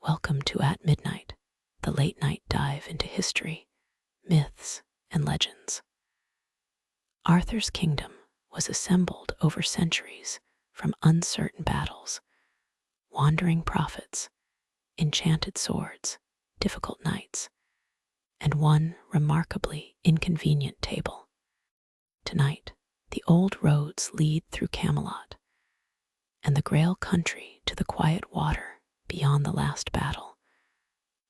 Welcome to At Midnight, the late-night dive into history, myths, and legends. Arthur's kingdom was assembled over centuries from uncertain battles, wandering prophets, enchanted swords, difficult knights, and one remarkably inconvenient table. Tonight, the old roads lead through Camelot, and the Grail country to the quiet water beyond the last battle,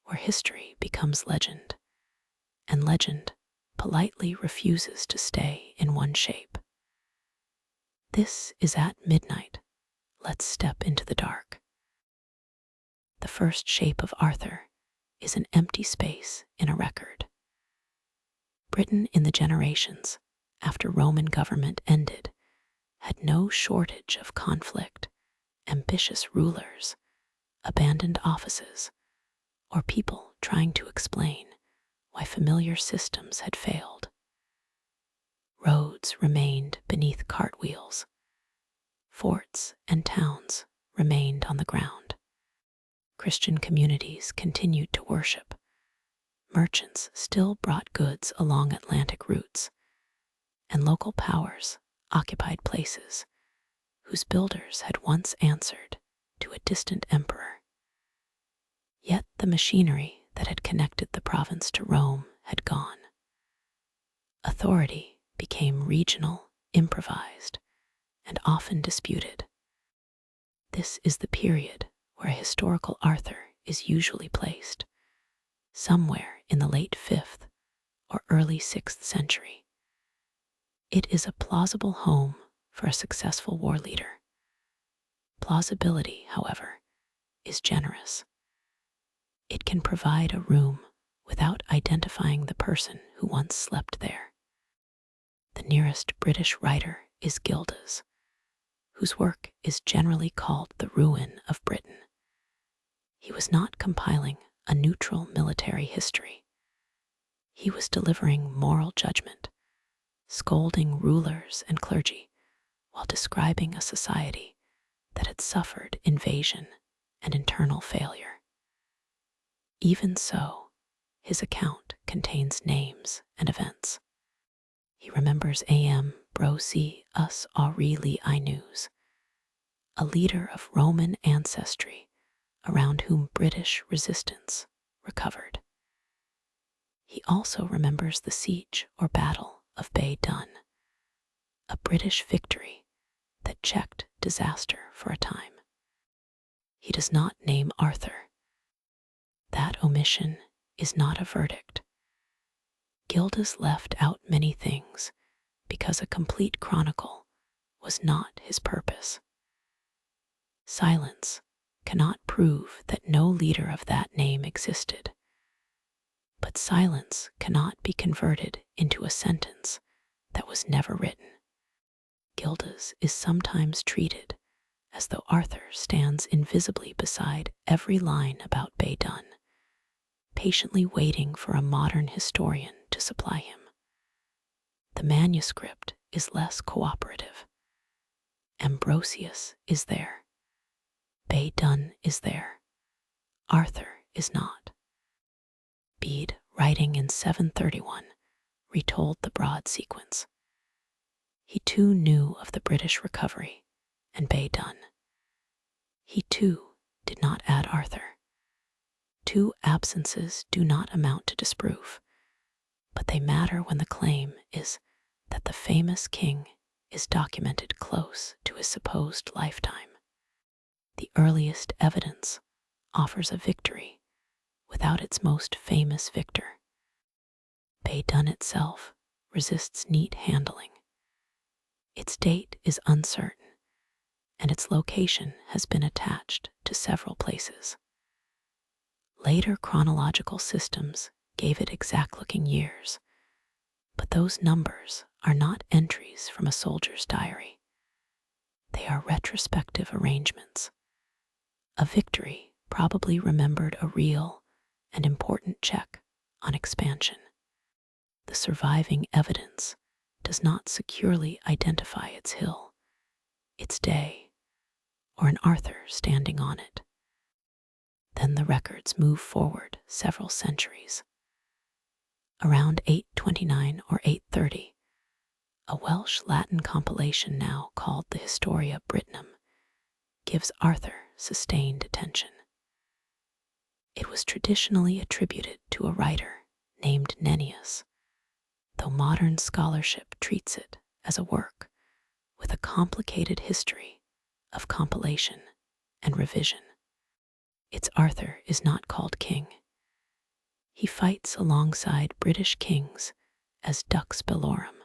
where history becomes legend, and legend politely refuses to stay in one shape. This is At Midnight. Let's step into the dark. The first shape of Arthur is an empty space in a record. Britain in the generations after Roman government ended had no shortage of conflict, ambitious rulers, abandoned offices, or people trying to explain why familiar systems had failed. Roads remained beneath cartwheels. Forts and towns remained on the ground. Christian communities continued to worship. Merchants still brought goods along Atlantic routes, and local powers occupied places whose builders had once answered to a distant emperor. Yet the machinery that had connected the province to Rome had gone. Authority became regional, improvised, and often disputed. This is the period where a historical Arthur is usually placed, somewhere in the late 5th or early 6th century. It is a plausible home for a successful war leader. Plausibility, however, is generous. It can provide a room without identifying the person who once slept there. The nearest British writer is Gildas, whose work is generally called The Ruin of Britain. He was not compiling a neutral military history. He was delivering moral judgment, scolding rulers and clergy, while describing a society that had suffered invasion and internal failure. Even so, his account contains names and events. He remembers A.M. Brosi us Aureli News, a leader of Roman ancestry around whom British resistance recovered. He also remembers the siege or battle of Bay Dun, a British victory that checked disaster for a time. He does not name Arthur. That omission is not a verdict. Gildas left out many things because a complete chronicle was not his purpose. Silence cannot prove that no leader of that name existed, but silence cannot be converted into a sentence that was never written. Gildas is sometimes treated as though Arthur stands invisibly beside every line about Bay Dun, patiently waiting for a modern historian to supply him. The manuscript is less cooperative. Ambrosius is there. Bay Dun is there. Arthur is not. Bede, writing in 731, retold the broad sequence. He too knew of the British recovery and Bay Dun. He too did not add Arthur. Two absences do not amount to disproof, but they matter when the claim is that the famous king is documented close to his supposed lifetime. The earliest evidence offers a victory without its most famous victor. Bay Dun itself resists neat handling. Its date is uncertain, and its location has been attached to several places. Later chronological systems gave it exact-looking years, but those numbers are not entries from a soldier's diary. They are retrospective arrangements. A victory probably remembered a real and important check on expansion. The surviving evidence does not securely identify its hill, its day, or an Arthur standing on it. Then the records move forward several centuries. Around 829 or 830, a Welsh Latin compilation now called the Historia Brittonum gives Arthur sustained attention. It was traditionally attributed to a writer named Nennius, though modern scholarship treats it as a work with a complicated history of compilation and revision. Its Arthur is not called king. He fights alongside British kings as Dux Bellorum,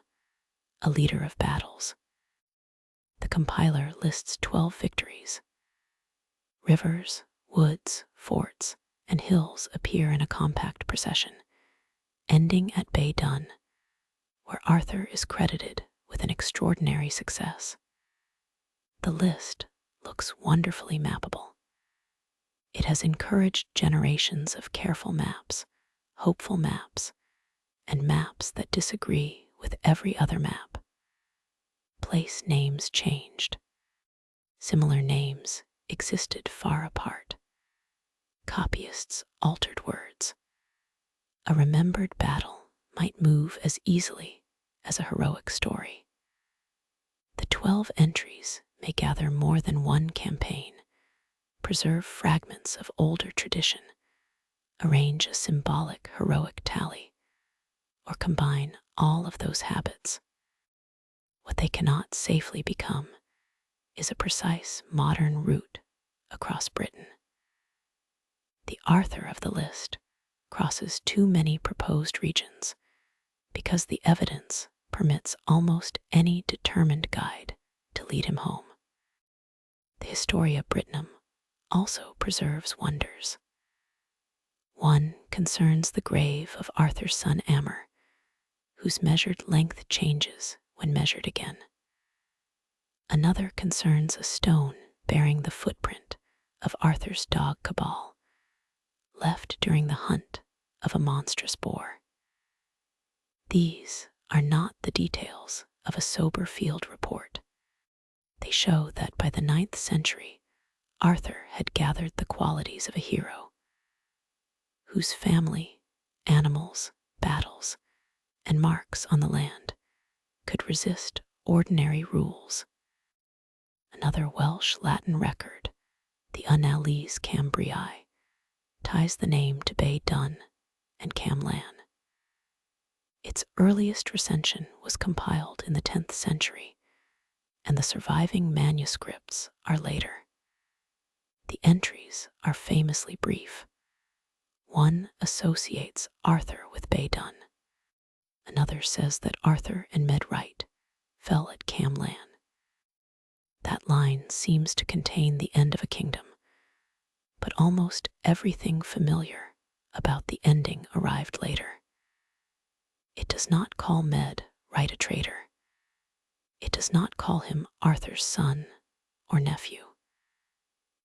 a leader of battles. The compiler lists 12 victories. Rivers, woods, forts, and hills appear in a compact procession, ending at Bay Dun, where Arthur is credited with an extraordinary success. The list looks wonderfully mappable. It has encouraged generations of careful maps, hopeful maps, and maps that disagree with every other map. Place names changed. Similar names existed far apart. Copyists altered words. A remembered battle might move as easily as a heroic story. The 12 entries may gather more than one campaign, preserve fragments of older tradition, arrange a symbolic heroic tally, or combine all of those habits. What they cannot safely become is a precise modern route across Britain. The Arthur of the list crosses too many proposed regions because the evidence permits almost any determined guide to lead him home. The Historia Brittonum also preserves wonders. One concerns the grave of Arthur's son Amer, whose measured length changes when measured again. Another concerns a stone bearing the footprint of Arthur's dog Cabal, left during the hunt of a monstrous boar. These are not the details of a sober field report. They show that by the 9th century, Arthur had gathered the qualities of a hero, whose family, animals, battles, and marks on the land could resist ordinary rules. Another Welsh Latin record, the Annales Cambriae, ties the name to Bay Dun and Camlann. Its earliest recension was compiled in the 10th century, and the surviving manuscripts are later. The entries are famously brief. One associates Arthur with Bay Dun. Another says that Arthur and Medwright fell at Camlann. That line seems to contain the end of a kingdom, but almost everything familiar about the ending arrived later. It does not call Medwright a traitor. It does not call him Arthur's son or nephew.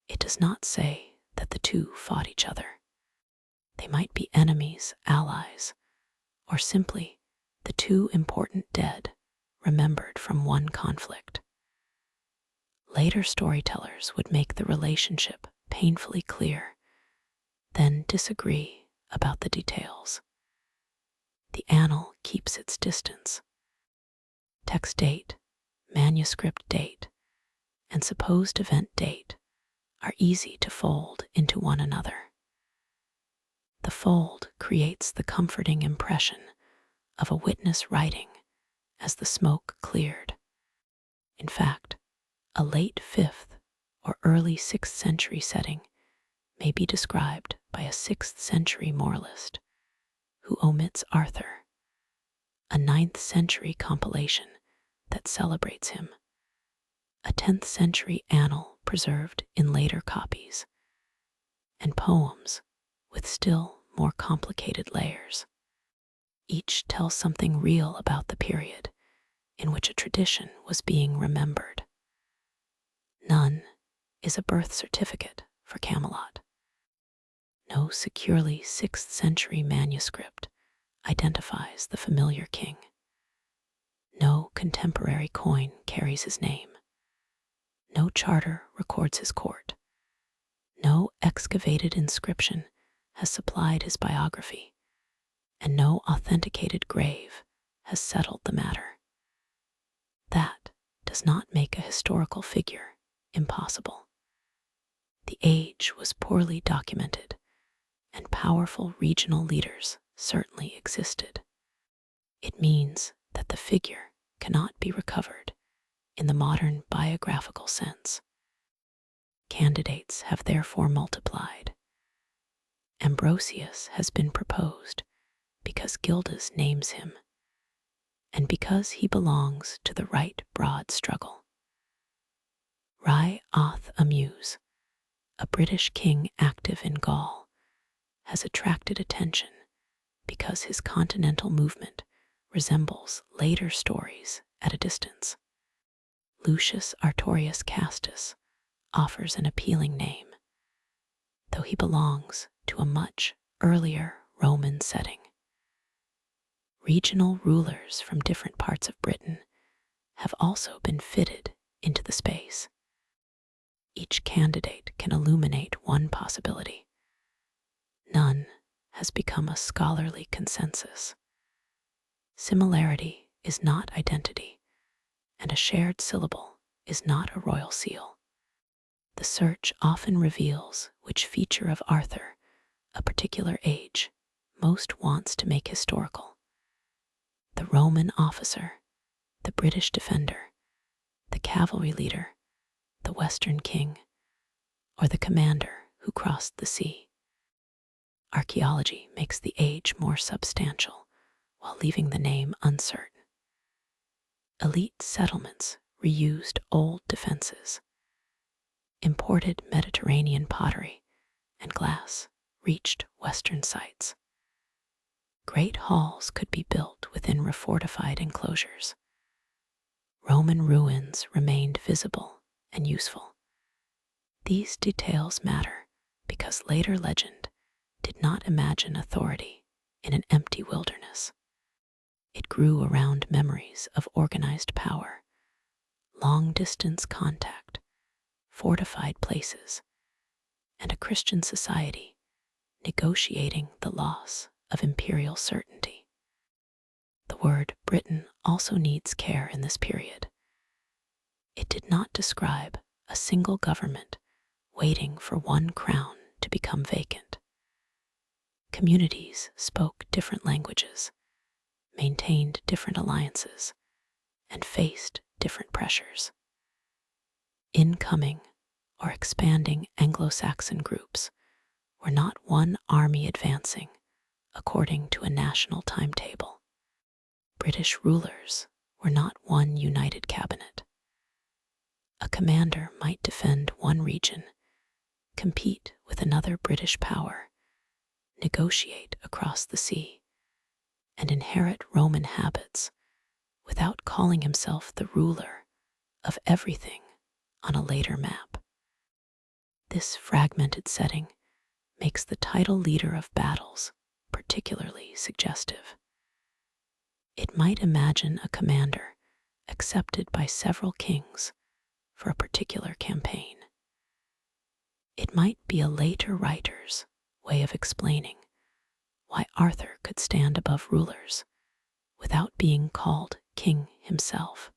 It does not say that the two fought each other. They might be enemies, allies, or simply the two important dead remembered from one conflict. Later storytellers would make the relationship painfully clear, then disagree about the details. The annal keeps its distance. Text date, manuscript date, and supposed event date are easy to fold into one another. The fold creates the comforting impression of a witness writing as the smoke cleared. In fact, a late 5th or early 6th century setting may be described by a 6th century moralist who omits Arthur, a 9th century compilation that celebrates him, a 10th century annal preserved in later copies, and poems with still more complicated layers. Each tells something real about the period in which a tradition was being remembered. None is a birth certificate for Camelot. No securely 6th century manuscript identifies the familiar king. No contemporary coin carries his name. No charter records his court. No excavated inscription has supplied his biography, and no authenticated grave has settled the matter. That does not make a historical figure impossible. The age was poorly documented, and powerful regional leaders certainly existed. It means that the figure cannot be recovered in the modern biographical sense. Candidates have therefore multiplied. Ambrosius has been proposed because Gildas names him, and because he belongs to the right broad struggle. Rhai Oth Amuse, a British king active in Gaul, has attracted attention because his continental movement resembles later stories at a distance. Lucius Artorius Castus offers an appealing name, though he belongs to a much earlier Roman setting. Regional rulers from different parts of Britain have also been fitted into the space. Each candidate can illuminate one possibility. None has become a scholarly consensus. Similarity is not identity, and a shared syllable is not a royal seal. The search often reveals which feature of Arthur a particular age most wants to make historical. The Roman officer, the British defender, the cavalry leader, the Western king, or the commander who crossed the sea. Archaeology makes the age more substantial while leaving the name uncertain. Elite settlements reused old defenses. Imported Mediterranean pottery and glass reached Western sites. Great halls could be built within refortified enclosures. Roman ruins remained visible and useful. These details matter because later legend did not imagine authority in an empty wilderness. It grew around memories of organized power, long-distance contact, fortified places, and a Christian society negotiating the loss of imperial certainty. The word Britain also needs care in this period. It did not describe a single government waiting for one crown to become vacant. Communities spoke different languages, maintained different alliances, and faced different pressures. Incoming or expanding Anglo-Saxon groups were not one army advancing according to a national timetable. British rulers were not one united cabinet. A commander might defend one region, compete with another British power, negotiate across the sea, and inherit Roman habits without calling himself the ruler of everything on a later map. This fragmented setting makes the title leader of battles particularly suggestive. It might imagine a commander accepted by several kings for a particular campaign. It might be a later writer's way of explaining why Arthur could stand above rulers without being called king himself.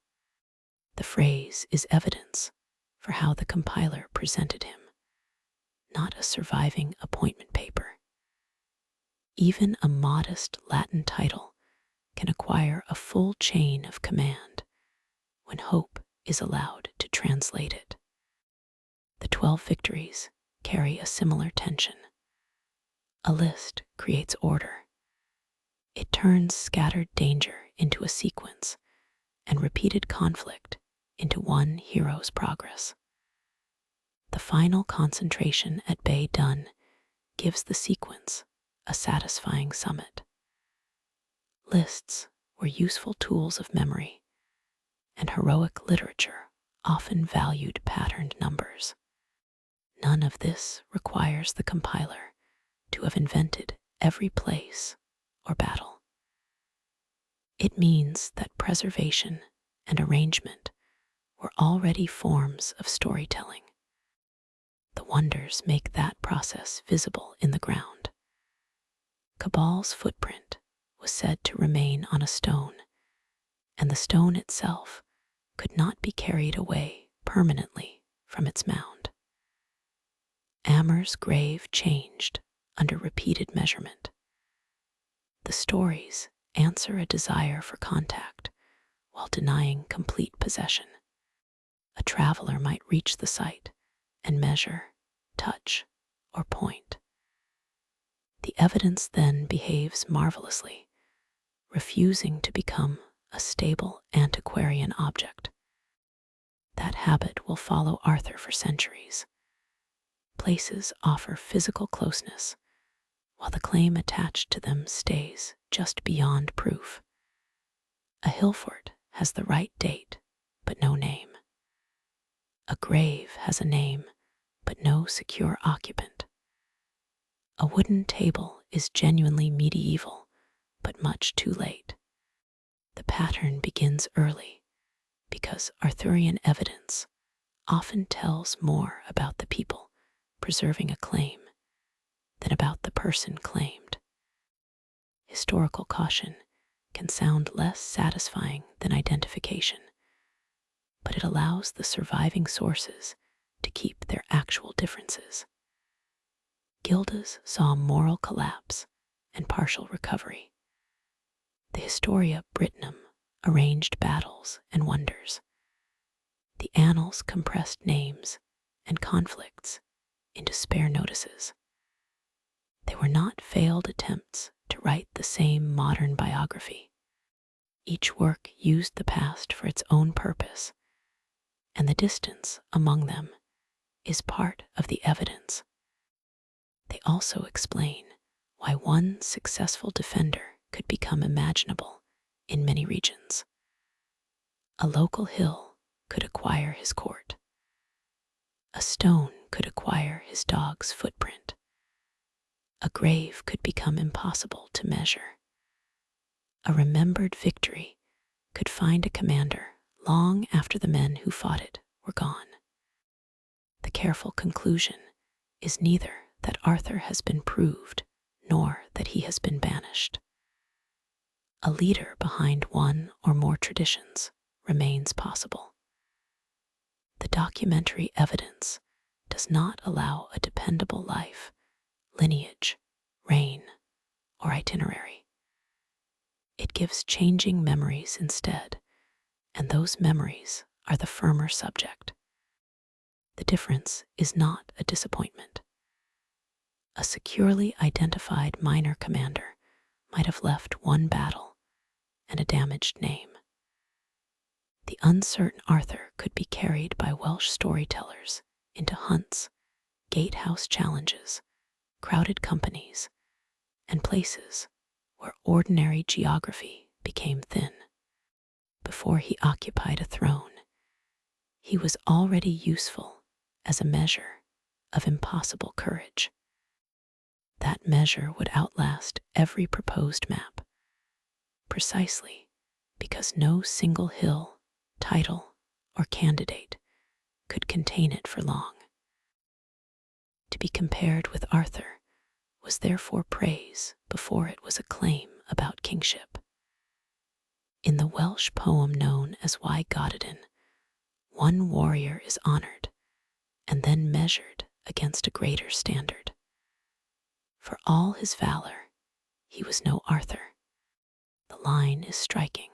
The phrase is evidence for how the compiler presented him, not a surviving appointment paper. Even a modest Latin title can acquire a full chain of command when hope is allowed to translate it. The 12 victories carry a similar tension. A list creates order. It turns scattered danger into a sequence and repeated conflict into one hero's progress. The final concentration at Bay Dun gives the sequence a satisfying summit. Lists were useful tools of memory, and heroic literature often valued patterned numbers. None of this requires the compiler to have invented every place or battle. It means that preservation and arrangement were already forms of storytelling. the wonders make that process visible in the ground. Cabal's footprint was said to remain on a stone, and the stone itself could not be carried away permanently from its mound. Amer's grave changed under repeated measurement. The stories answer a desire for contact while denying complete possession. A traveler might reach the site and measure, touch, or point. The evidence then behaves marvelously, refusing to become a stable antiquarian object. That habit will follow Arthur for centuries. Places offer physical closeness, while the claim attached to them stays just beyond proof. A hill fort has the right date, but no name. A grave has a name, but no secure occupant. A wooden table is genuinely medieval, but much too late. The pattern begins early, because Arthurian evidence often tells more about the people preserving a claim than about the person claimed. Historical caution can sound less satisfying than identification, but it allows the surviving sources to keep their actual differences. Gildas saw moral collapse and partial recovery. The Historia Brittonum arranged battles and wonders. The annals compressed names and conflicts into spare notices. They were not failed attempts to write the same modern biography. Each work used the past for its own purpose, and the distance among them is part of the evidence. They also explain why one successful defender could become imaginable in many regions. A local hill could acquire his court. A stone could acquire his dog's footprint. A grave could become impossible to measure. A remembered victory could find a commander long after the men who fought it were gone. The careful conclusion is neither that Arthur has been proved nor that he has been banished. A leader behind one or more traditions remains possible. The documentary evidence does not allow a dependable life, lineage, reign, or itinerary. It gives changing memories instead, and those memories are the firmer subject. The difference is not a disappointment. A securely identified minor commander might have left one battle and a damaged name. The uncertain Arthur could be carried by Welsh storytellers into hunts, gatehouse challenges, crowded companies, and places where ordinary geography became thin. Before he occupied a throne, he was already useful as a measure of impossible courage. That measure would outlast every proposed map, precisely because no single hill, title, or candidate could contain it for long. To be compared with Arthur was therefore praise before it was a claim about kingship. In the Welsh poem known as Why Gododin, one warrior is honored and then measured against a greater standard. For all his valor, he was no Arthur. The line is striking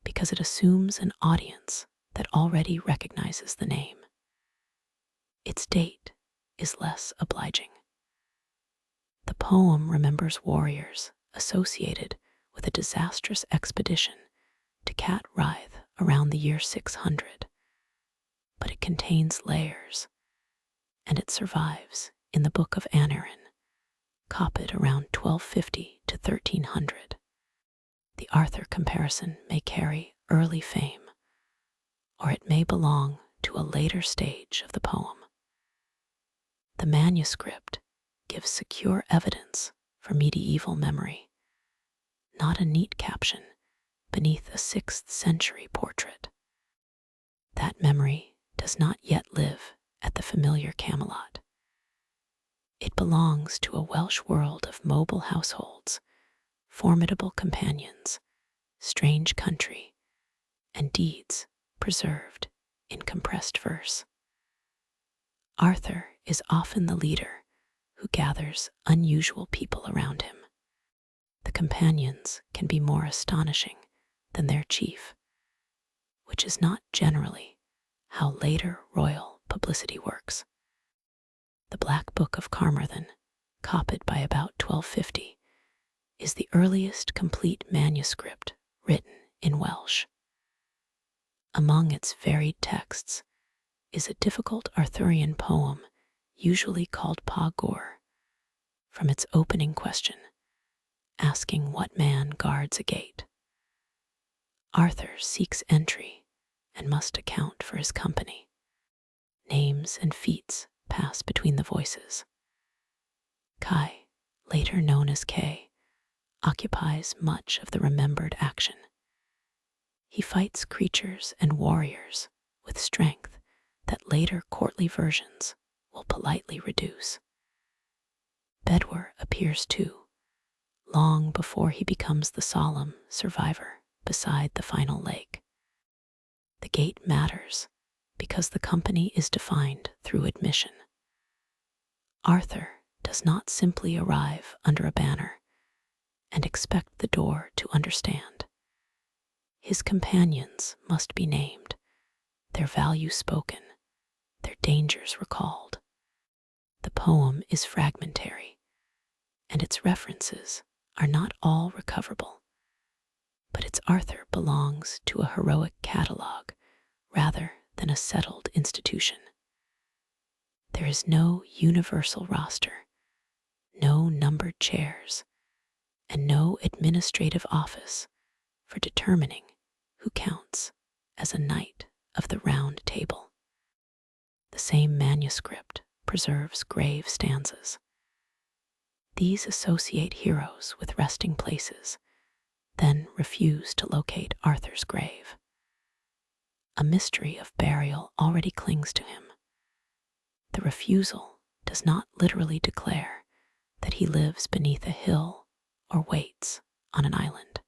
because it assumes an audience that already recognizes the name. Its date is less obliging. The poem remembers warriors associated with a disastrous expedition to Cat Rythe around the year 600, but it contains layers, and it survives in the Book of Aneurin, copied around 1250 to 1300. The Arthur comparison may carry early fame, or it may belong to a later stage of the poem. The manuscript gives secure evidence for medieval memory, not a neat caption beneath a 6th century portrait. That memory does not yet live at the familiar Camelot. It belongs to a Welsh world of mobile households, formidable companions, strange country, and deeds preserved in compressed verse. Arthur is often the leader who gathers unusual people around him. The companions can be more astonishing than their chief, which is not generally how later royal publicity works. The Black Book of Carmarthen, copied by about 1250, is the earliest complete manuscript written in Welsh. Among its varied texts is a difficult Arthurian poem usually called Pa Gwr, from its opening question, asking what man guards a gate. Arthur seeks entry and must account for his company. Names and feats pass between the voices. Kai, later known as Kay, occupies much of the remembered action. He fights creatures and warriors with strength that later courtly versions will politely reduce. Bedivere appears too, long before he becomes the solemn survivor beside the final lake. The gate matters because the company is defined through admission. Arthur does not simply arrive under a banner and expect the door to understand. His companions must be named, their value spoken, their dangers recalled. The poem is fragmentary, and its references are not all recoverable, but its Arthur belongs to a heroic catalogue rather than a settled institution. There is no universal roster, no numbered chairs, and no administrative office for determining who counts as a knight of the Round Table. The same manuscript preserves grave stanzas. These associate heroes with resting places, then refuse to locate Arthur's grave. A mystery of burial already clings to him. The refusal does not literally declare that he lives beneath a hill or waits on an island.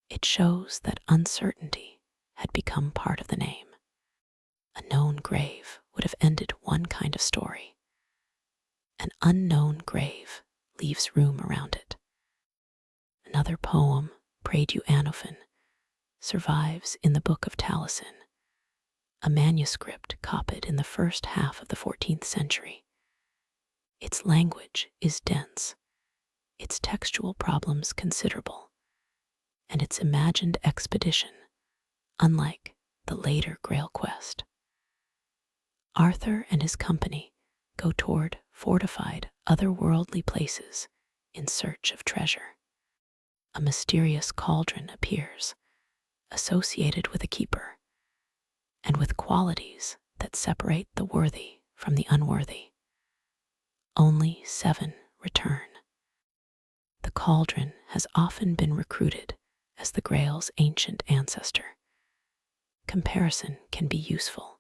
It shows that uncertainty had become part of the name. A known grave would have ended one kind of story. An unknown grave leaves room around it. Another poem, Prayed You Anophin, survives in the Book of Taliesin, a manuscript copied in the first half of the 14th century. Its language is dense, its textual problems considerable, and its imagined expedition unlike the later Grail quest. Arthur and his company go toward fortified otherworldly places in search of treasure. A mysterious cauldron appears, associated with a keeper, and with qualities that separate the worthy from the unworthy. Only 7 return. The cauldron has often been recruited as the Grail's ancient ancestor. Comparison can be useful.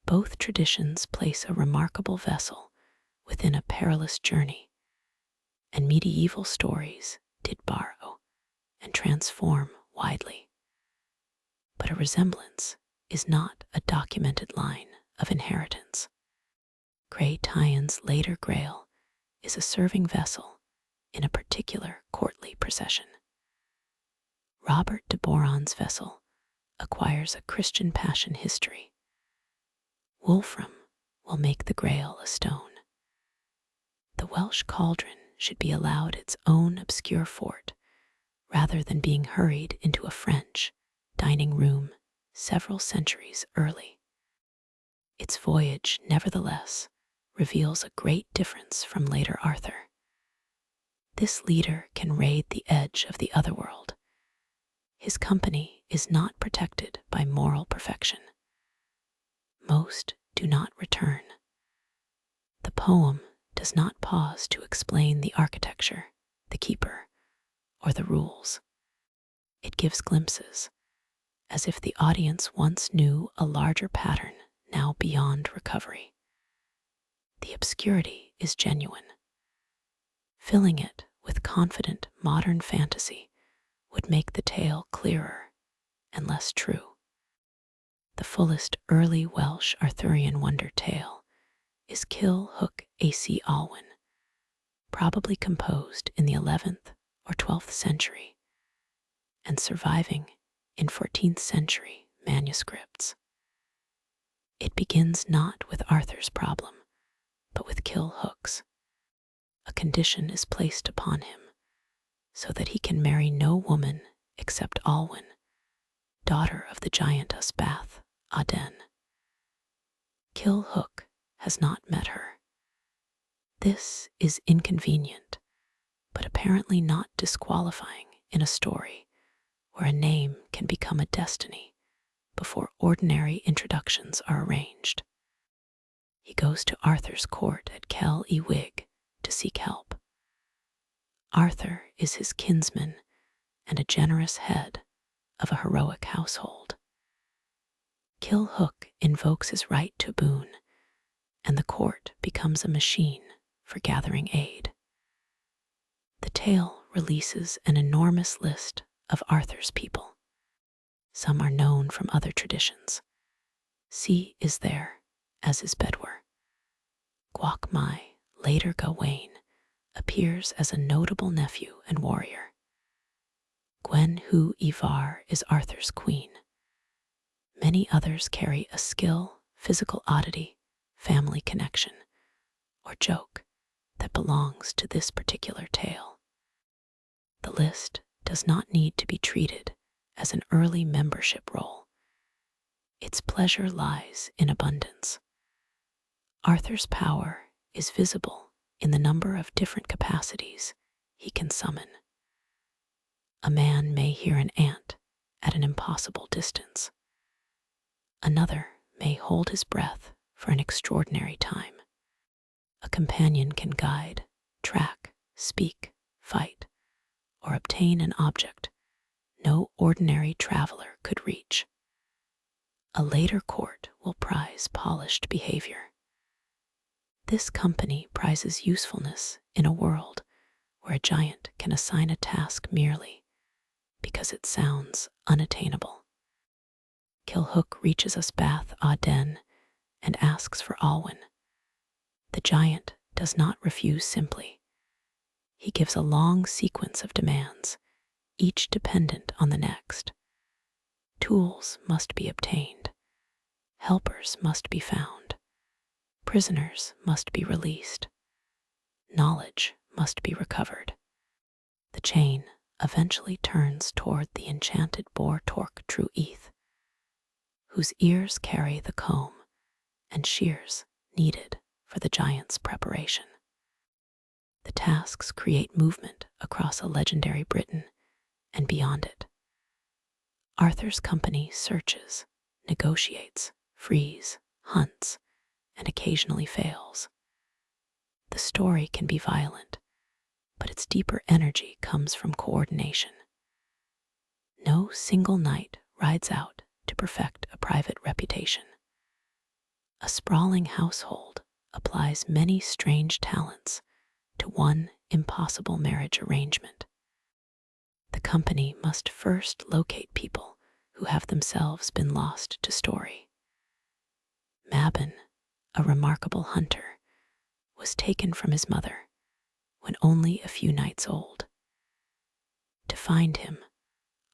Both traditions place a remarkable vessel within a perilous journey, and medieval stories did borrow and transform widely. But a resemblance is not a documented line of inheritance. Grey Tyen's later Grail is a serving vessel in a particular courtly procession. Robert de Boron's vessel acquires a Christian passion history. Wolfram will make the Grail a stone. The Welsh cauldron should be allowed its own obscure fort, rather than being hurried into a French dining room several centuries early. Its voyage, nevertheless, reveals a great difference from later Arthur. This leader can raid the edge of the otherworld. His company is not protected by moral perfection. Most do not return. The poem does not pause to explain the architecture, the keeper, or the rules. It gives glimpses, as if the audience once knew a larger pattern now beyond recovery. The obscurity is genuine. Filling it with confident modern fantasy would make the tale clearer and less true. The fullest early Welsh Arthurian wonder tale is Kill Hook AC Alwyn, probably composed in the 11th or 12th century and surviving in 14th century manuscripts. It begins not with Arthur's problem, but with Kill Hook's. A condition is placed upon him so that he can marry no woman except Alwyn, daughter of the giantess Bath Aden. Kill Hook has not met her. This is inconvenient, but apparently not disqualifying in a story where a name can become a destiny before ordinary introductions are arranged. He goes to Arthur's court at Kell y Wig to seek help. Arthur is his kinsman and a generous head of a heroic household. Kill Hook invokes his right to boon, and the court becomes a machine for gathering aid. The tale releases an enormous list of Arthur's people. Some are known from other traditions. C is there, as is Bedwar. Gwalchmai, later Gawain, appears as a notable nephew and warrior. Gwen Hu Ivar is Arthur's queen. Many others carry a skill, physical oddity, family connection, or joke that belongs to this particular tale. The list does not need to be treated as an early membership roll. Its pleasure lies in abundance. Arthur's power is visible in the number of different capacities he can summon. A man may hear an ant at an impossible distance. Another may hold his breath for an extraordinary time. A companion can guide, track, speak, fight, or obtain an object no ordinary traveler could reach. A later court will prize polished behavior. This company prizes usefulness in a world where a giant can assign a task merely because it sounds unattainable. Kill Hook reaches us Bath Aden and asks for Alwyn. The giant does not refuse simply. He gives a long sequence of demands, each dependent on the next. Tools must be obtained. Helpers must be found. Prisoners must be released. Knowledge must be recovered. The chain eventually turns toward the enchanted boar Torque True Eth, whose ears carry the comb and shears needed for the giant's preparation. The tasks create movement across a legendary Britain and beyond it. Arthur's company searches, negotiates, frees, hunts, and occasionally fails. The story can be violent, but its deeper energy comes from coordination. No single knight rides out to perfect a private reputation. A sprawling household applies many strange talents to one impossible marriage arrangement. The company must first locate people who have themselves been lost to story. Mabon, a remarkable hunter, was taken from his mother when only a few nights old. To find him,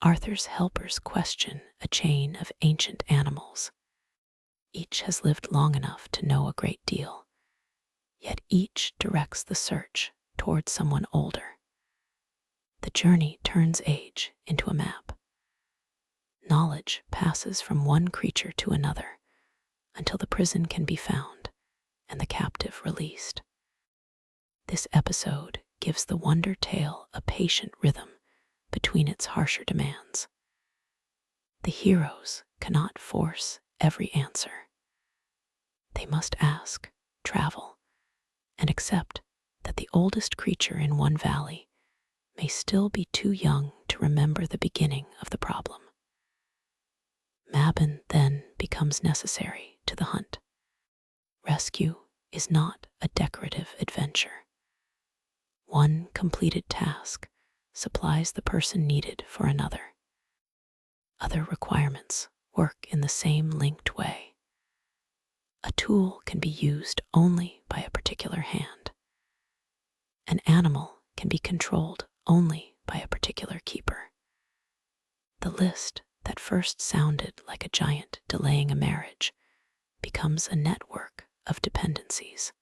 Arthur's helpers question a chain of ancient animals. Each has lived long enough to know a great deal, yet each directs the search toward someone older. The journey turns age into a map. Knowledge passes from one creature to another until the prison can be found and the captive released. This episode gives the wonder tale a patient rhythm between its harsher demands. The heroes cannot force every answer. They must ask, travel, and accept that the oldest creature in one valley may still be too young to remember the beginning of the problem. Mabon then becomes necessary to the hunt. Rescue is not a decorative adventure. One completed task supplies the person needed for another. Other requirements work in the same linked way. A tool can be used only by a particular hand. An animal can be controlled only by a particular keeper. The list that first sounded like a giant delaying a marriage becomes a network of dependencies.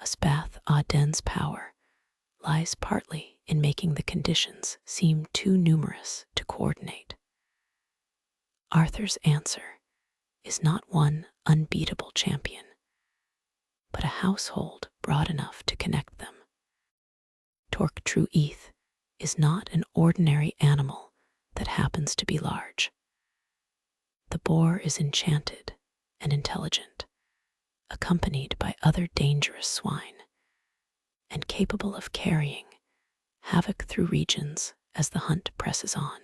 Aspath Aden's power lies partly in making the conditions seem too numerous to coordinate. Arthur's answer is not one unbeatable champion, but a household broad enough to connect them. Torc True Eth is not an ordinary animal that happens to be large. The boar is enchanted and intelligent, accompanied by other dangerous swine, and capable of carrying havoc through regions as the hunt presses on.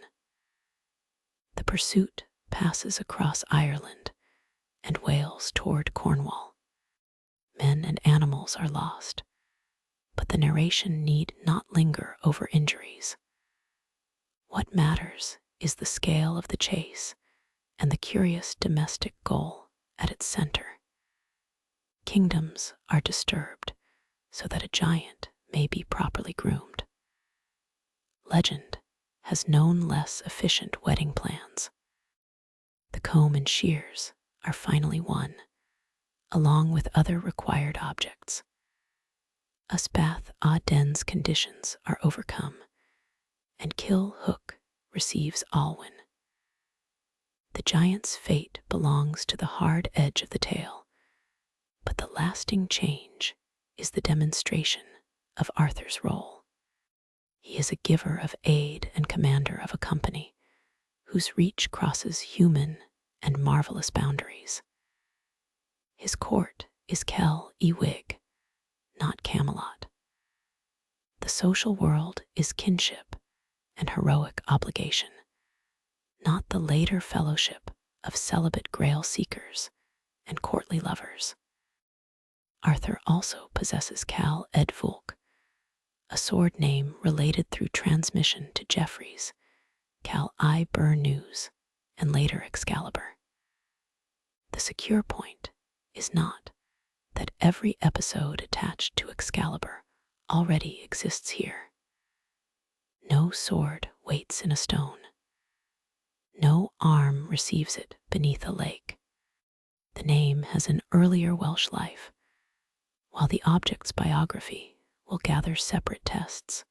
The pursuit passes across Ireland and Wales toward Cornwall. Men and animals are lost, but the narration need not linger over injuries. What matters is the scale of the chase and the curious domestic goal at its center. Kingdoms are disturbed so that a giant may be properly groomed. Legend has known less efficient wedding plans. The comb and shears are finally won, along with other required objects. Aspath Aden's conditions are overcome, and Kill Hook receives Alwyn. The giant's fate belongs to the hard edge of the tale, but the lasting change is the demonstration of Arthur's role. He is a giver of aid and commander of a company whose reach crosses human and marvelous boundaries. His court is Kel Ewig, not Camelot. The social world is kinship and heroic obligation, not the later fellowship of celibate Grail seekers and courtly lovers. Arthur also possesses Cal Edvulk, a sword name related through transmission to Geoffreys, Cal I Bur News, and later Excalibur. The secure point is not that every episode attached to Excalibur already exists here. No sword waits in a stone. No arm receives it beneath a lake. The name has an earlier Welsh life, while the object's biography will gather separate tests,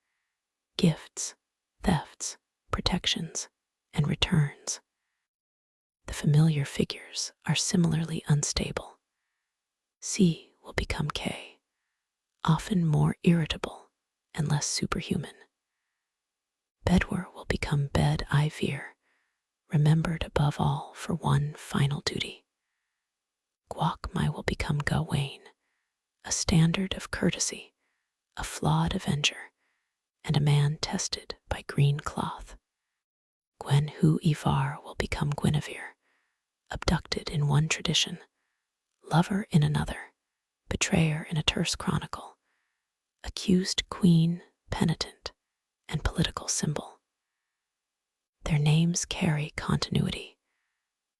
gifts, thefts, protections, and returns. The familiar figures are similarly unstable. C will become K, often more irritable and less superhuman. Bedwar will become Bed Ivir, remembered above all for one final duty. Gwalchmai will become Gawain, a standard of courtesy, a flawed avenger, and a man tested by green cloth. Gwen Hu Ivar will become Guinevere, abducted in one tradition, lover in another, betrayer in a terse chronicle, accused queen, penitent, and political symbol. Their names carry continuity,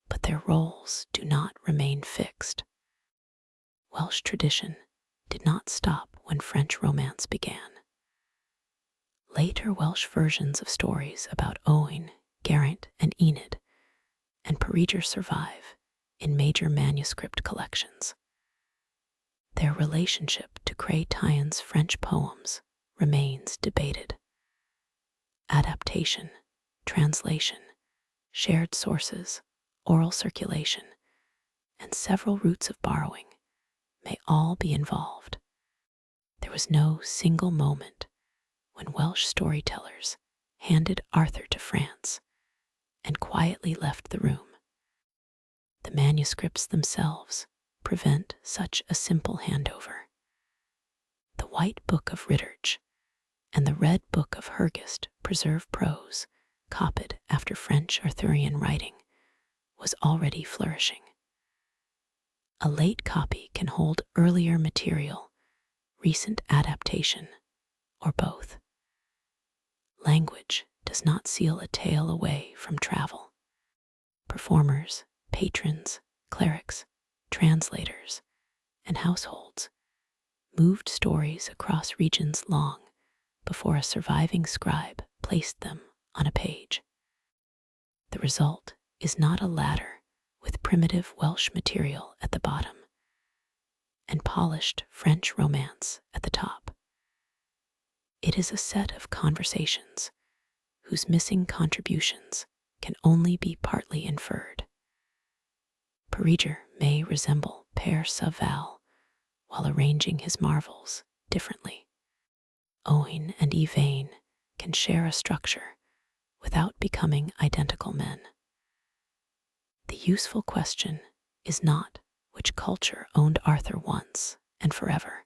but their roles do not remain fixed. Welsh tradition did not stop when French romance began. Later Welsh versions of stories about Owain, Geraint, and Enid, and Peredur survive in major manuscript collections. Their relationship to Cray Tyen's French poems remains debated. Adaptation, translation, shared sources, oral circulation, and several routes of borrowing may all be involved. There was no single moment when Welsh storytellers handed Arthur to France and quietly left the room. The manuscripts themselves prevent such a simple handover. The White Book of Ritterge and the Red Book of Hergest preserve prose copied after French Arthurian writing, was already flourishing. A late copy can hold earlier material, recent adaptation, or both. Language does not seal a tale away from travel. Performers, patrons, clerics, translators, and households moved stories across regions long before a surviving scribe placed them on a page. The result is not a ladder with primitive Welsh material at the bottom and polished French romance at the top. It is a set of conversations whose missing contributions can only be partly inferred. Perceval may resemble Perceval while arranging his marvels differently. Owain and Yvain can share a structure without becoming identical men. The useful question is not which culture owned Arthur once and forever,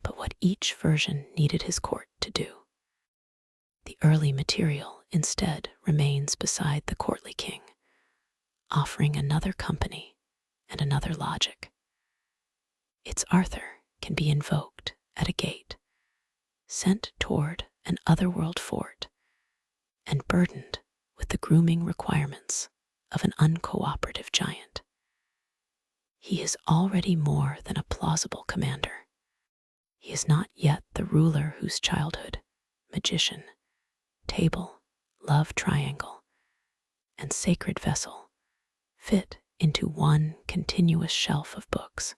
but what each version needed his court to do. The early material instead remains beside the courtly king, offering another company and another logic. Its Arthur can be invoked at a gate, sent toward an otherworld fort, and burdened with the grooming requirements of an uncooperative giant. He is already more than a plausible commander. He is not yet the ruler whose childhood, magician, table, love triangle, and sacred vessel fit into one continuous shelf of books.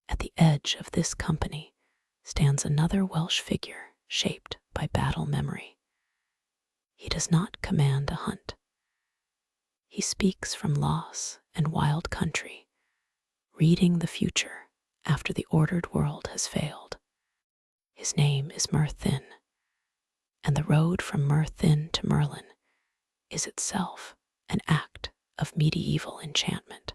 At the edge of this company stands another Welsh figure shaped by battle memory. He does not command a hunt. He speaks from loss and wild country, reading the future after the ordered world has failed. His name is Merlin, and the road from Merlin to Merlin is itself an act of medieval enchantment.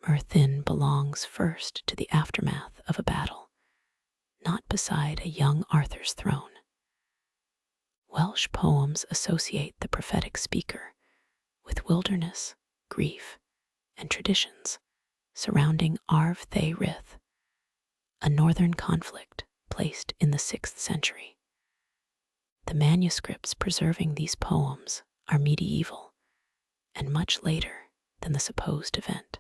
Merlin belongs first to the aftermath of a battle, not beside a young Arthur's throne. Welsh poems associate the prophetic speaker with wilderness, grief, and traditions surrounding Arv Thay Rith, a northern conflict placed in the 6th century. The manuscripts preserving these poems are medieval and much later than the supposed event.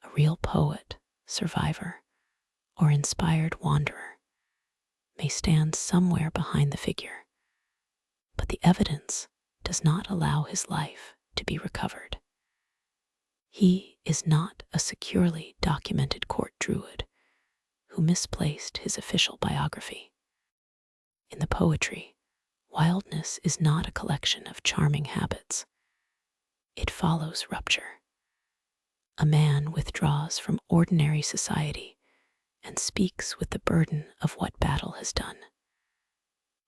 A real poet, survivor, or inspired wanderer may stand somewhere behind the figure, but the evidence does not allow his life to be recovered. He is not a securely documented court druid who misplaced his official biography. In the poetry, wildness is not a collection of charming habits. It follows rupture. A man withdraws from ordinary society and speaks with the burden of what battle has done.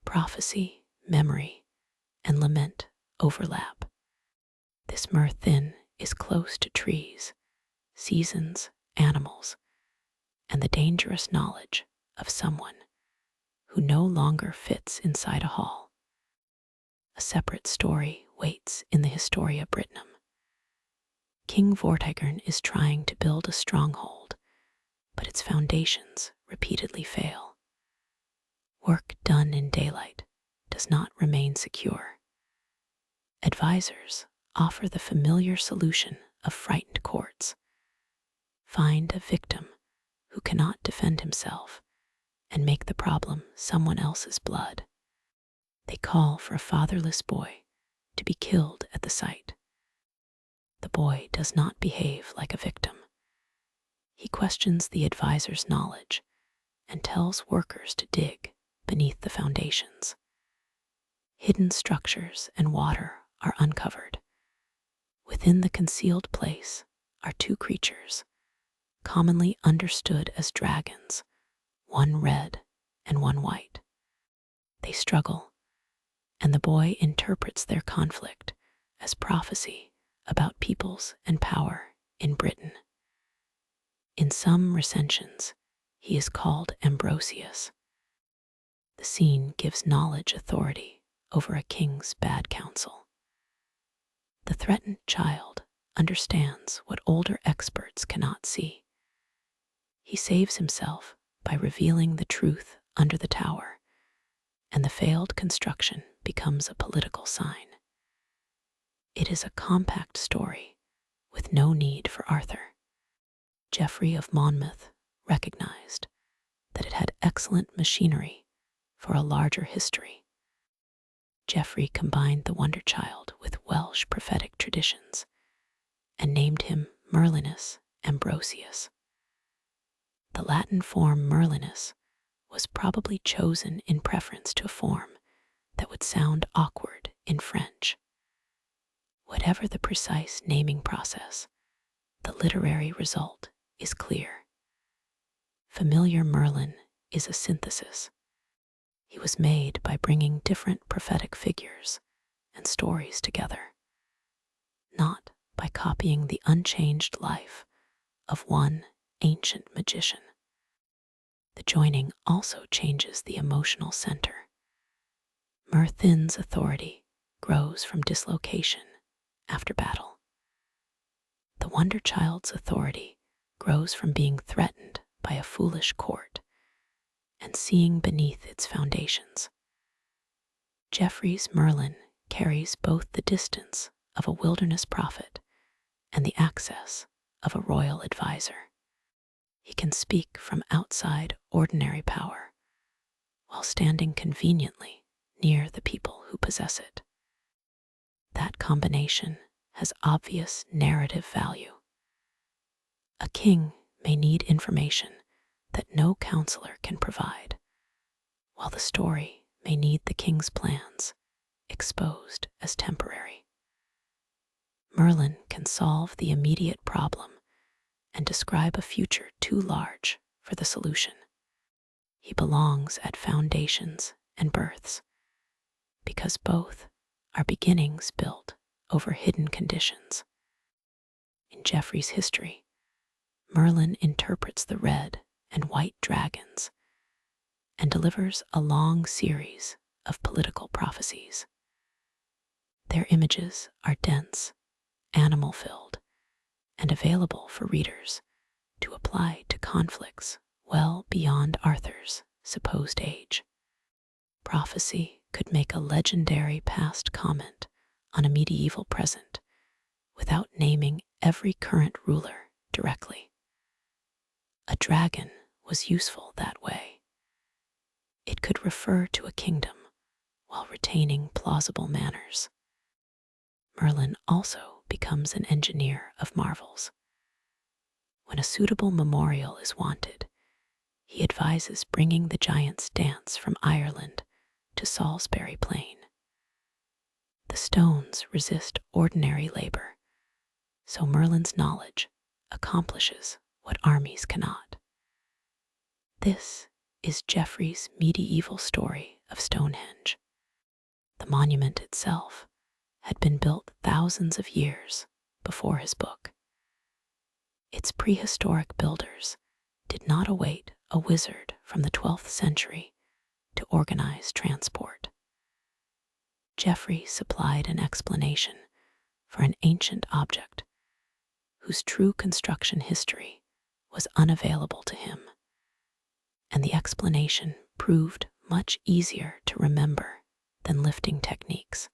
Prophecy, memory, and lament overlap. This Merlin is close to trees, seasons, animals, and the dangerous knowledge of someone who no longer fits inside a hall. A separate story waits in the Historia Brittonum. King Vortigern is trying to build a stronghold, but its foundations repeatedly fail. Work done in daylight does not remain secure. Advisors offer the familiar solution of frightened courts. Find a victim who cannot defend himself and make the problem someone else's blood. They call for a fatherless boy to be killed at the site. The boy does not behave like a victim. He questions the advisor's knowledge and tells workers to dig beneath the foundations. Hidden structures and water are uncovered. Within the concealed place are two creatures, commonly understood as dragons, one red and one white. They struggle, and the boy interprets their conflict as prophecy about peoples and power in Britain. In some recensions, he is called Ambrosius. The scene gives knowledge authority over a king's bad counsel. The threatened child understands what older experts cannot see. He saves himself by revealing the truth under the tower, and the failed construction becomes a political sign. It is a compact story with no need for Arthur. Geoffrey of Monmouth recognized that it had excellent machinery for a larger history. Geoffrey combined the Wonder Child with Welsh prophetic traditions and named him Merlinus Ambrosius. The Latin form Merlinus was probably chosen in preference to a form that would sound awkward in French. Whatever the precise naming process, the literary result is clear. Familiar Merlin is a synthesis. He was made by bringing different prophetic figures and stories together, not by copying the unchanged life of one ancient magician. The joining also changes the emotional center. Merlin's authority grows from dislocation after battle. The Wonder Child's authority grows from being threatened by a foolish court and seeing beneath its foundations. Geoffrey's Merlin carries both the distance of a wilderness prophet and the access of a royal advisor. He can speak from outside ordinary power while standing conveniently near the people who possess it. That combination has obvious narrative value. A king may need information that no counselor can provide, while the story may need the king's plans exposed as temporary. Merlin can solve the immediate problem and describe a future too large for the solution. He belongs at foundations and births, because both are beginnings built over hidden conditions. In Geoffrey's history, Merlin interprets the red and white dragons and delivers a long series of political prophecies. Their images are dense, animal-filled, and available for readers to apply to conflicts well beyond Arthur's supposed age. Prophecy could make a legendary past comment on a medieval present without naming every current ruler directly. A dragon was useful that way. It could refer to a kingdom while retaining plausible manners. Merlin also becomes an engineer of marvels. When a suitable memorial is wanted, he advises bringing the giant's dance from Ireland to Salisbury Plain. The stones resist ordinary labor, so Merlin's knowledge accomplishes what armies cannot. This is Geoffrey's medieval story of Stonehenge. The monument itself had been built thousands of years before his book. Its prehistoric builders did not await a wizard from the 12th century to organize transport. Geoffrey supplied an explanation for an ancient object whose true construction history was unavailable to him, and the explanation proved much easier to remember than lifting techniques.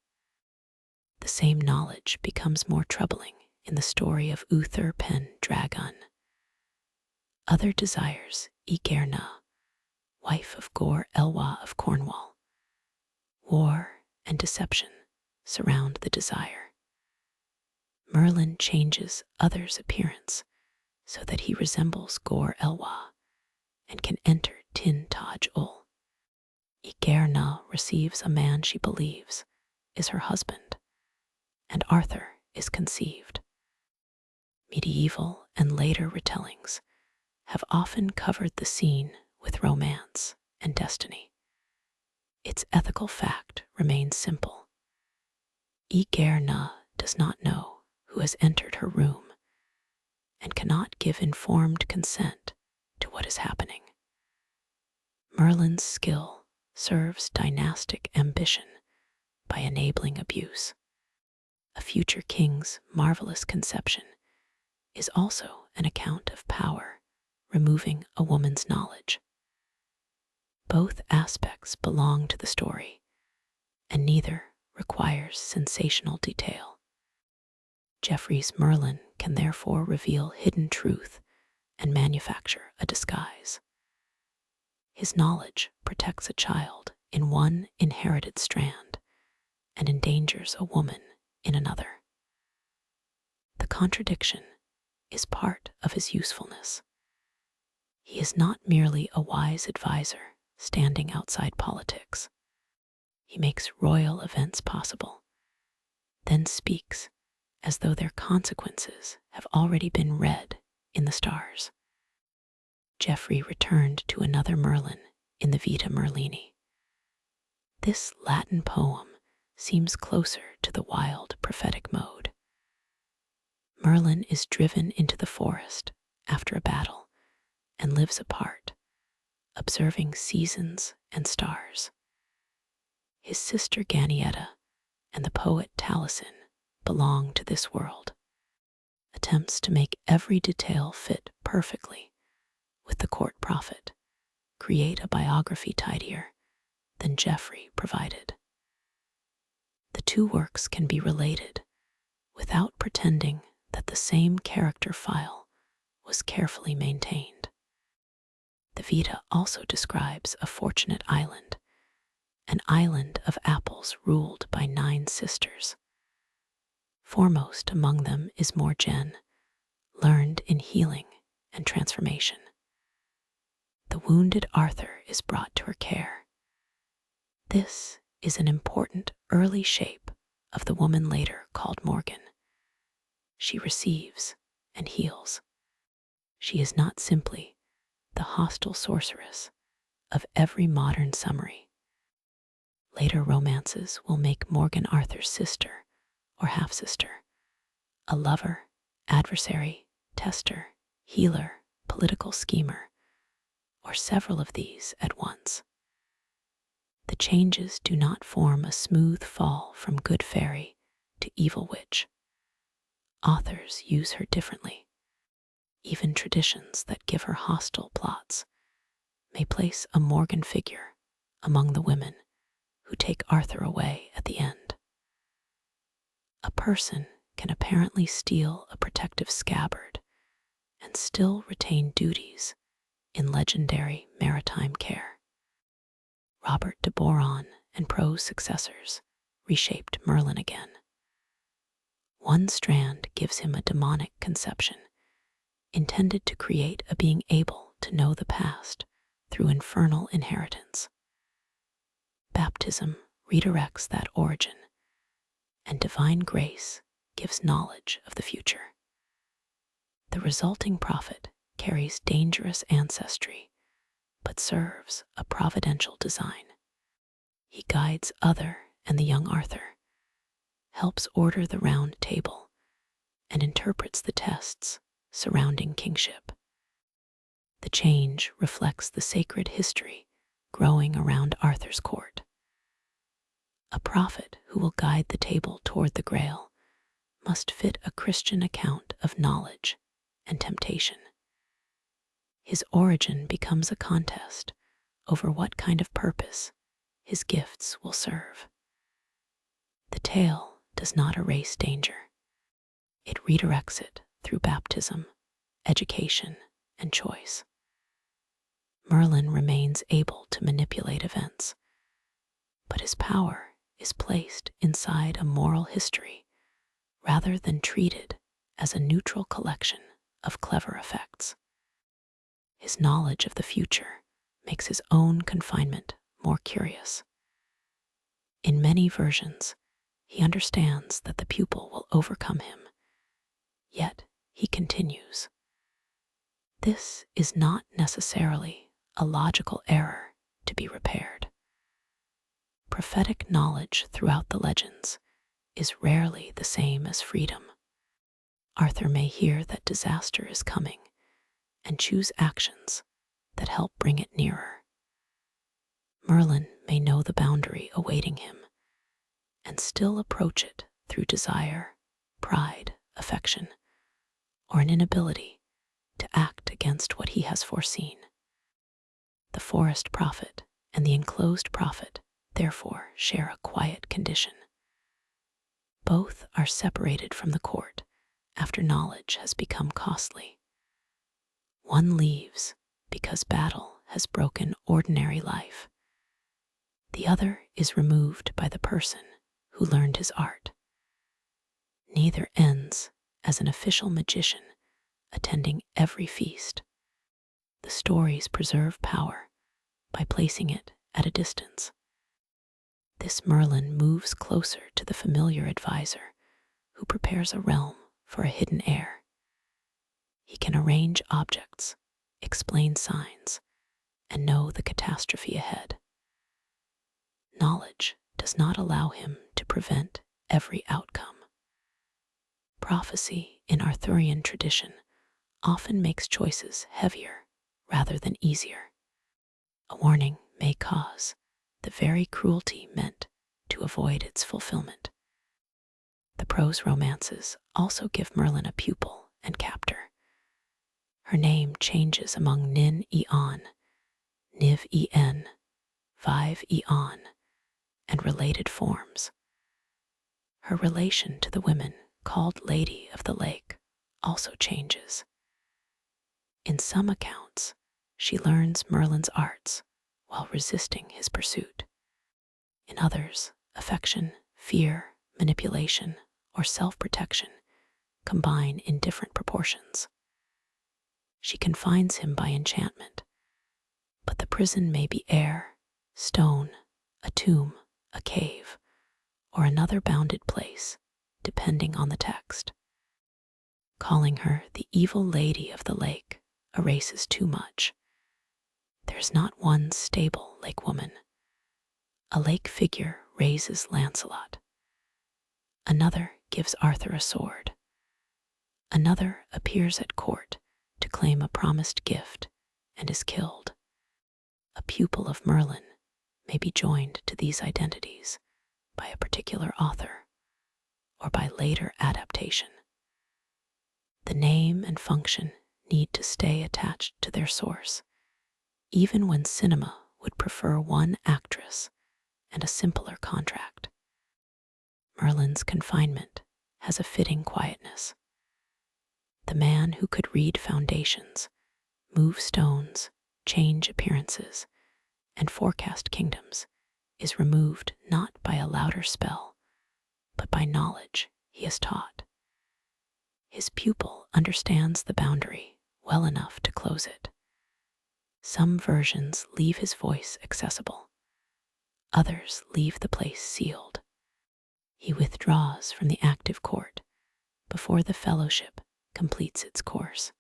The same knowledge becomes more troubling in the story of Uther Pendragon. Other desires Egerna, wife of Gore Elwa of Cornwall. War and deception surround the desire. Merlin changes Uther's appearance so that he resembles Gore Elwa and can enter Tintagel. Egerna receives a man she believes is her husband, and Arthur is conceived. Medieval and later retellings have often covered the scene with romance and destiny. Its ethical fact remains simple. Egerna does not know who has entered her room and cannot give informed consent to what is happening. Merlin's skill serves dynastic ambition by enabling abuse. a future king's marvelous conception, is also an account of power, removing a woman's knowledge. Both aspects belong to the story, and neither requires sensational detail. Geoffrey's Merlin can therefore reveal hidden truth and manufacture a disguise. His knowledge protects a child in one inherited strand and endangers a woman in another. The contradiction is part of his usefulness. He is not merely a wise advisor standing outside politics. He makes royal events possible, then speaks as though their consequences have already been read in the stars. Geoffrey returned to another Merlin in the Vita Merlini. This Latin poem seems closer to the wild prophetic mode. Merlin is driven into the forest after a battle and lives apart, observing seasons and stars. His sister Ganietta and the poet Taliesin belong to this world. Attempts to make every detail fit perfectly with the court prophet create a biography tidier than Geoffrey provided. The two works can be related without pretending that the same character file was carefully maintained. The Vita also describes a fortunate island, an island of apples ruled by 9 sisters. Foremost among them is Mordred, learned in healing and transformation. The wounded Arthur is brought to her care. This is an important early shape of the woman later called Morgan. She receives and heals. She is not simply the hostile sorceress of every modern summary. Later romances will make Morgan Arthur's sister or half-sister, a lover, adversary, tester, healer, political schemer, or several of these at once. The changes do not form a smooth fall from good fairy to evil witch. Authors use her differently. Even traditions that give her hostile plots may place a Morgan figure among the women who take Arthur away at the end. A person can apparently steal a protective scabbard and still retain duties in legendary maritime care. Robert de Boron and Pro's successors reshaped Merlin again. One strand gives him a demonic conception, intended to create a being able to know the past through infernal inheritance. Baptism redirects that origin, and divine grace gives knowledge of the future. The resulting prophet carries dangerous ancestry, but serves a providential design. He guides Uther and the young Arthur, helps order the Round Table, and interprets the tests surrounding kingship. The change reflects the sacred history growing around Arthur's court. A prophet who will guide the table toward the Grail must fit a Christian account of knowledge and temptation. His origin becomes a contest over what kind of purpose his gifts will serve. The tale does not erase danger. It redirects it through baptism, education, and choice. Merlin remains able to manipulate events, but his power is placed inside a moral history rather than treated as a neutral collection of clever effects. His knowledge of the future makes his own confinement more curious. In many versions, he understands that the pupil will overcome him, yet he continues. This is not necessarily a logical error to be repaired. Prophetic knowledge throughout the legends is rarely the same as freedom. Arthur may hear that disaster is coming and choose actions that help bring it nearer. Merlin may know the boundary awaiting him and still approach it through desire, pride, affection, or an inability to act against what he has foreseen. The forest prophet and the enclosed prophet therefore share a quiet condition. Both are separated from the court after knowledge has become costly. One leaves because battle has broken ordinary life. The other is removed by the person who learned his art. Neither ends as an official magician attending every feast. The stories preserve power by placing it at a distance. This Merlin moves closer to the familiar advisor who prepares a realm for a hidden heir. He can arrange objects, explain signs, and know the catastrophe ahead. Knowledge does not allow him to prevent every outcome. Prophecy in Arthurian tradition often makes choices heavier rather than easier. A warning may cause the very cruelty meant to avoid its fulfillment. The prose romances also give Merlin a pupil and captor. Her name changes among Nin Eon, Niv En, Vive Eon, and related forms. Her relation to the women called Lady of the Lake also changes. In some accounts, she learns Merlin's arts while resisting his pursuit. In others, affection, fear, manipulation, or self-protection combine in different proportions. She confines him by enchantment, but the prison may be air, stone, a tomb, a cave, or another bounded place, depending on the text. Calling her the evil lady of the lake erases too much. There's not one stable lake woman. A lake figure raises Lancelot. Another gives Arthur a sword. Another appears at court to claim a promised gift and is killed. A pupil of Merlin may be joined to these identities by a particular author or by later adaptation. The name and function need to stay attached to their source, even when cinema would prefer one actress and a simpler contract. Merlin's confinement has a fitting quietness. The man who could read foundations, move stones, change appearances, and forecast kingdoms is removed not by a louder spell, but by knowledge he is taught. His pupil understands the boundary well enough to close it. Some versions leave his voice accessible. Others leave the place sealed. He withdraws from the active court before the fellowship completes its course.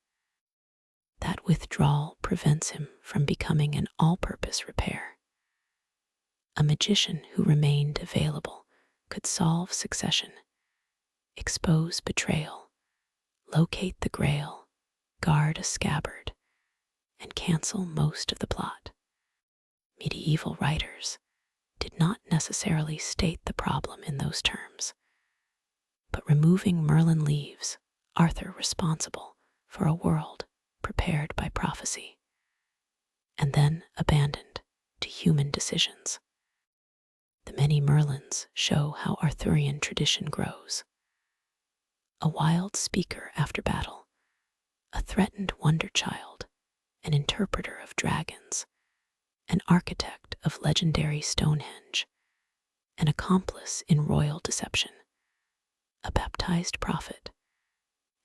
That withdrawal prevents him from becoming an all-purpose repair. A magician who remained available could solve succession, expose betrayal, locate the Grail, guard a scabbard, and cancel most of the plot. Medieval writers did not necessarily state the problem in those terms, but removing Merlin leaves Arthur responsible for a world prepared by prophecy, and then abandoned to human decisions. The many Merlins show how Arthurian tradition grows. A wild speaker after battle, a threatened wonder child, an interpreter of dragons, an architect of legendary Stonehenge, an accomplice in royal deception, a baptized prophet,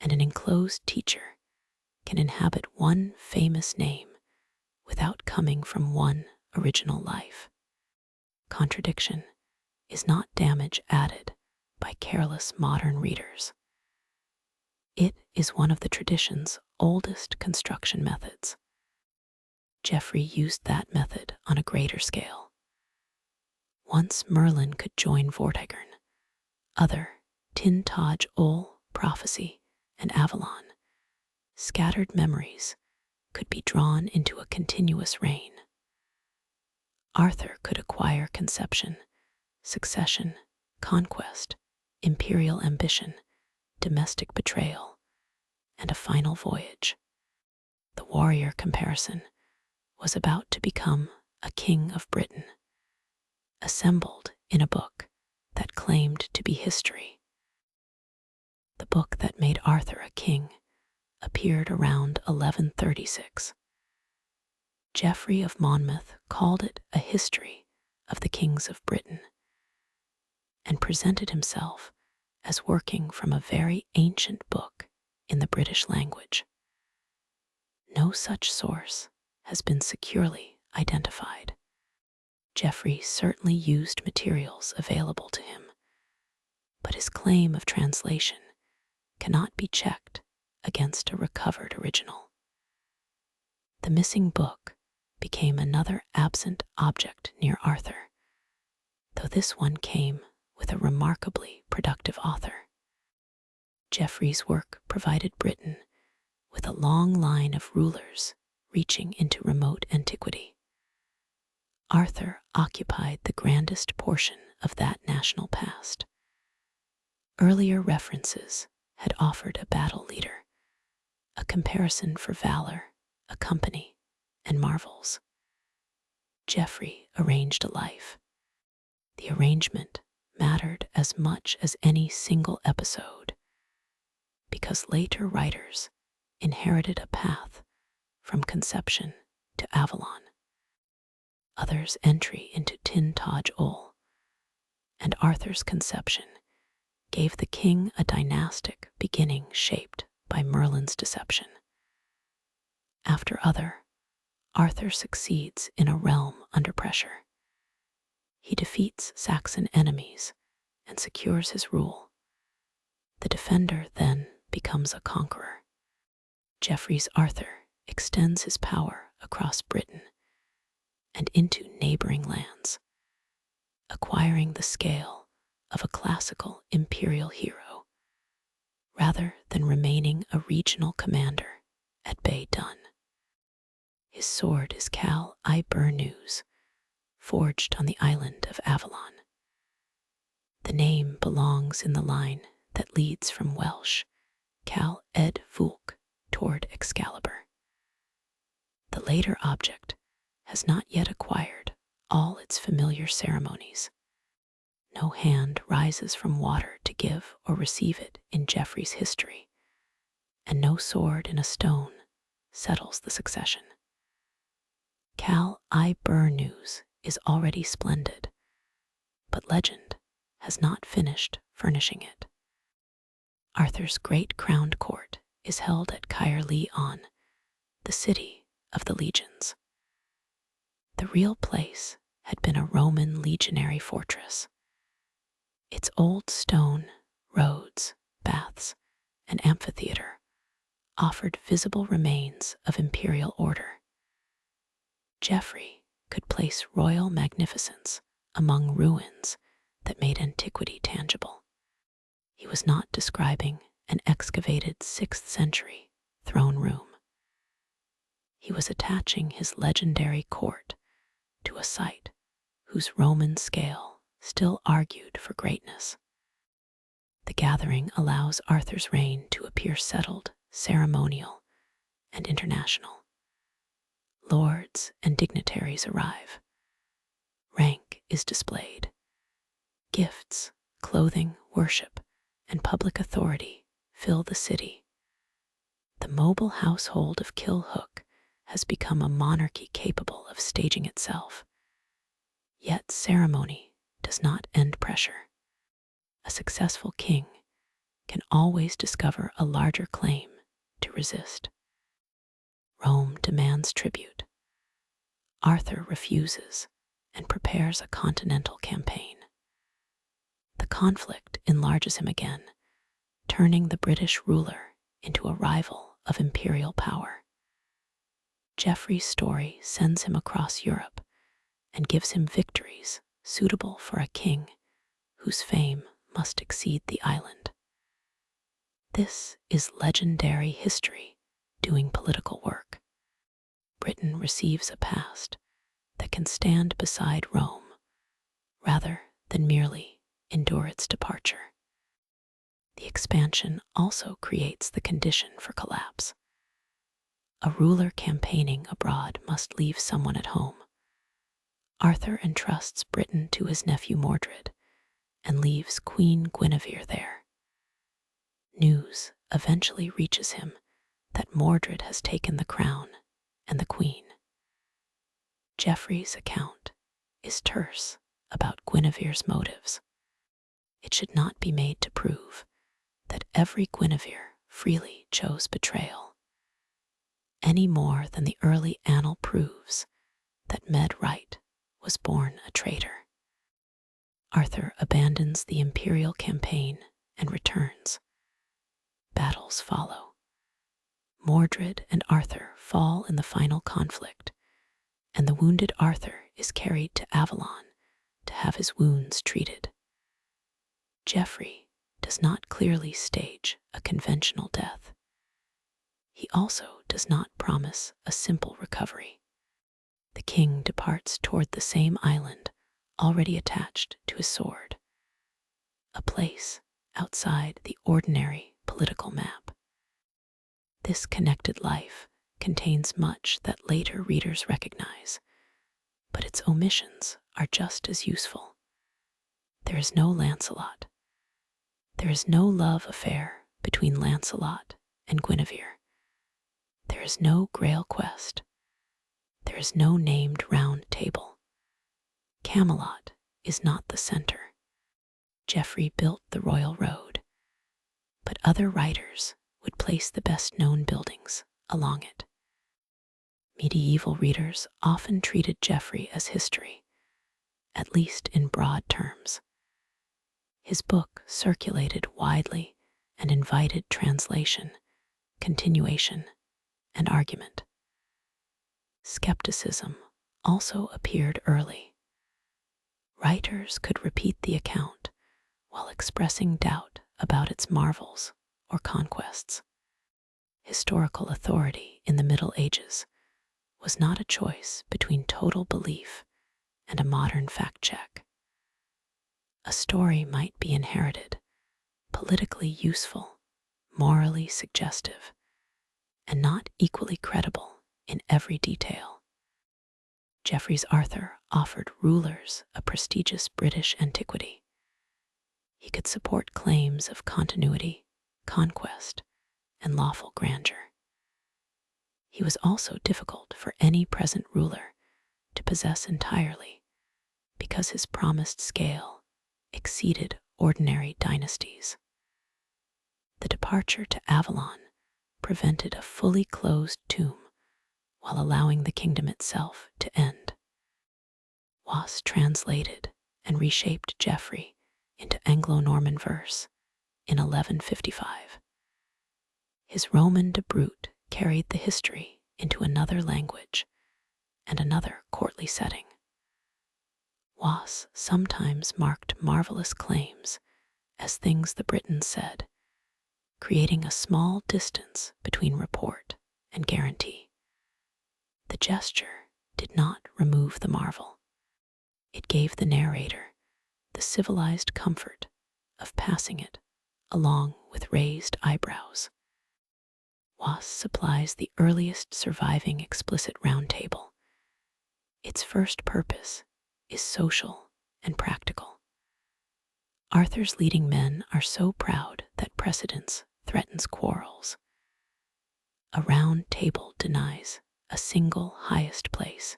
and an enclosed teacher can inhabit one famous name without coming from one original life. Contradiction is not damage added by careless modern readers. It is one of the tradition's oldest construction methods. Geoffrey used that method on a greater scale. Once Merlin could join Vortigern, other Tintagel prophecy and Avalon, scattered memories could be drawn into a continuous reign. Arthur could acquire conception, succession, conquest, imperial ambition, domestic betrayal, and a final voyage. The warrior comparison was about to become a king of Britain, assembled in a book that claimed to be history. The book that made Arthur a king appeared around 1136. Geoffrey of Monmouth called it a history of the kings of Britain and presented himself as working from a very ancient book in the British language. No such source has been securely identified. Geoffrey certainly used materials available to him, but his claim of translation cannot be checked against a recovered original. The missing book became another absent object near Arthur, though this one came with a remarkably productive author. Geoffrey's work provided Britain with a long line of rulers reaching into remote antiquity. Arthur occupied the grandest portion of that national past. Earlier references had offered a battle leader, a comparison for valor, a company, and marvels. Geoffrey arranged a life. The arrangement mattered as much as any single episode, because later writers inherited a path from conception to Avalon, others' entry into Tintagel, and Arthur's conception gave the king a dynastic beginning shaped by Merlin's deception. After Arthur succeeds in a realm under pressure. He defeats Saxon enemies and secures his rule. The defender then becomes a conqueror. Geoffrey's Arthur extends his power across Britain and into neighboring lands, acquiring the scale of a classical imperial hero, rather than remaining a regional commander at Bay Dun. His sword is Calibur, forged on the island of Avalon. The name belongs in the line that leads from Welsh, Cal Ed Fulk, toward Excalibur. The later object has not yet acquired all its familiar ceremonies. No hand rises from water to give or receive it in Geoffrey's history, and no sword in a stone settles the succession. Calibur is already splendid, but legend has not finished furnishing it. Arthur's great crowned court is held at Caerleon, the city of the legions. The real place had been a Roman legionary fortress. Its old stone, roads, baths, and amphitheater offered visible remains of imperial order. Geoffrey could place royal magnificence among ruins that made antiquity tangible. He was not describing an excavated 6th century throne room. He was attaching his legendary court to a site whose Roman scale still argued for greatness. The gathering allows Arthur's reign to appear settled, ceremonial, and international. Lords and dignitaries arrive. Rank is displayed. Gifts, clothing, worship, and public authority fill the city. The mobile household of Kilhook has become a monarchy capable of staging itself. Yet ceremony does not end pressure. A successful king can always discover a larger claim to resist. Rome demands tribute. Arthur refuses and prepares a continental campaign. The conflict enlarges him again, turning the British ruler into a rival of imperial power. Geoffrey's story sends him across Europe and gives him victories suitable for a king whose fame must exceed the island. This is legendary history doing political work. Britain receives a past that can stand beside Rome rather than merely endure its departure. The expansion also creates the condition for collapse. A ruler campaigning abroad must leave someone at home. Arthur entrusts Britain to his nephew Mordred and leaves Queen Guinevere there. News eventually reaches him that Mordred has taken the crown and the queen. Geoffrey's account is terse about Guinevere's motives. It should not be made to prove that every Guinevere freely chose betrayal, any more than the early annal proves that Med Right was born a traitor. Arthur abandons the imperial campaign and returns. Battles follow. Mordred and Arthur fall in the final conflict, and the wounded Arthur is carried to Avalon to have his wounds treated. Geoffrey does not clearly stage a conventional death. He also does not promise a simple recovery. The king departs toward the same island already attached to his sword, a place outside the ordinary political map. This connected life contains much that later readers recognize, but its omissions are just as useful. There is no Lancelot. There is no love affair between Lancelot and Guinevere. There is no Grail quest. There is no named Round Table. Camelot is not the center. Geoffrey built the royal road, but other writers would place the best-known buildings along it. Medieval readers often treated Geoffrey as history, at least in broad terms. His book circulated widely and invited translation, continuation, and argument. Skepticism also appeared early. Writers could repeat the account while expressing doubt about its marvels or conquests. Historical authority in the Middle Ages was not a choice between total belief and a modern fact-check. A story might be inherited, politically useful, morally suggestive, and not equally credible in every detail. Geoffrey's Arthur offered rulers a prestigious British antiquity. He could support claims of continuity, conquest, and lawful grandeur. He was also difficult for any present ruler to possess entirely, because his promised scale exceeded ordinary dynasties. The departure to Avalon prevented a fully closed tomb while allowing the kingdom itself to end. Was translated and reshaped Geoffrey into Anglo-Norman verse in 1155. His Roman de Brute carried the history into another language and another courtly setting. Was sometimes marked marvelous claims as things the Britons said, creating a small distance between report and guarantee. The gesture did not remove the marvel. It gave the narrator the civilized comfort of passing it along with raised eyebrows. Was supplies the earliest surviving explicit round table. Its first purpose is social and practical. Arthur's leading men are so proud that precedence threatens quarrels. A round table denies a single highest place.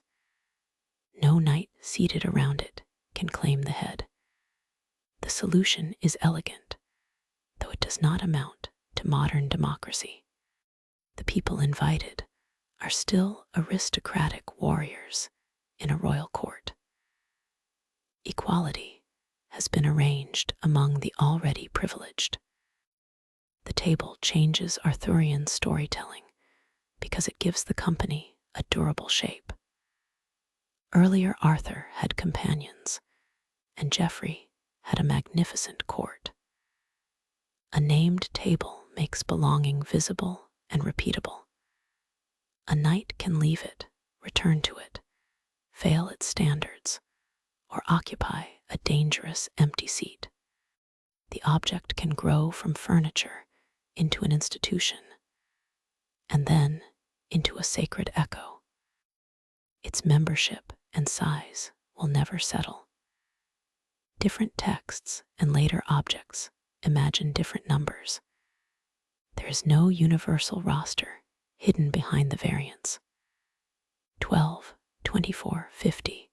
No knight seated around it can claim the head. The solution is elegant, though it does not amount to modern democracy. The people invited are still aristocratic warriors in a royal court. Equality has been arranged among the already privileged. The table changes Arthurian storytelling because it gives the company a durable shape. Earlier Arthur had companions, and Geoffrey had a magnificent court. A named table makes belonging visible and repeatable. A knight can leave it, return to it, fail its standards, or occupy a dangerous empty seat. the object can grow from furniture into an institution, and then into a sacred echo. Its membership and size will never settle. Different texts and later objects imagine different numbers. There is no universal roster hidden behind the variants. 12, 24, 50,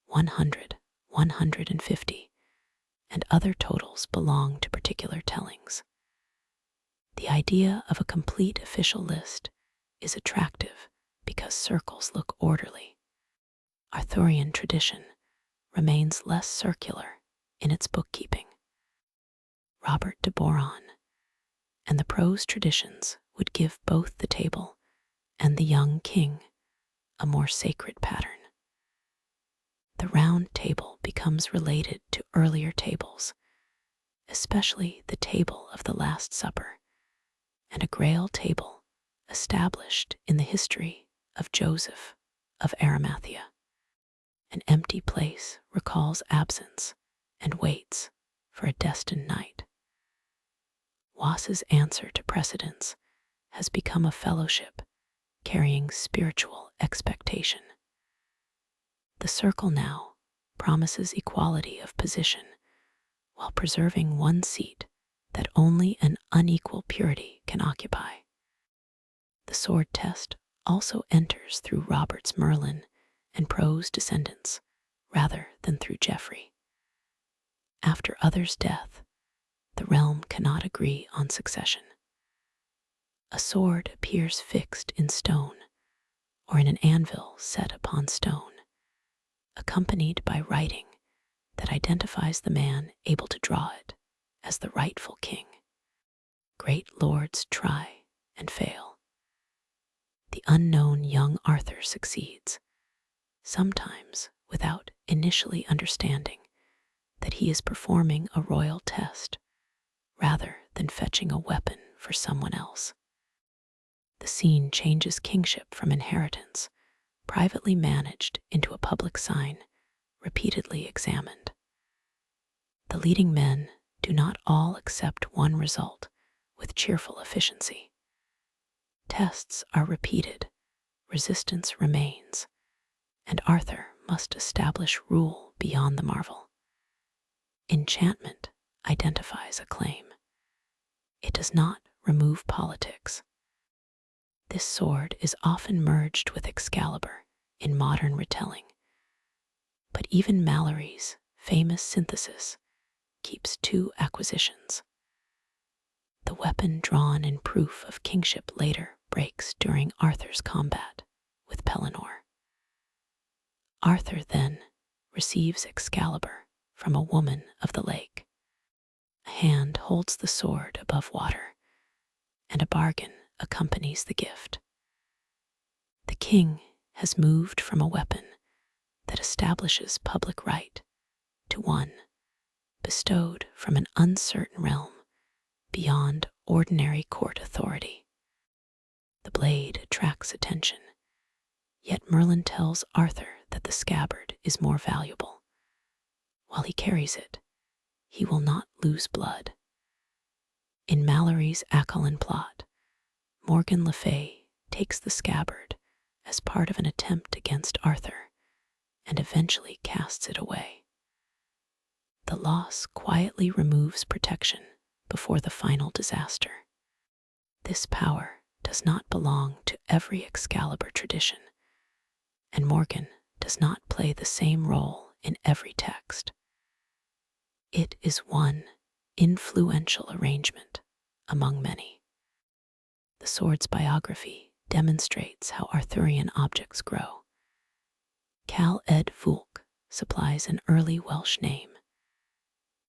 100, 150, and other totals belong to particular tellings. The idea of a complete official list is attractive because circles look orderly. Arthurian tradition remains less circular in its bookkeeping. Robert de Boron and the prose traditions would give both the table and the young king a more sacred pattern. The Round Table becomes related to earlier tables, especially the Table of the Last Supper, and a Grail table established in the history of Joseph of Arimathea. An empty place recalls absence and waits for a destined night. Wass's answer to precedence has become a fellowship carrying spiritual expectation. The circle now promises equality of position while preserving one seat that only an unequal purity can occupy. The sword test also enters through Robert's Merlin and prose descendants rather than through Geoffrey. After others' death, the realm cannot agree on succession. A sword appears fixed in stone or in an anvil set upon stone, accompanied by writing that identifies the man able to draw it as the rightful king. Great lords try and fail. The unknown young Arthur succeeds, sometimes without initially understanding that he is performing a royal test rather than fetching a weapon for someone else. The scene changes kingship from inheritance, privately managed, into a public sign, repeatedly examined. The leading men do not all accept one result with cheerful efficiency. Tests are repeated, resistance remains, and Arthur must establish rule beyond the marvel. Enchantment identifies a claim. It does not remove politics. This sword is often merged with Excalibur in modern retelling, but even Malory's famous synthesis keeps two acquisitions. The weapon drawn in proof of kingship later breaks during Arthur's combat with Pellinore. Arthur then receives Excalibur from a woman of the lake. A hand holds the sword above water, and a bargain accompanies the gift. The king has moved from a weapon that establishes public right to one bestowed from an uncertain realm beyond ordinary court authority. The blade attracts attention, yet Merlin tells Arthur that the scabbard is more valuable. While he carries it, he will not lose blood. In Malory's Avalon plot, Morgan Le Fay takes the scabbard as part of an attempt against Arthur and eventually casts it away. The loss quietly removes protection before the final disaster. This power does not belong to every Excalibur tradition, and Morgan does not play the same role in every text. It is one influential arrangement among many. The sword's biography demonstrates how Arthurian objects grow. Cal Ed Fulk supplies an early Welsh name.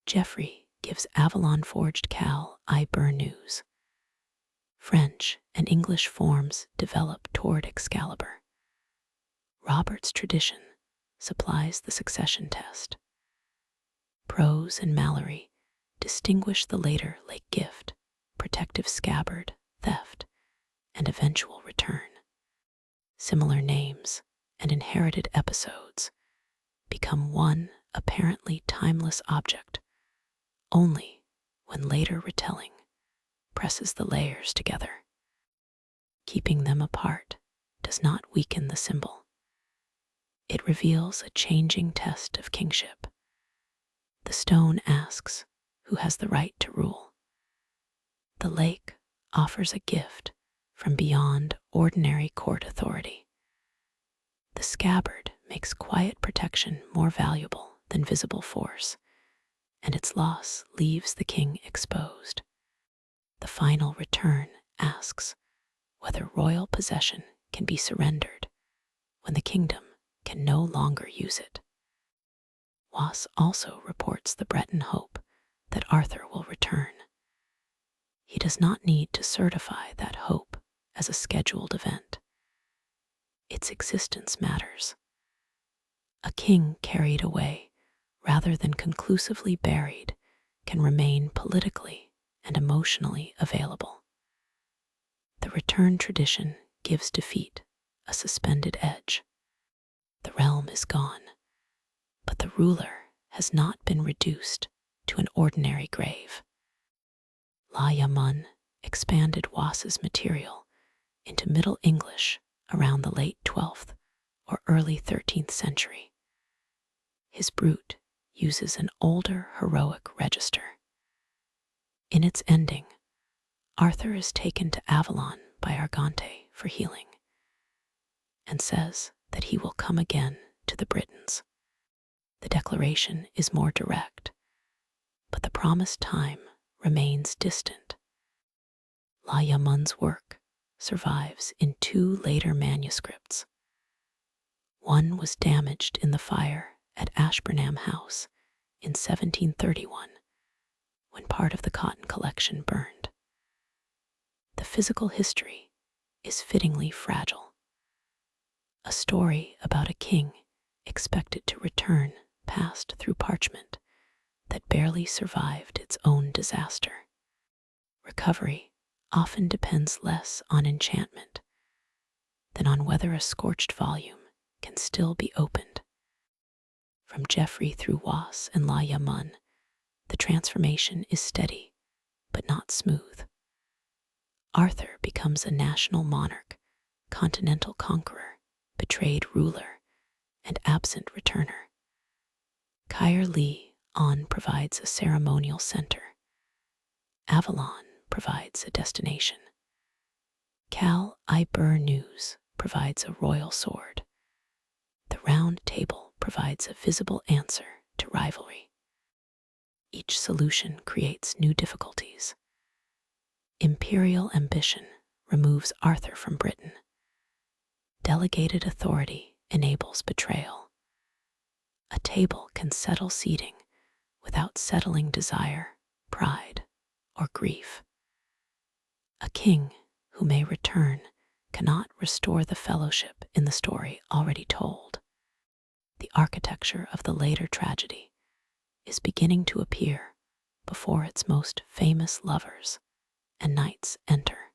Geoffrey gives Avalon-forged Cal I Bur News. French and English forms develop toward Excalibur. Robert's tradition supplies the succession test. Prose and Malory distinguish the later like gift, protective scabbard, theft, and eventual return. Similar names and inherited episodes become one apparently timeless object only when later retelling presses the layers together. Keeping them apart does not weaken the symbol. It reveals a changing test of kingship. The stone asks, who has the right to rule? The lake offers a gift from beyond ordinary court authority. The scabbard makes quiet protection more valuable than visible force, and its loss leaves the king exposed. The final return asks whether royal possession can be surrendered when the kingdom can no longer use it. Was also reports the Breton hope that Arthur will return. He does not need to certify that hope as a scheduled event. Its existence matters. A king carried away rather than conclusively buried can remain politically and emotionally available. The return tradition gives defeat a suspended edge. The realm is gone, but the ruler has not been reduced to an ordinary grave. La Yamun expanded Was's material into Middle English around the late 12th or early 13th century. His brute uses an older heroic register. In its ending, Arthur is taken to Avalon by Argante for healing, and says that he will come again to the Britons. The declaration is more direct, but the promised time remains distant. La Yamun's work survives in 2 later manuscripts. One was damaged in the fire at Ashburnham House in 1731, when part of the cotton collection burned. The physical history is fittingly fragile. A story about a king expected to return passed through parchment that barely survived its own disaster. Recovery often depends less on enchantment than on whether a scorched volume can still be opened. From Geoffrey through Was and La Yamun, the transformation is steady but not smooth. Arthur becomes a national monarch, continental conqueror, betrayed ruler, and absent returner. Caer Lee On provides a ceremonial center. Avalon provides a destination. Calibur News provides a royal sword. The Round Table provides a visible answer to rivalry. Each solution creates new difficulties. Imperial ambition removes Arthur from Britain. Delegated authority enables betrayal. A table can settle seating without settling desire, pride, or grief. A king who may return cannot restore the fellowship in the story already told. The architecture of the later tragedy is beginning to appear before its most famous lovers and knights enter.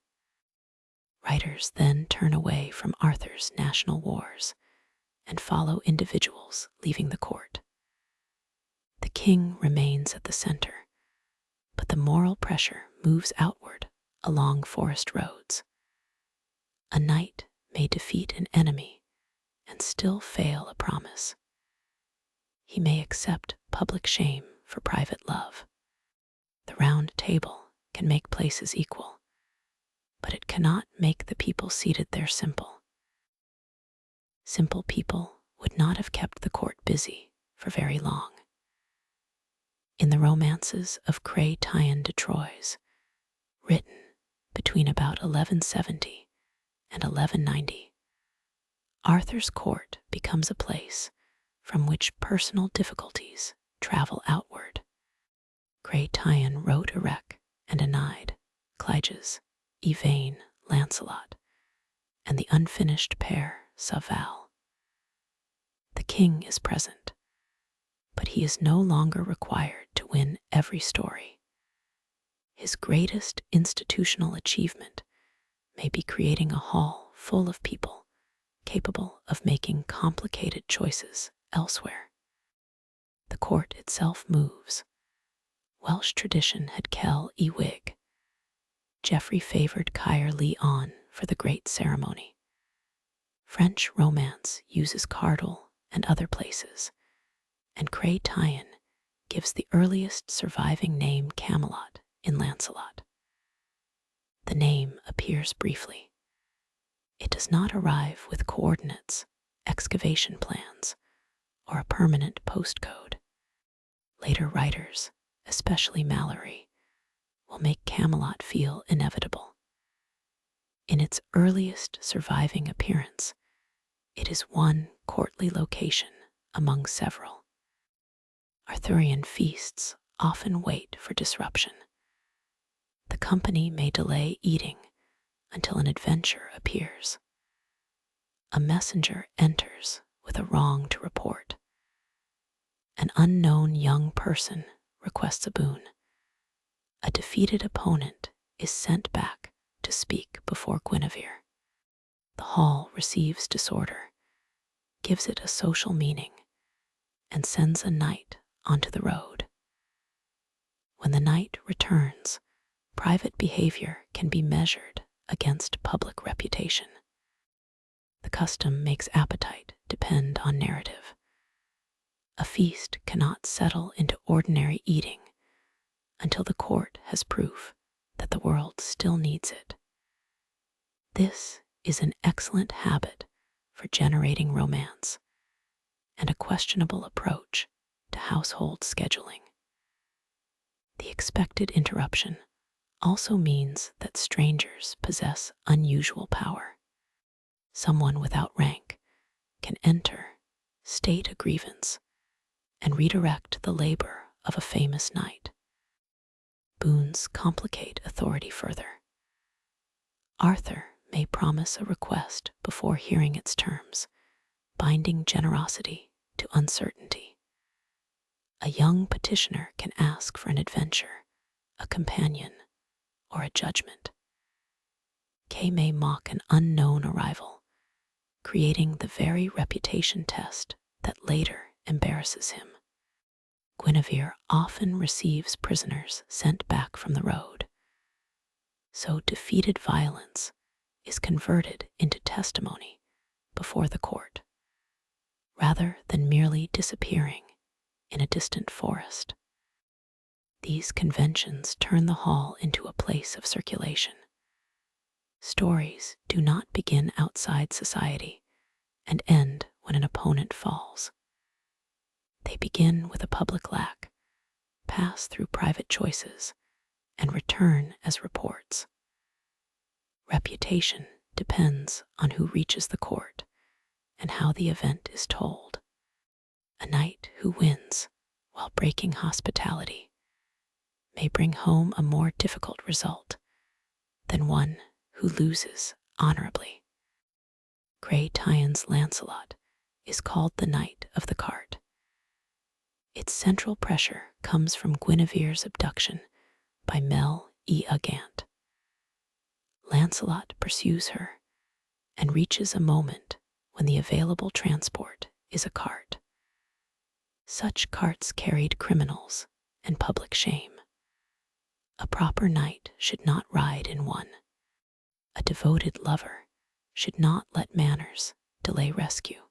Writers then turn away from Arthur's national wars and follow individuals leaving the court. The king remains at the center, but the moral pressure moves outward along forest roads. A knight may defeat an enemy and still fail a promise. He may accept public shame for private love. The Round Table can make places equal, but it cannot make the people seated there simple. Simple people would not have kept the court busy for very long. In the romances of Crétin de Troyes, written between about 1170 and 1190, Arthur's court becomes a place from which personal difficulties travel outward. Crétin wrote Erec and Eneid, Clyges, Yvain, Lancelot, and the unfinished pair, Perceval. The king is present, but he is no longer required to win every story. His greatest institutional achievement may be creating a hall full of people capable of making complicated choices elsewhere. The court itself moves. Welsh tradition had Cel y Wig. Geoffrey favored Caer Leon for the great ceremony. French romance uses Cardel and other places, and Cray Tyan gives the earliest surviving name Camelot in Lancelot. The name appears briefly. It does not arrive with coordinates, excavation plans, or a permanent postcode. Later writers, especially Malory, will make Camelot feel inevitable. In its earliest surviving appearance, it is one courtly location among several. Arthurian feasts often wait for disruption. The company may delay eating until an adventure appears. A messenger enters with a wrong to report. An unknown young person requests a boon. A defeated opponent is sent back to speak before Guinevere. The hall receives disorder, gives it a social meaning, and sends a knight onto the road. When the knight returns, private behavior can be measured against public reputation. The custom makes appetite depend on narrative. A feast cannot settle into ordinary eating until the court has proof that the world still needs it. This is an excellent habit for generating romance and a questionable approach to household scheduling. The expected interruption also means that strangers possess unusual power. Someone without rank can enter, state a grievance, and redirect the labor of a famous knight. Boons complicate authority further. Arthur may promise a request before hearing its terms, binding generosity to uncertainty. A young petitioner can ask for an adventure, a companion, or a judgment. Kay may mock an unknown arrival, creating the very reputation test that later embarrasses him. Guinevere often receives prisoners sent back from the road, so defeated violence is converted into testimony before the court, rather than merely disappearing in a distant forest. These conventions turn the hall into a place of circulation. Stories do not begin outside society and end when an opponent falls. They begin with a public lack, pass through private choices, and return as reports. Reputation depends on who reaches the court and how the event is told. A knight who wins while breaking hospitality may bring home a more difficult result than one who loses honorably. Cray Tyan's Lancelot is called the Knight of the Cart. Its central pressure comes from Guinevere's abduction by Mel y Gant. Lancelot pursues her and reaches a moment when the available transport is a cart. Such carts carried criminals and public shame. A proper knight should not ride in one. A devoted lover should not let manners delay rescue.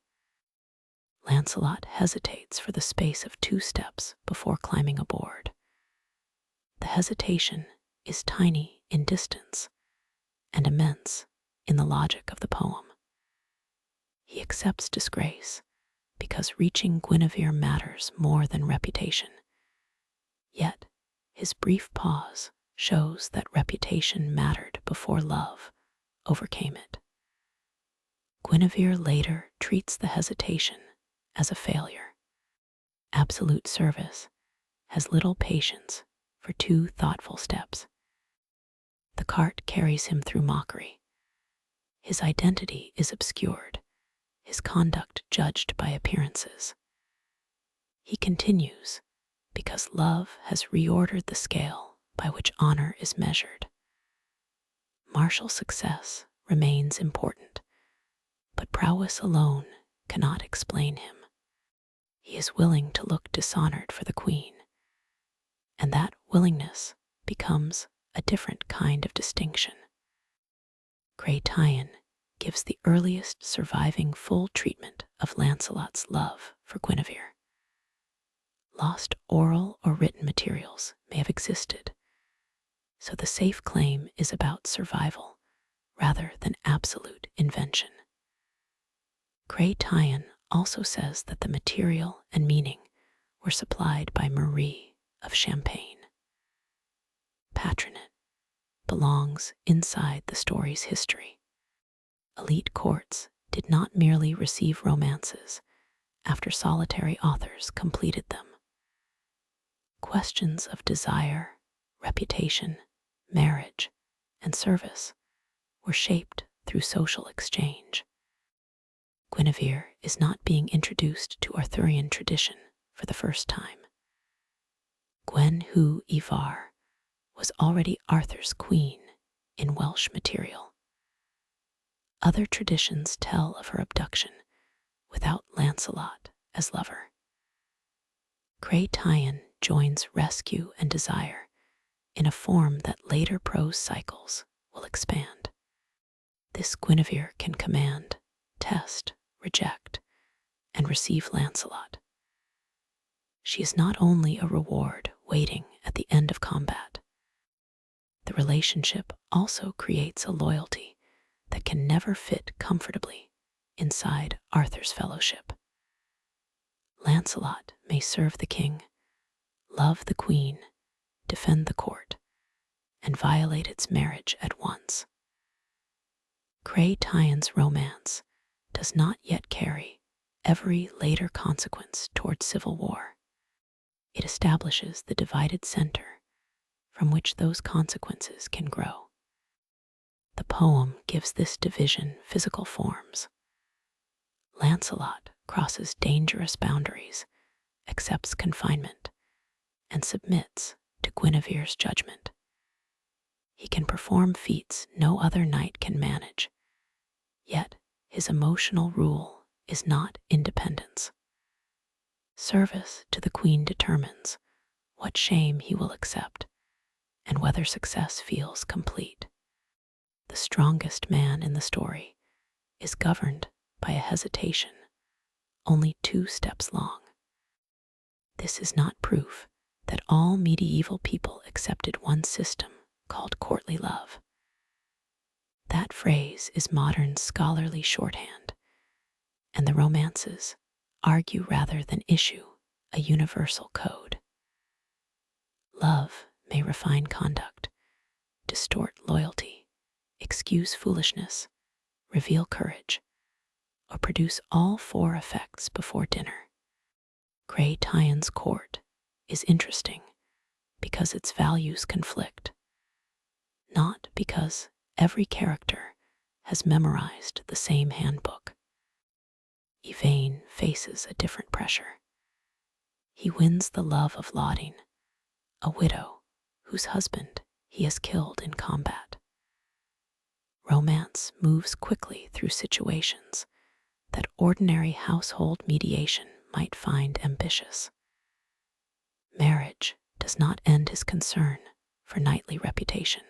Lancelot hesitates for the space of 2 steps before climbing aboard. The hesitation is tiny in distance and immense in the logic of the poem. He accepts disgrace because reaching Guinevere matters more than reputation. Yet, his brief pause shows that reputation mattered before love overcame it. Guinevere later treats the hesitation as a failure. Absolute service has little patience for 2 thoughtful steps. The cart carries him through mockery. His identity is obscured, his conduct judged by appearances. He continues because love has reordered the scale by which honor is measured. Martial success remains important, but prowess alone cannot explain him. He is willing to look dishonored for the queen, and that willingness becomes a different kind of distinction. Grey gives the earliest surviving full treatment of Lancelot's love for Guinevere. Lost oral or written materials may have existed, so the safe claim is about survival rather than absolute invention. Grey also says that the material and meaning were supplied by Marie of Champagne. Patronate belongs inside the story's history. Elite courts did not merely receive romances after solitary authors completed them. Questions of desire, reputation, marriage, and service were shaped through social exchange. Guinevere is not being introduced to Arthurian tradition for the first time. Gwen Hu Ivar was already Arthur's queen in Welsh material. Other traditions tell of her abduction without Lancelot as lover. Grey joins rescue and desire in a form that later prose cycles will expand. This Guinevere can command, test, reject, and receive Lancelot. She is not only a reward waiting at the end of combat. The relationship also creates a loyalty that can never fit comfortably inside Arthur's fellowship. Lancelot may serve the king, love the queen, defend the court, and violate its marriage at once. Grey romance does not yet carry every later consequence toward civil war. It establishes the divided center from which those consequences can grow. The poem gives this division physical forms. Lancelot crosses dangerous boundaries, accepts confinement, and submits to Guinevere's judgment. He can perform feats no other knight can manage, yet his emotional rule is not independence. Service to the queen determines what shame he will accept and whether success feels complete. The strongest man in the story is governed by a hesitation only 2 steps long. This is not proof that all medieval people accepted one system called courtly love. That phrase is modern scholarly shorthand, and the romances argue rather than issue a universal code. Love may refine conduct, distort loyalty, excuse foolishness, reveal courage, or produce all 4 effects before dinner. Grey court is interesting because its values conflict, not because every character has memorized the same handbook. Yvain faces a different pressure. He wins the love of Laudine, a widow whose husband he has killed in combat. Romance moves quickly through situations that ordinary household mediation might find ambitious. Marriage does not end his concern for knightly reputation.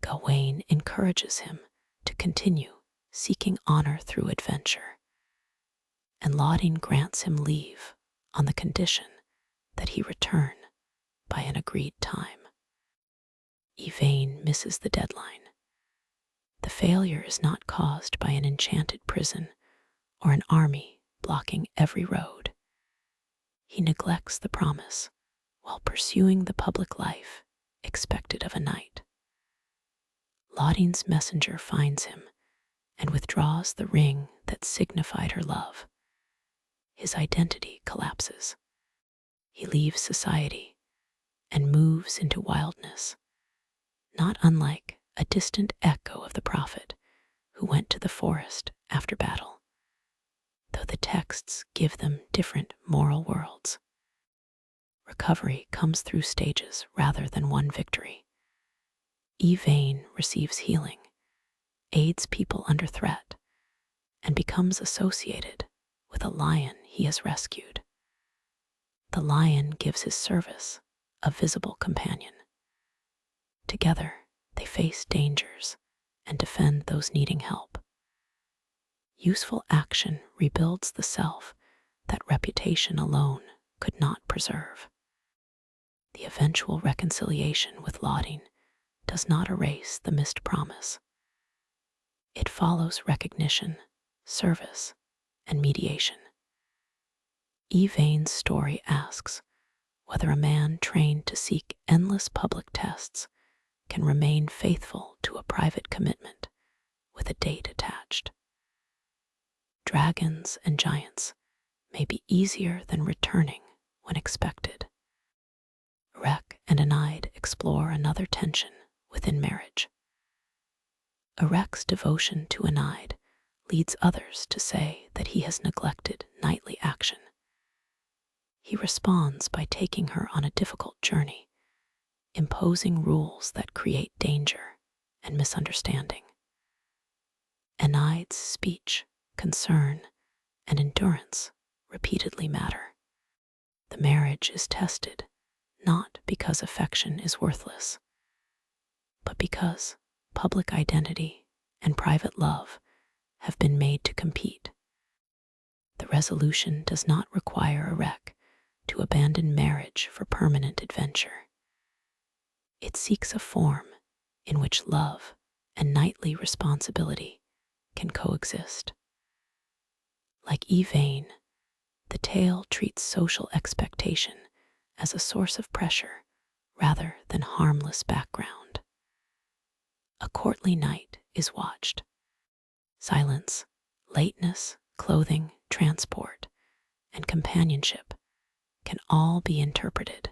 Gawain encourages him to continue seeking honor through adventure, and Laudine grants him leave on the condition that he return by an agreed time. Yvain misses the deadline. The failure is not caused by an enchanted prison or an army blocking every road. He neglects the promise while pursuing the public life expected of a knight. Laudine's messenger finds him and withdraws the ring that signified her love. His identity collapses. He leaves society and moves into wildness, not unlike a distant echo of the prophet who went to the forest after battle, though the texts give them different moral worlds. Recovery comes through stages rather than one victory. Yvain receives healing, aids people under threat, and becomes associated with a lion he has rescued. The lion gives his service a visible companion. Together, they face dangers and defend those needing help. Useful action rebuilds the self that reputation alone could not preserve. The eventual reconciliation with Laudine does not erase the missed promise. It follows recognition, service, and mediation. Yvain's story asks whether a man trained to seek endless public tests can remain faithful to a private commitment with a date attached. Dragons and giants may be easier than returning when expected. Erec and Eneid explore another tension within marriage. Erec's devotion to Eneid leads others to say that he has neglected knightly action. He responds by taking her on a difficult journey, imposing rules that create danger and misunderstanding. Eneid's speech, concern, and endurance repeatedly matter. The marriage is tested not because affection is worthless, but because public identity and private love have been made to compete. The resolution does not require Erec to abandon marriage for permanent adventure. It seeks a form in which love and knightly responsibility can coexist. Like Yvain, the tale treats social expectation as a source of pressure rather than harmless background. A courtly night is watched. Silence, lateness, clothing, transport, and companionship can all be interpreted.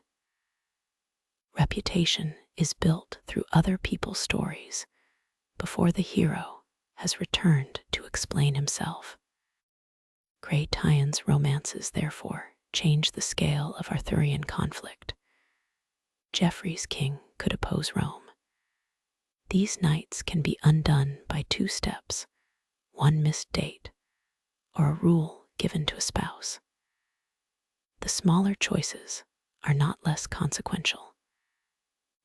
Reputation is built through other people's stories before the hero has returned to explain himself. Grey Tyen's romances, therefore, change the scale of Arthurian conflict. Geoffrey's king could oppose Rome. These knights can be undone by 2 steps, one missed date, or a rule given to a spouse. The smaller choices are not less consequential.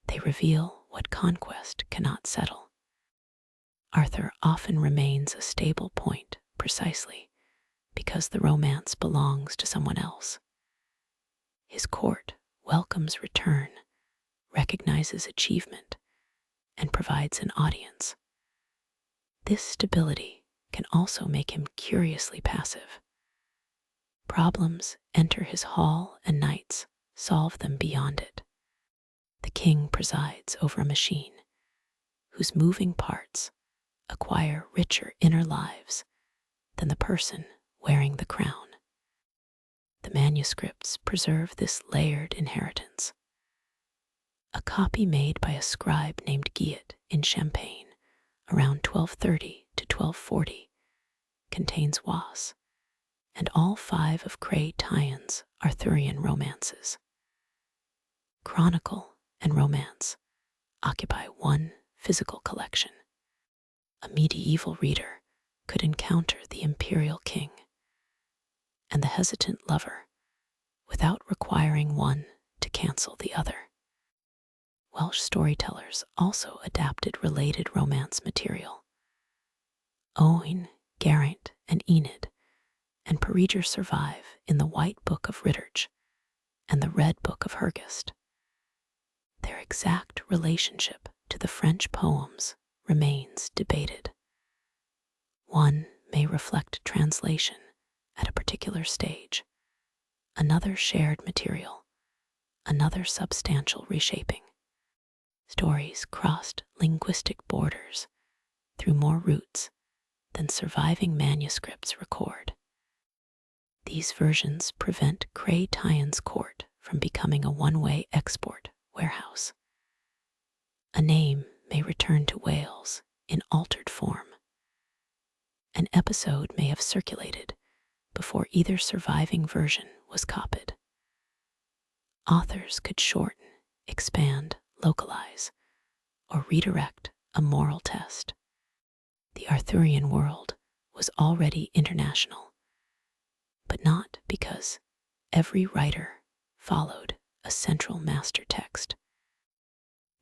They reveal what conquest cannot settle. Arthur often remains a stable point precisely because the romance belongs to someone else. His court welcomes return, recognizes achievement, and provides an audience. This stability can also make him curiously passive. Problems enter his hall and knights solve them beyond it. The king presides over a machine whose moving parts acquire richer inner lives than the person wearing the crown. The manuscripts preserve this layered inheritance. A copy made by a scribe named Guillet in Champagne around 1230 to 1240 contains Was and all 5 of Grey Tyen's Arthurian romances. Chronicle and romance occupy one physical collection. A medieval reader could encounter the imperial king and the hesitant lover without requiring one to cancel the other. Welsh storytellers also adapted related romance material. Owain, Geraint, and Enid and Peredur survive in the White Book of Ridderch and the Red Book of Hergest. Their exact relationship to the French poems remains debated. One may reflect translation at a particular stage, another shared material, another substantial reshaping. Stories crossed linguistic borders through more roots than surviving manuscripts record. These versions prevent Grey Tyen's court from becoming a one-way export warehouse. A name may return to Wales in altered form. An episode may have circulated before either surviving version was copied. Authors could shorten, expand, localize, or redirect a moral test. The Arthurian world was already international, but not because every writer followed a central master text.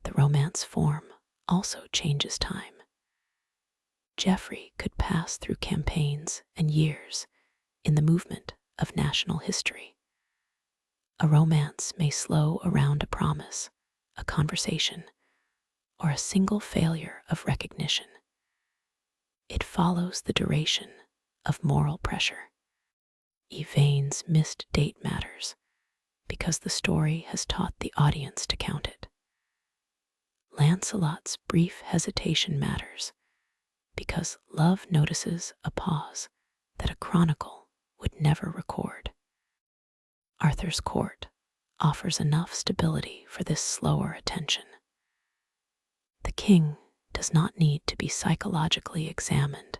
The romance form also changes time. Geoffrey could pass through campaigns and years in the movement of national history. A romance may slow around a promise, a conversation, or a single failure of recognition. It follows the duration of moral pressure. Yvain's missed date matters because the story has taught the audience to count it. Lancelot's brief hesitation matters because love notices a pause that a chronicle would never record. Arthur's court offers enough stability for this slower attention. The king does not need to be psychologically examined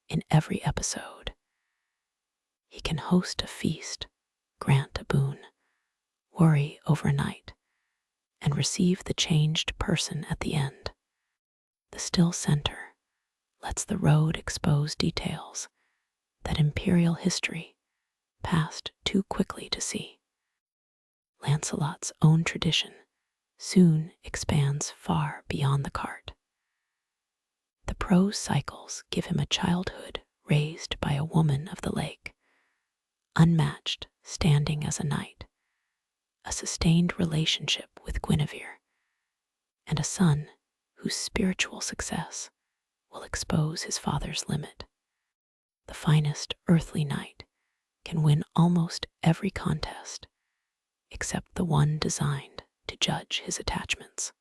in every episode. He can host a feast, grant a boon, worry overnight, and receive the changed person at the end. The still center lets the road expose details that imperial history passed too quickly to see. Lancelot's own tradition soon expands far beyond the cart. The prose cycles give him a childhood raised by a woman of the lake, unmatched standing as a knight, a sustained relationship with Guinevere, and a son whose spiritual success will expose his father's limit. The finest earthly knight can win almost every contest except the one designed to judge his attachments.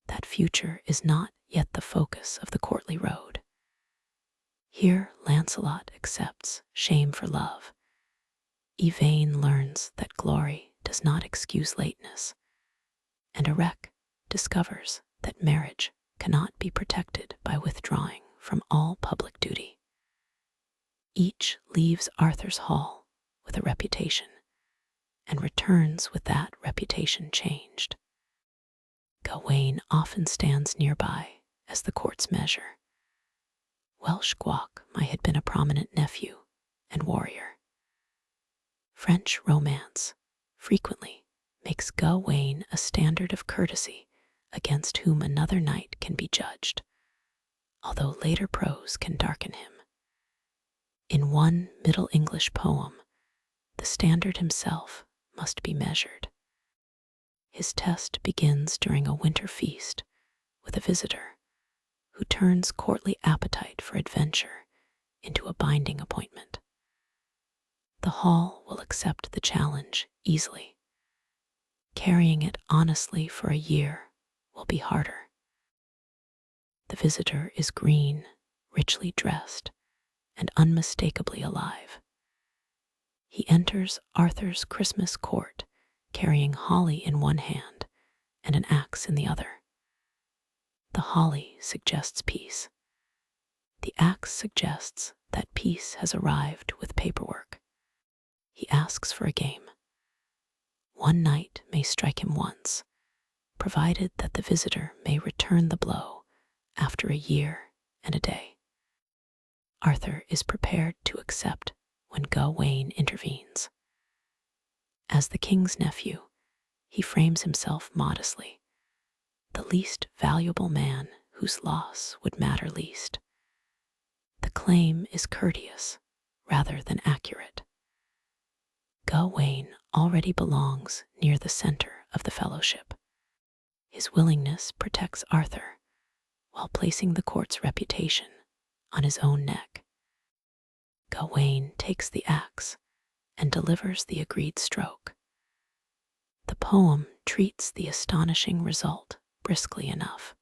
That future is not yet the focus of the courtly road. Here Lancelot accepts shame for love. Yvain learns that glory does not excuse lateness, and Erec discovers that marriage cannot be protected by withdrawing from all public duty. Each leaves Arthur's hall with a reputation and returns with that reputation changed. Gawain often stands nearby as the courts measure. Welsh Guac might have been a prominent nephew and warrior. French romance frequently makes Gawain a standard of courtesy against whom another knight can be judged, although later prose can darken him. In one Middle English poem, the standard himself must be measured. His test begins during a winter feast with a visitor who turns courtly appetite for adventure into a binding appointment. The hall will accept the challenge easily. Carrying it honestly for a year will be harder. The visitor is green, richly dressed, and unmistakably alive. He enters Arthur's Christmas court carrying holly in one hand and an axe in the other. The holly suggests peace. The axe suggests that peace has arrived with paperwork. He asks for a game. One knight may strike him once, provided that the visitor may return the blow after a year and a day. Arthur is prepared to accept when Gawain intervenes. As the king's nephew, he frames himself modestly, the least valuable man whose loss would matter least. The claim is courteous rather than accurate. Gawain already belongs near the center of the fellowship. His willingness protects Arthur while placing the court's reputation on his own neck. Gawain takes the axe and delivers the agreed stroke. The poem treats the astonishing result briskly enough.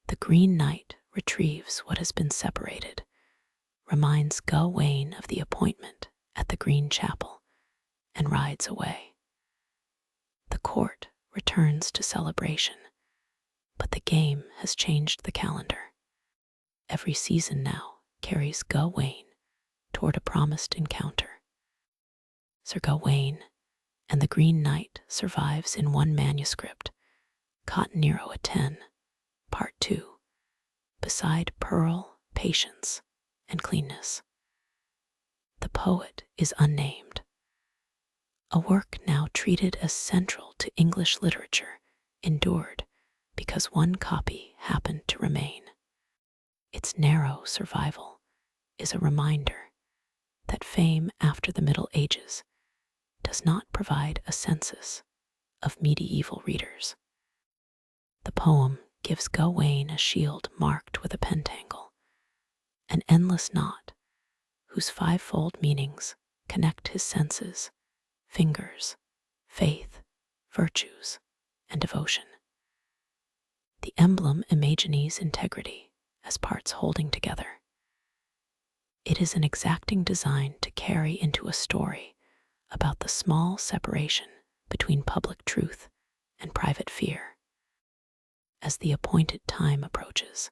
The Green Knight retrieves what has been separated, reminds Gawain of the appointment at the Green Chapel, and rides away. The court returns to celebration, but the game has changed the calendar. Every season now carries Gawain toward a promised encounter. Sir Gawain and the Green Knight survives in one manuscript, Cottonero at 10, Part 2, beside Pearl, Patience, and Cleanness. The poet is unnamed. A work now treated treated as central to English literature, endured because one copy happened to remain. Its narrow survival is a reminder that fame after the Middle Ages does not provide a census of medieval readers. The poem gives Gawain a shield marked with a pentangle, an endless knot whose fivefold meanings connect his senses, fingers, faith, virtues, and devotion. The emblem imagines integrity as parts holding together. It is an exacting design to carry into a story about the small separation between public truth and private fear. As the appointed time approaches,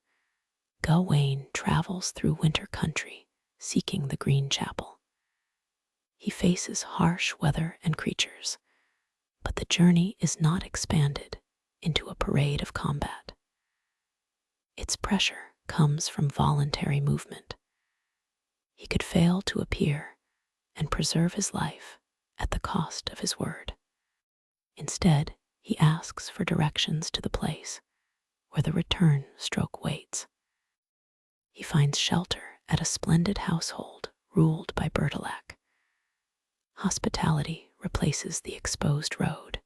Gawain travels through winter country seeking the Green Chapel. He faces harsh weather and creatures, but the journey is not expanded into a parade of combat. Its pressure comes from voluntary movement. He could fail to appear and preserve his life at the cost of his word. Instead, he asks for directions to the place where the return stroke waits. He finds shelter at a splendid household ruled by Bertilac. Hospitality replaces the exposed road.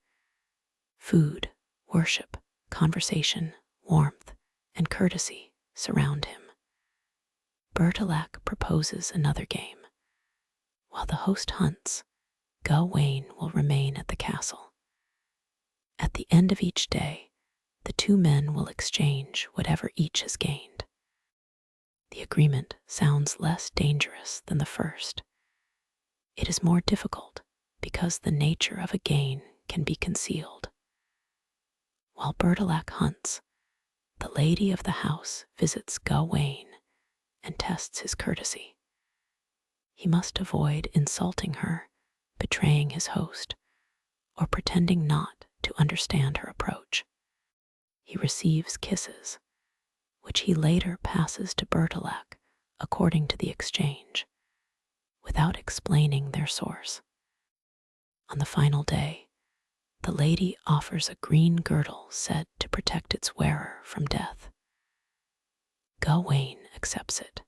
Food, worship, conversation, warmth, and courtesy surround him. Bertilac proposes another game. While the host hunts, Gawain will remain at the castle. At the end of each day, the two men will exchange whatever each has gained. The agreement sounds less dangerous than the first. It is more difficult because the nature of a gain can be concealed. While Bertilac hunts, the lady of the house visits Gawain and tests his courtesy. He must avoid insulting her, betraying his host, or pretending not to understand her approach. He receives kisses, which he later passes to Bertilac according to the exchange, without explaining their source. On the final day, the lady offers a green girdle said to protect its wearer from death. Gawain accepts it.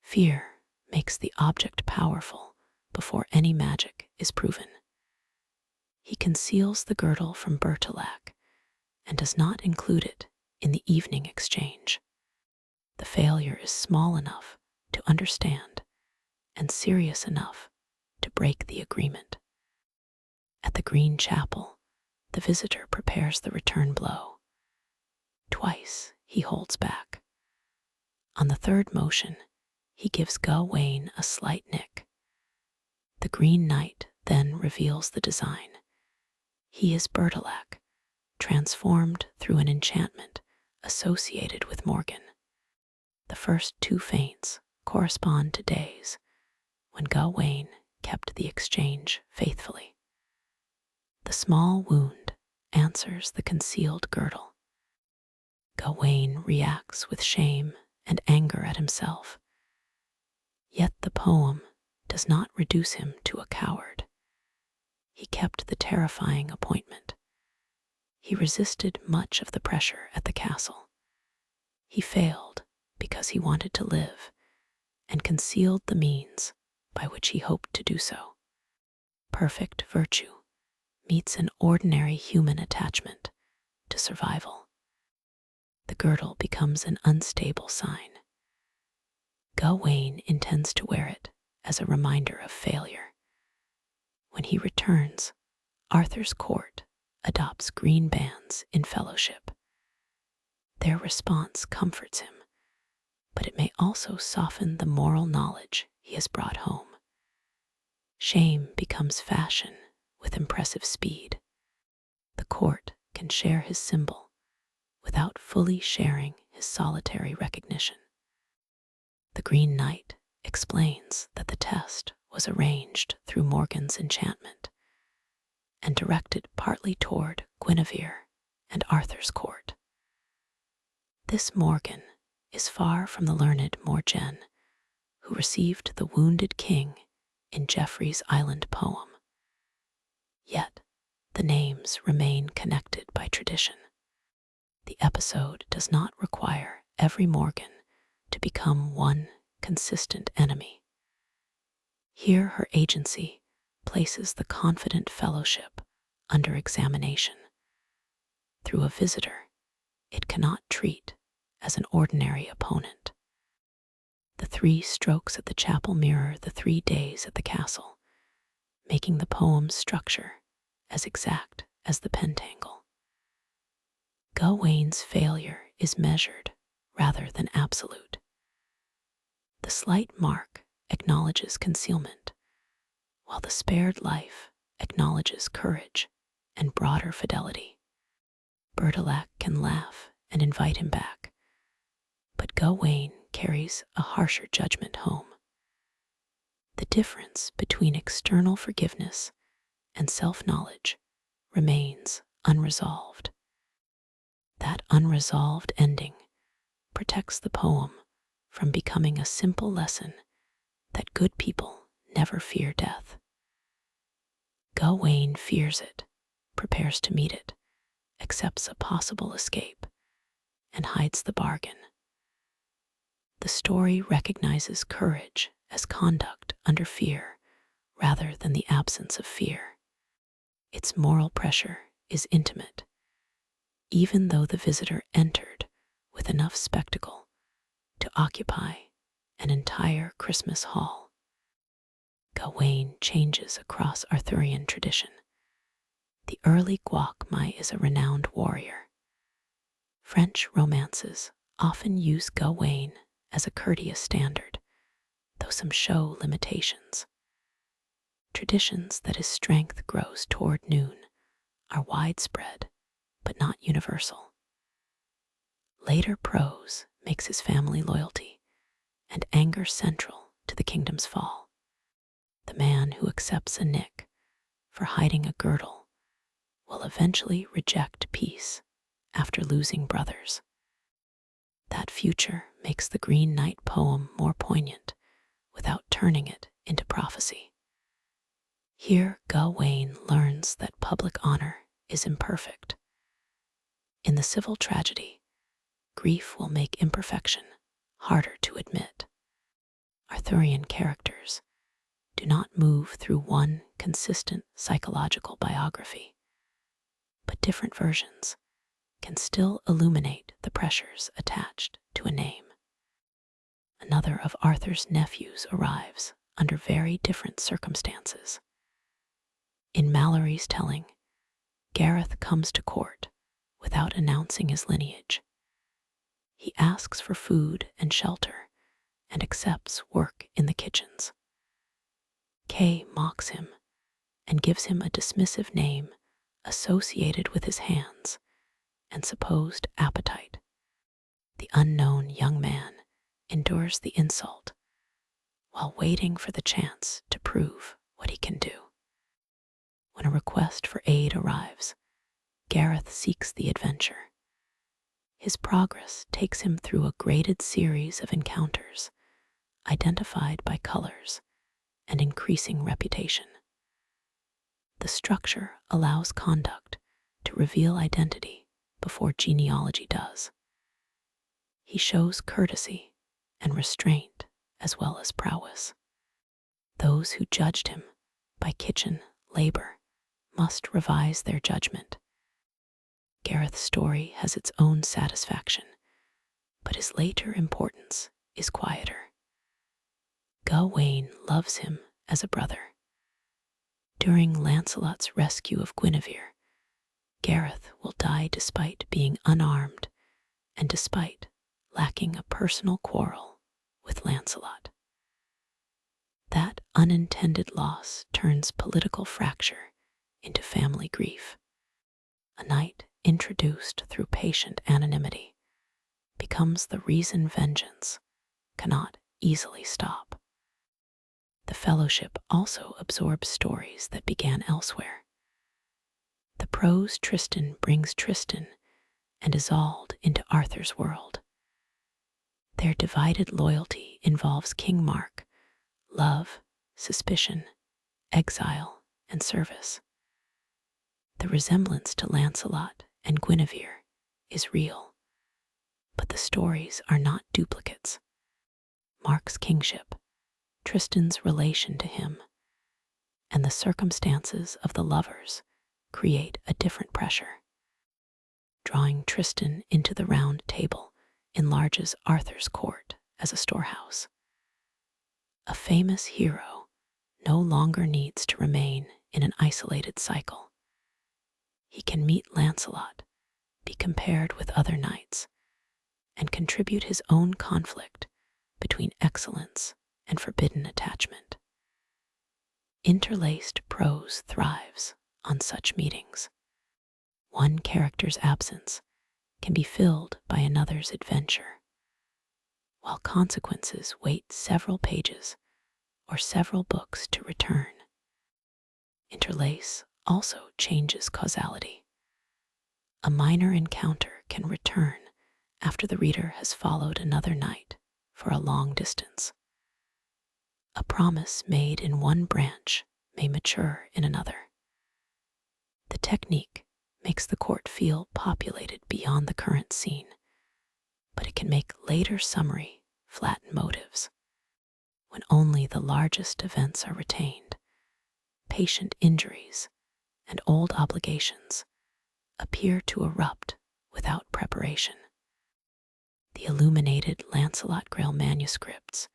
Fear makes the object powerful before any magic is proven. He conceals the girdle from Bertilac and does not include it in the evening exchange. The failure is small enough to understand and serious enough to break the agreement. At the Green Chapel, the visitor prepares the return blow. Twice he holds back. On the third motion, he gives Gawain a slight nick. The Green Knight then reveals the design. He is Bertilac, transformed through an enchantment associated with Morgan. The first two feints correspond to days when Gawain kept the exchange faithfully. The small wound answers the concealed girdle. Gawain reacts with shame and anger at himself. Yet the poem does not reduce him to a coward. He kept the terrifying appointment. He resisted much of the pressure at the castle. He failed because he wanted to live and concealed the means by which he hoped to do so. Perfect virtue meets an ordinary human attachment to survival. The girdle becomes an unstable sign. Gawain intends to wear it as a reminder of failure. When he returns, Arthur's court adopts green bands in fellowship. Their response comforts him, but it may also soften the moral knowledge he has brought home. Shame becomes fashion with impressive speed. The court can share his symbol without fully sharing his solitary recognition. The Green Knight explains that the test was arranged through Morgan's enchantment and directed partly toward Guinevere and Arthur's court. This Morgan is far from the learned Mordred who received the wounded king in Geoffrey's Island poem. Yet, names remain connected by tradition. The episode does not require every Morgan to become one consistent enemy. Here her agency places the confident fellowship under examination. Through a visitor, it cannot treat as an ordinary opponent. The 3 strokes at the chapel mirror the 3 days at the castle, making the poem's structure as exact as the pentangle. Gawain's failure is measured rather than absolute. The slight mark acknowledges concealment, while the spared life acknowledges courage and broader fidelity. Bertilac can laugh and invite him back, but Gawain carries a harsher judgment home. The difference between external forgiveness and self-knowledge remains unresolved. That unresolved ending protects the poem from becoming a simple lesson that good people never fear death. Gawain fears it, prepares to meet it, accepts a possible escape, and hides the bargain. The story recognizes courage as conduct under fear rather than the absence of fear. Its moral pressure is intimate, even though the visitor entered with enough spectacle to occupy an entire Christmas hall. Gawain changes across Arthurian tradition. The early Guacamai is a renowned warrior. French romances often use Gawain as a courteous standard, though some show limitations. Traditions that his strength grows toward noon are widespread, but not universal. Later prose makes his family loyalty and anger central to the kingdom's fall. The man who accepts a nick for hiding a girdle will eventually reject peace after losing brothers. That future makes the Green Knight poem more poignant without turning it into prophecy. Here Gawain learns that public honor is imperfect. In the civil tragedy, grief will make imperfection harder to admit. Arthurian characters do not move through one consistent psychological biography, but different versions can still illuminate the pressures attached to a name. Another of Arthur's nephews arrives under very different circumstances. In Malory's telling, Gareth comes to court without announcing his lineage. He asks for food and shelter and accepts work in the kitchens. Kay mocks him and gives him a dismissive name associated with his hands and supposed appetite. The unknown young man endures the insult while waiting for the chance to prove what he can do. When a request for aid arrives, Gareth seeks the adventure. His progress takes him through a graded series of encounters, identified by colors and increasing reputation. The structure allows conduct to reveal identity before genealogy does. He shows courtesy and restraint as well as prowess. Those who judged him by kitchen labor must revise their judgment. Gareth's story has its own satisfaction, but his later importance is quieter. Gawain loves him as a brother. During Lancelot's rescue of Guinevere, Gareth will die despite being unarmed and despite lacking a personal quarrel with Lancelot. That unintended loss turns political fracture into family grief. A knight introduced through patient anonymity becomes the reason vengeance cannot easily stop. The Fellowship also absorbs stories that began elsewhere. The prose Tristan brings Tristan and Isolde into Arthur's world. Their divided loyalty involves King Mark, love, suspicion, exile, and service. The resemblance to Lancelot and Guinevere is real, but the stories are not duplicates. Mark's kingship, Tristan's relation to him, and the circumstances of the lovers create a different pressure. Drawing Tristan into the Round Table enlarges Arthur's court as a storehouse. A famous hero no longer needs to remain in an isolated cycle. He can meet Lancelot, be compared with other knights, and contribute his own conflict between excellence and forbidden attachment. Interlaced prose thrives on such meetings. One character's absence can be filled by another's adventure, while consequences wait several pages or several books to return. Interlace also changes causality. A minor encounter can return after the reader has followed another knight for a long distance. A promise made in one branch may mature in another. The technique makes the court feel populated beyond the current scene, but it can make later summary flatten motives. When only the largest events are retained, patient injuries and old obligations appear to erupt without preparation. The illuminated Lancelot Grail manuscripts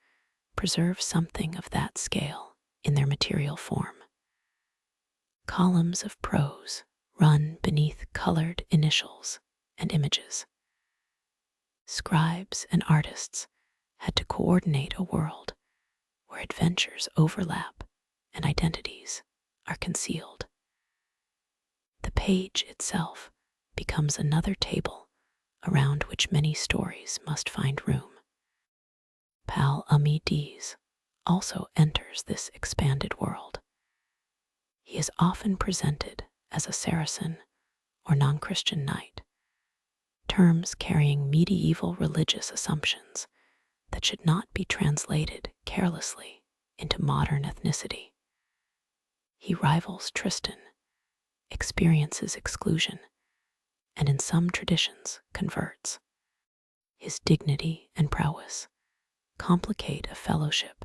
preserve something of that scale in their material form. Columns of prose run beneath colored initials and images. Scribes and artists had to coordinate a world where adventures overlap and identities are concealed. The page itself becomes another table around which many stories must find room. Pal Amides also enters this expanded world. He is often presented as a Saracen or non-Christian knight, terms carrying medieval religious assumptions that should not be translated carelessly into modern ethnicity. He rivals Tristan, experiences exclusion, and in some traditions converts. His dignity and prowess complicate a fellowship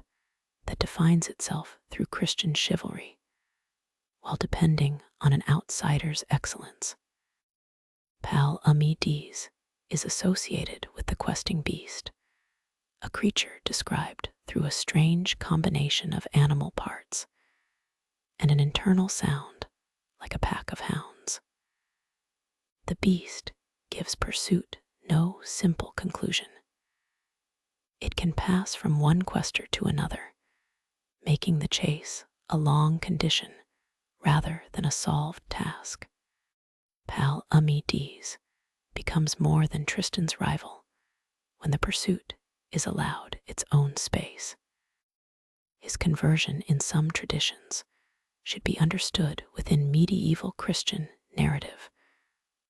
that defines itself through Christian chivalry, while depending on an outsider's excellence. Pal Amides is associated with the questing beast, a creature described through a strange combination of animal parts and an internal sound like a pack of hounds. The beast gives pursuit no simple conclusion. It can pass from one quester to another, making the chase a long condition rather than a solved task. Pal Amides becomes more than Tristan's rival when the pursuit is allowed its own space. His conversion in some traditions should be understood within medieval Christian narrative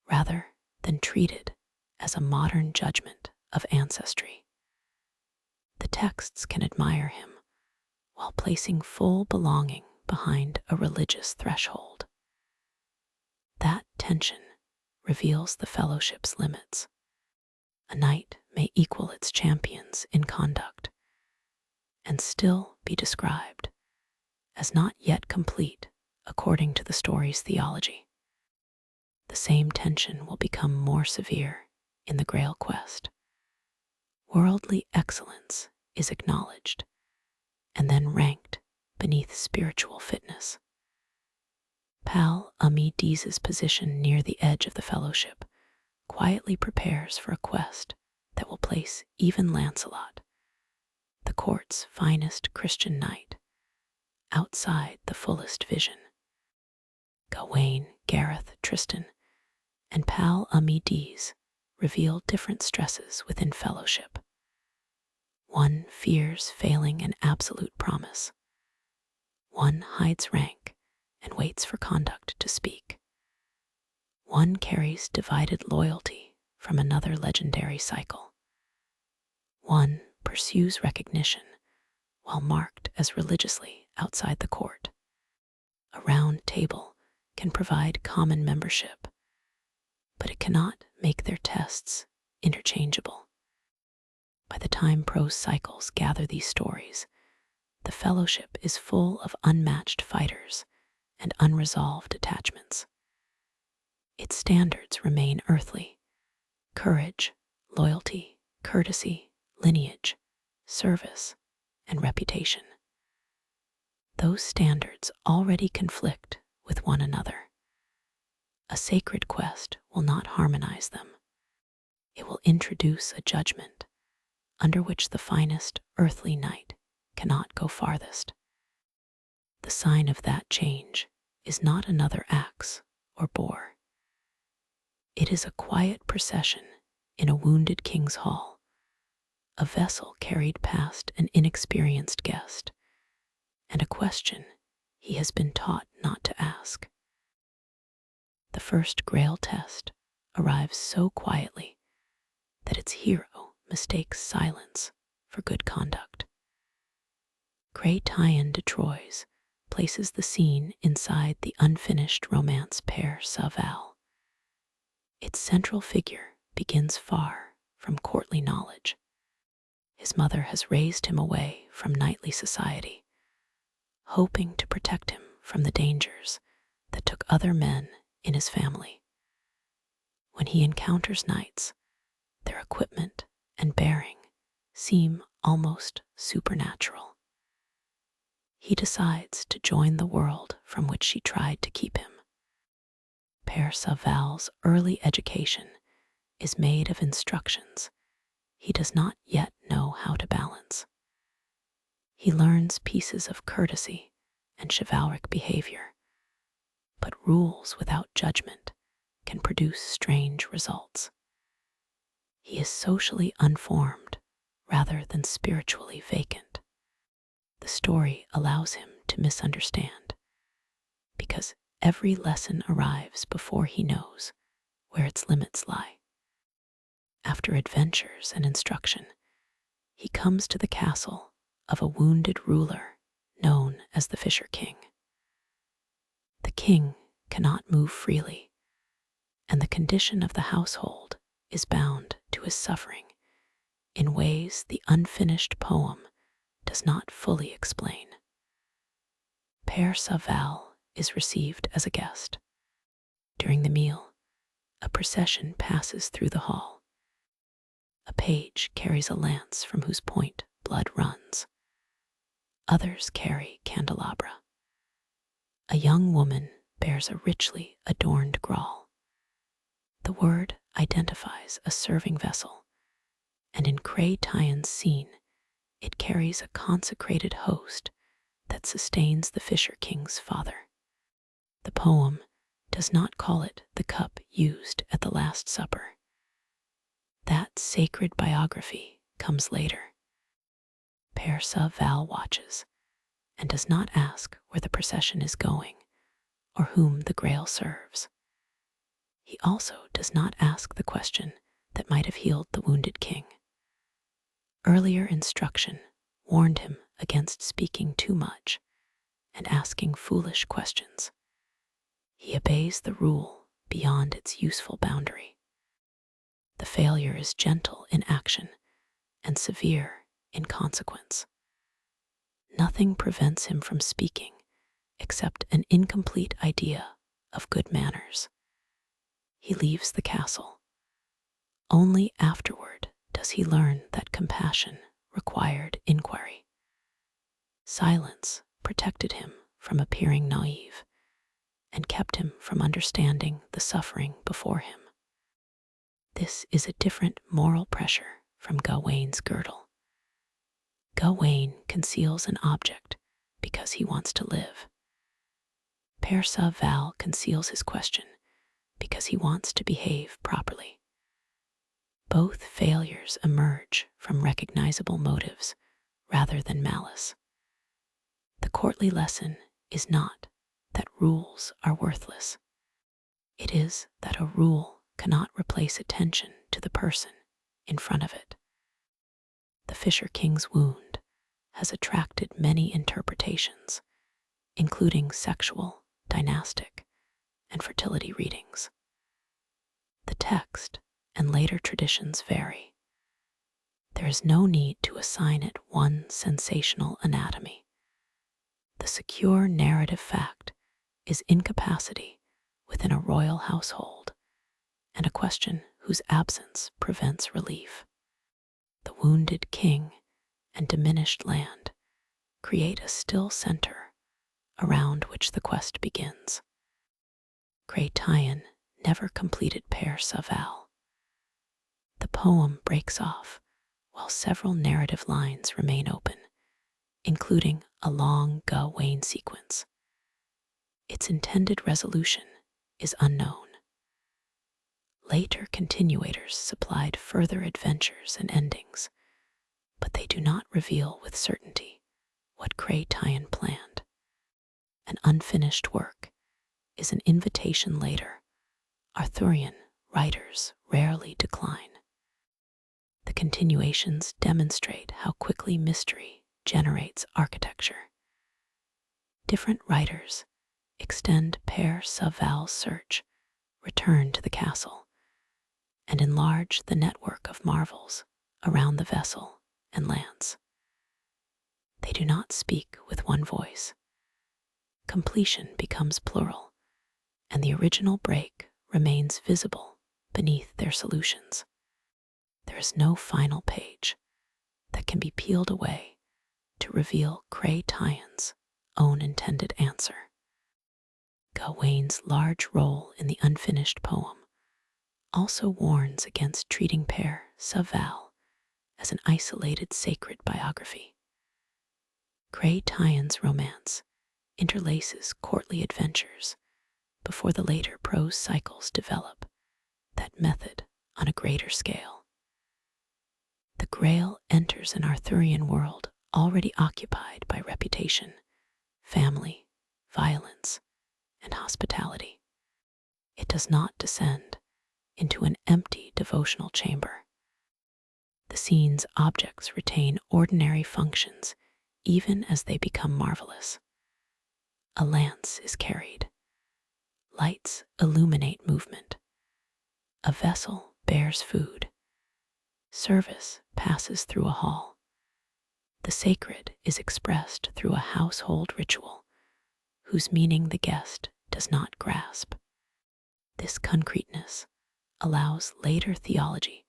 rather than treated as a modern judgment of ancestry. The texts can admire him while placing full belonging behind a religious threshold. That tension reveals the fellowship's limits. A knight may equal its champions in conduct and still be described as not yet complete according to the story's theology. The same tension will become more severe in the Grail quest. Worldly excellence is acknowledged and then ranked beneath spiritual fitness. Pal Amides' position near the edge of the fellowship quietly prepares for a quest that will place even Lancelot, the court's finest Christian knight, outside the fullest vision. Gawain, Gareth, Tristan, and Pal Amides reveal different stresses within fellowship. One fears failing an absolute promise. One hides rank and waits for conduct to speak. One carries divided loyalty from another legendary cycle. One pursues recognition while marked as religiously outside the court. A round table can provide common membership, but it cannot make their tests interchangeable. By the time prose cycles gather these stories, the fellowship is full of unmatched fighters and unresolved attachments. Its standards remain earthly: courage, loyalty, courtesy, lineage, service, and reputation. Those standards already conflict with one another. A sacred quest will not harmonize them. It will introduce a judgment under which the finest earthly knight cannot go farthest. The sign of that change is not another axe or boar. It is a quiet procession in a wounded king's hall, a vessel carried past an inexperienced guest, and a question he has been taught not to ask. The first Grail test arrives so quietly that its hero mistakes silence for good conduct. Grail de Troyes places the scene inside the unfinished romance Perceval. Its central figure begins far from courtly knowledge. His mother has raised him away from knightly society, hoping to protect him from the dangers that took other men in his family. When he encounters knights, their equipment and bearing seem almost supernatural. He decides to join the world from which she tried to keep him. Perceval's early education is made of instructions he does not yet know how to balance. He learns pieces of courtesy and chivalric behavior, but rules without judgment can produce strange results. He is socially unformed rather than spiritually vacant. The story allows him to misunderstand, because every lesson arrives before he knows where its limits lie. After adventures and instruction, he comes to the castle of a wounded ruler known as the Fisher King. The king cannot move freely, and the condition of the household is bound to his suffering in ways the unfinished poem does not fully explain. Perceval is received as a guest. During the meal, a procession passes through the hall. A page carries a lance from whose point blood runs. Others carry candelabra. A young woman bears a richly adorned grawl. The word identifies a serving vessel, and in Grail's scene, it carries a consecrated host that sustains the Fisher King's father. The poem does not call it the cup used at the Last Supper. That sacred biography comes later. Perceval watches and does not ask where the procession is going or whom the Grail serves. He also does not ask the question that might have healed the wounded king. Earlier instruction warned him against speaking too much and asking foolish questions. He obeys the rule beyond its useful boundary. The failure is gentle in action and severe in consequence. Nothing prevents him from speaking except an incomplete idea of good manners. He leaves the castle. Only afterward does he learn that compassion required inquiry. Silence protected him from appearing naive and kept him from understanding the suffering before him. This is a different moral pressure from Gawain's girdle. Gawain conceals an object because he wants to live. Perceval conceals his question because he wants to behave properly. Both failures emerge from recognizable motives rather than malice. The courtly lesson is not that rules are worthless. It is that a rule cannot replace attention to the person in front of it. The Fisher King's wound has attracted many interpretations, including sexual, dynastic, and fertility readings. The text and later traditions vary. There is no need to assign it one sensational anatomy. The secure narrative fact is incapacity within a royal household and a question whose absence prevents relief. The wounded king and diminished land create a still center around which the quest begins. Grail never completed Perceval. The poem breaks off while several narrative lines remain open, including a long Gawain sequence. Its intended resolution is unknown. Later continuators supplied further adventures and endings, but they do not reveal with certainty what Grail planned. An unfinished work is an invitation later. Arthurian writers rarely decline. The continuations demonstrate how quickly mystery generates architecture. Different writers extend Perceval's search, return to the castle, and enlarge the network of marvels around the vessel and lance. They do not speak with one voice. Completion becomes plural, and the original break remains visible beneath their solutions. There is no final page that can be peeled away to reveal Grail's own intended answer. Gawain's large role in the unfinished poem also warns against treating Perceval as an isolated sacred biography. Grail's romance interlaces courtly adventures before the later prose cycles develop that method on a greater scale. The Grail enters an Arthurian world already occupied by reputation, family, violence, and hospitality. It does not descend into an empty devotional chamber. The scene's objects retain ordinary functions even as they become marvelous. A lance is carried. Lights illuminate movement. A vessel bears food. Service passes through a hall. The sacred is expressed through a household ritual whose meaning the guest does not grasp. This concreteness allows later theology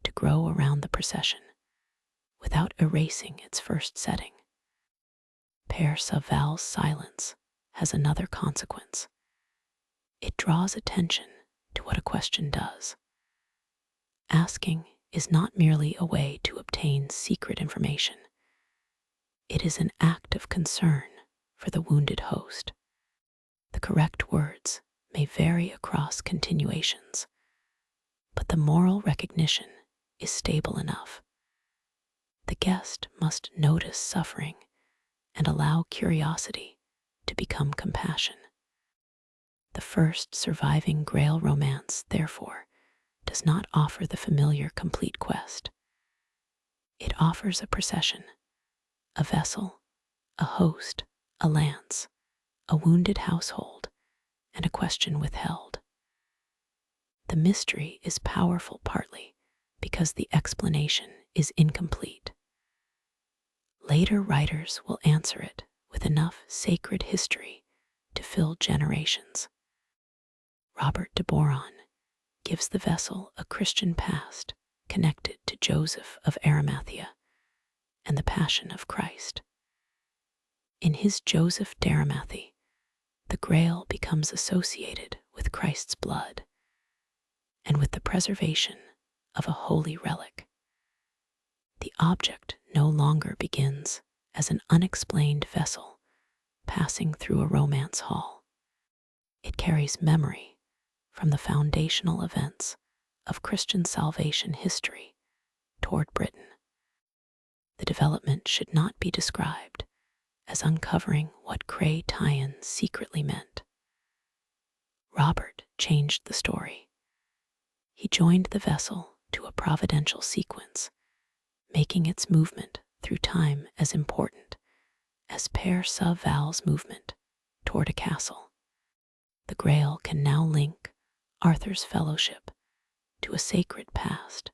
to grow around the procession without erasing its first setting. Perceval's silence has another consequence. It draws attention to what a question does. Asking is not merely a way to obtain secret information. It is an act of concern for the wounded host. The correct words may vary across continuations, but the moral recognition is stable enough. The guest must notice suffering and allow curiosity to become compassion. The first surviving Grail romance, therefore, does not offer the familiar complete quest. It offers a procession, a vessel, a host, a lance, a wounded household, and a question withheld. The mystery is powerful partly because the explanation is incomplete. Later writers will answer it with enough sacred history to fill generations. Robert de Boron gives the vessel a Christian past connected to Joseph of Arimathea and the Passion of Christ. In his Joseph d'Arimathea, the Grail becomes associated with Christ's blood and with the preservation of a holy relic. The object no longer begins as an unexplained vessel passing through a romance hall. It carries memory from the foundational events of Christian salvation history toward Britain. The development should not be described as uncovering what Grail secretly meant. Robert changed the story. He joined the vessel to a providential sequence, making its movement through time as important as Perceval's movement toward a castle. The Grail can now link Arthur's fellowship to a sacred past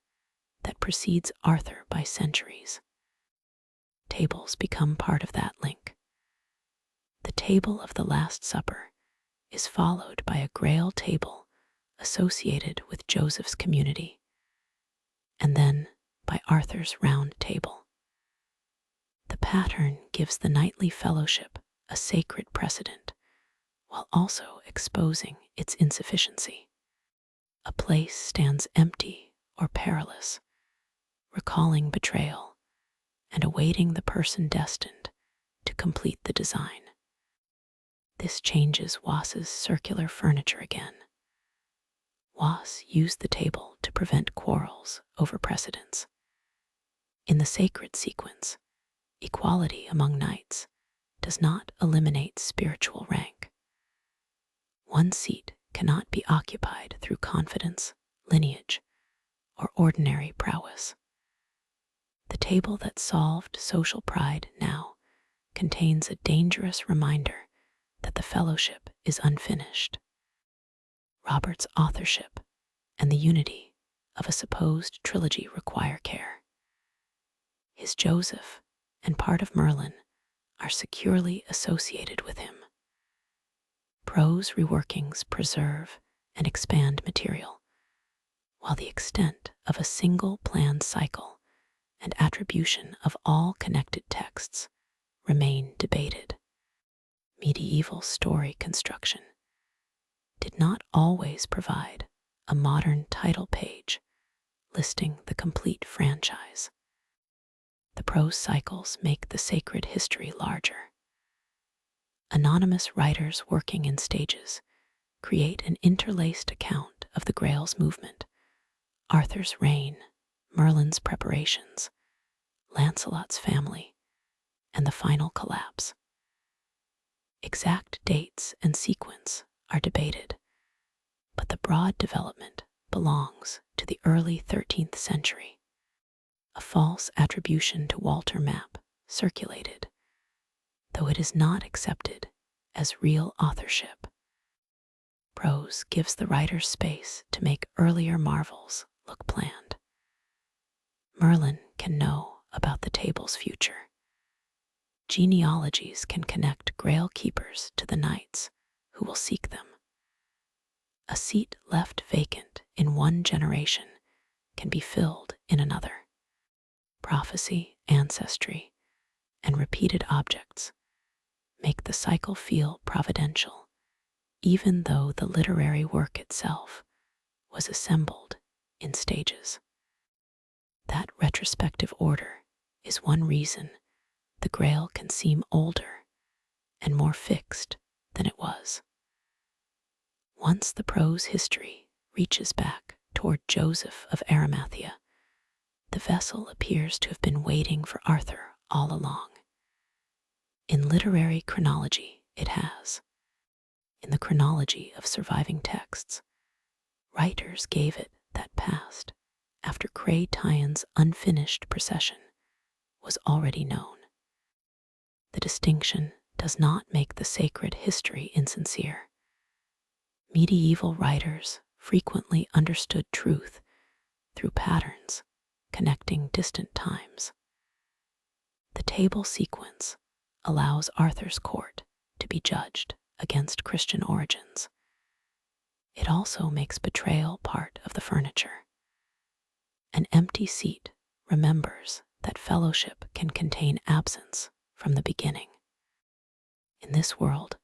that precedes Arthur by centuries. Tables become part of that link. The table of the Last Supper is followed by a Grail table associated with Joseph's community, and then by Arthur's Round Table. The pattern gives the knightly fellowship a sacred precedent, while also exposing its insufficiency. A place stands empty or perilous, recalling betrayal and awaiting the person destined to complete the design. This changes Was's circular furniture again. Was used the table to prevent quarrels over precedence. In the sacred sequence, equality among knights does not eliminate spiritual rank. One seat cannot be occupied through confidence, lineage, or ordinary prowess. The table that solved social pride now contains a dangerous reminder that the fellowship is unfinished. Robert's authorship and the unity of a supposed trilogy require care. His Joseph and part of Merlin are securely associated with him. Prose reworkings preserve and expand material, while the extent of a single planned cycle and attribution of all connected texts remain debated. Medieval story construction did not always provide a modern title page listing the complete franchise. The prose cycles make the sacred history larger. Anonymous writers working in stages create an interlaced account of the Grail's movement, Arthur's reign, Merlin's preparations, Lancelot's family, and the final collapse. Exact dates and sequence are debated, but the broad development belongs to the early 13th century. A false attribution to Walter Map circulated, though it is not accepted as real authorship. Prose gives the writer space to make earlier marvels look planned. Merlin can know about the table's future. Genealogies can connect Grail keepers to the knights who will seek them. A seat left vacant in one generation can be filled in another. Prophecy, ancestry, and repeated objects make the cycle feel providential, even though the literary work itself was assembled in stages. That retrospective order is one reason the Grail can seem older and more fixed than it was. Once the prose history reaches back toward Joseph of Arimathea, the vessel appears to have been waiting for Arthur all along. In literary chronology, it has. In the chronology of surviving texts, writers gave it that past after Cray Tyen's unfinished procession was already known. The distinction does not make the sacred history insincere. Medieval writers frequently understood truth through patterns connecting distant times. The table sequence allows Arthur's court to be judged against Christian origins. It also makes betrayal part of the furniture. An empty seat remembers that fellowship can contain absence from the beginning. In this world,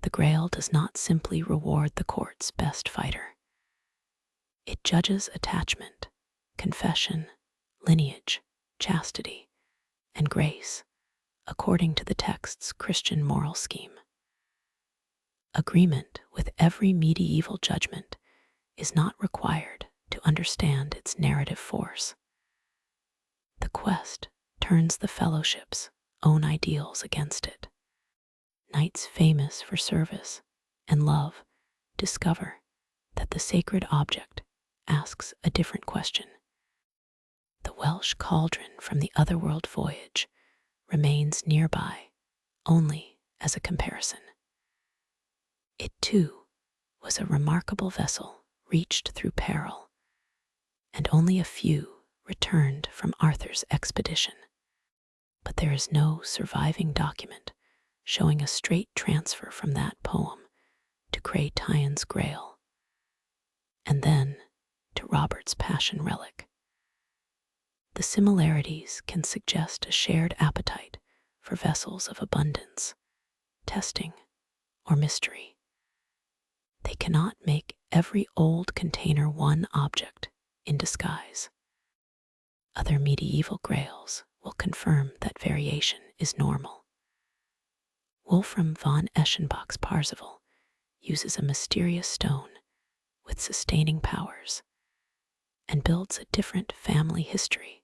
the Grail does not simply reward the court's best fighter. It judges attachment, confession, lineage, chastity, and grace according to the text's Christian moral scheme. Agreement with every medieval judgment is not required to understand its narrative force. The quest turns the fellowship's own ideals against it. Knights famous for service and love discover that the sacred object asks a different question. The Welsh cauldron from the Otherworld voyage remains nearby only as a comparison. It too was a remarkable vessel reached through peril, and only a few returned from Arthur's expedition. But there is no surviving document showing a straight transfer from that poem to Creighton's Grail, and then to Robert's Passion Relic. The similarities can suggest a shared appetite for vessels of abundance, testing, or mystery. They cannot make every old container one object in disguise. Other medieval grails will confirm that variation is normal. Wolfram von Eschenbach's Perceval uses a mysterious stone with sustaining powers and builds a different family history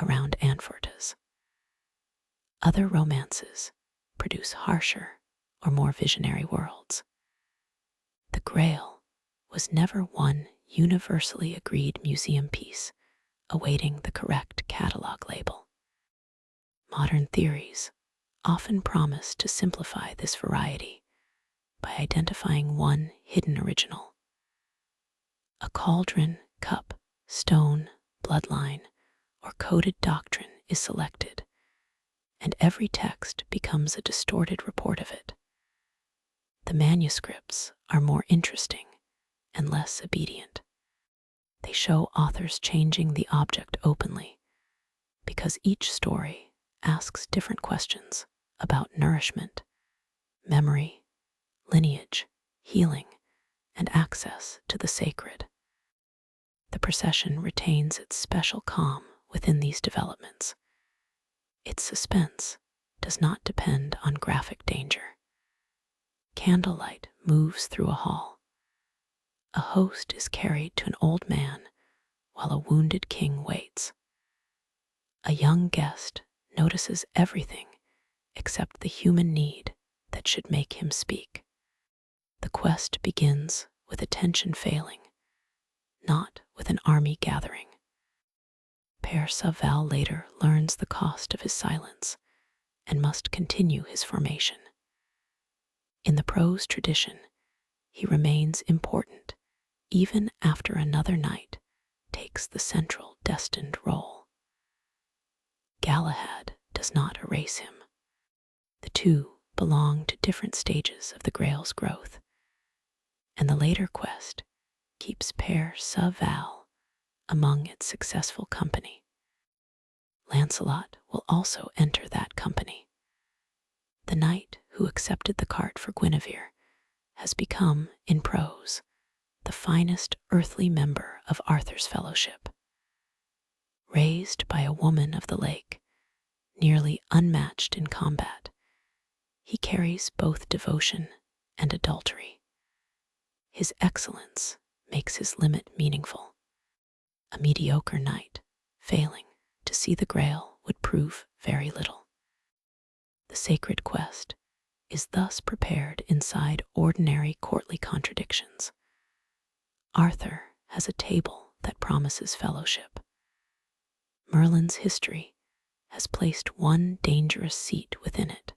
around Anfortas. Other romances produce harsher or more visionary worlds. The Grail was never one universally agreed museum piece awaiting the correct catalog label. Modern theories often promise to simplify this variety by identifying one hidden original. A cauldron, cup, stone, bloodline, or coded doctrine is selected, and every text becomes a distorted report of it. The manuscripts are more interesting and less obedient. They show authors changing the object openly, because each story asks different questions about nourishment, memory, lineage, healing, and access to the sacred. The procession retains its special calm within these developments. Its suspense does not depend on graphic danger. Candlelight moves through a hall. A host is carried to an old man while a wounded king waits. A young guest notices everything except the human need that should make him speak. The quest begins with attention failing, not with an army gathering. Perceval later learns the cost of his silence and must continue his formation. In the prose tradition, he remains important even after another knight takes the central destined role. Galahad does not erase him. The two belong to different stages of the Grail's growth, and the later quest keeps Perceval among its successful company. Lancelot will also enter that company. The knight who accepted the cart for Guinevere has become, in prose, the finest earthly member of Arthur's fellowship. Raised by a woman of the lake, nearly unmatched in combat, he carries both devotion and adultery. His excellence makes his limit meaningful. A mediocre knight, failing to see the Grail, would prove very little. The sacred quest is thus prepared inside ordinary courtly contradictions. Arthur has a table that promises fellowship. Merlin's history has placed one dangerous seat within it.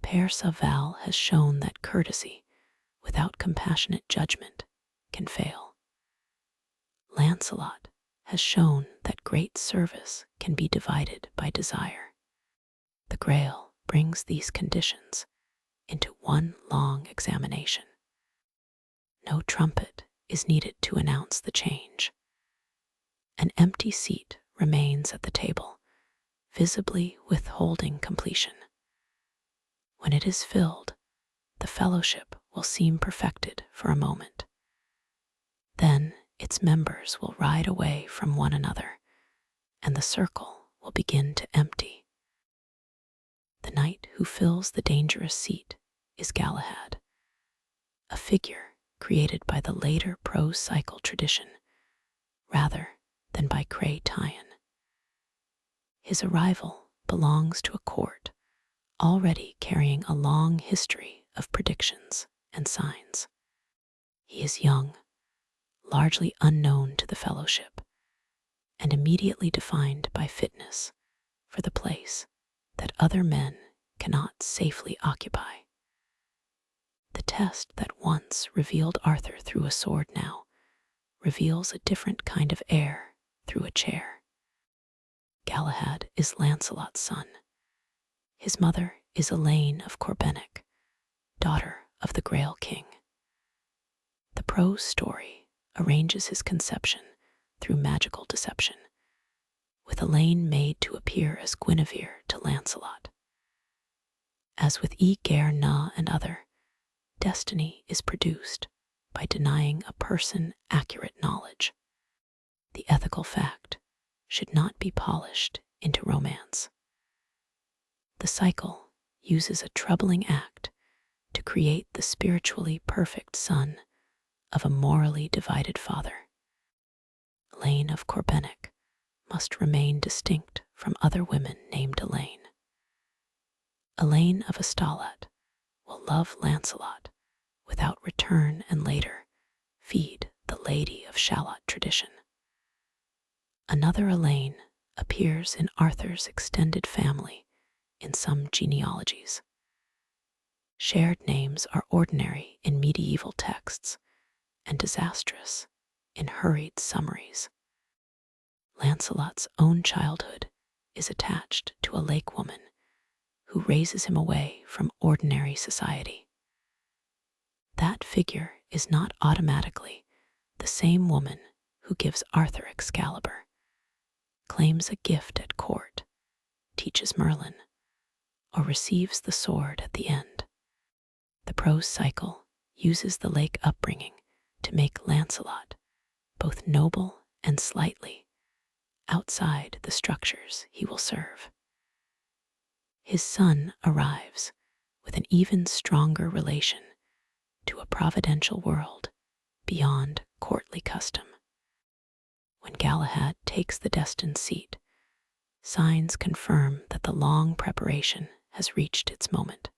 Perceval has shown that courtesy without compassionate judgment can fail. Lancelot has shown that great service can be divided by desire. The Grail brings these conditions into one long examination. No trumpet is needed to announce the change. An empty seat remains at the table, visibly withholding completion. When it is filled, the fellowship will seem perfected for a moment. Then its members will ride away from one another, and the circle will begin to empty. The knight who fills the dangerous seat is Galahad, a figure created by the later prose cycle tradition rather than by Creighton. His arrival belongs to a court already carrying a long history of predictions and signs. He is young, largely unknown to the fellowship, and immediately defined by fitness for the place that other men cannot safely occupy. The test that once revealed Arthur through a sword now reveals a different kind of heir through a chair. Galahad is Lancelot's son. His mother is Elaine of Corbenic, daughter of the Grail king. The prose story arranges his conception through magical deception, with Elaine made to appear as Guinevere to Lancelot. As with E. Gair Na and other, destiny is produced by denying a person accurate knowledge. The ethical fact should not be polished into romance. The cycle uses a troubling act to create the spiritually perfect son of a morally divided father. Elaine of Corbenic must remain distinct from other women named Elaine. Elaine of Astolat will love Lancelot without return and later feed the Lady of Shalott tradition. Another Elaine appears in Arthur's extended family in some genealogies. Shared names are ordinary in medieval texts and disastrous in hurried summaries. Lancelot's own childhood is attached to a lake woman who raises him away from ordinary society. That figure is not automatically the same woman who gives Arthur Excalibur, claims a gift at court, teaches Merlin, or receives the sword at the end. The prose cycle uses the lake upbringing to make Lancelot both noble and slightly outside the structures he will serve. His son arrives with an even stronger relation to a providential world beyond courtly custom. When Galahad takes the destined seat, signs confirm that the long preparation has reached its moment.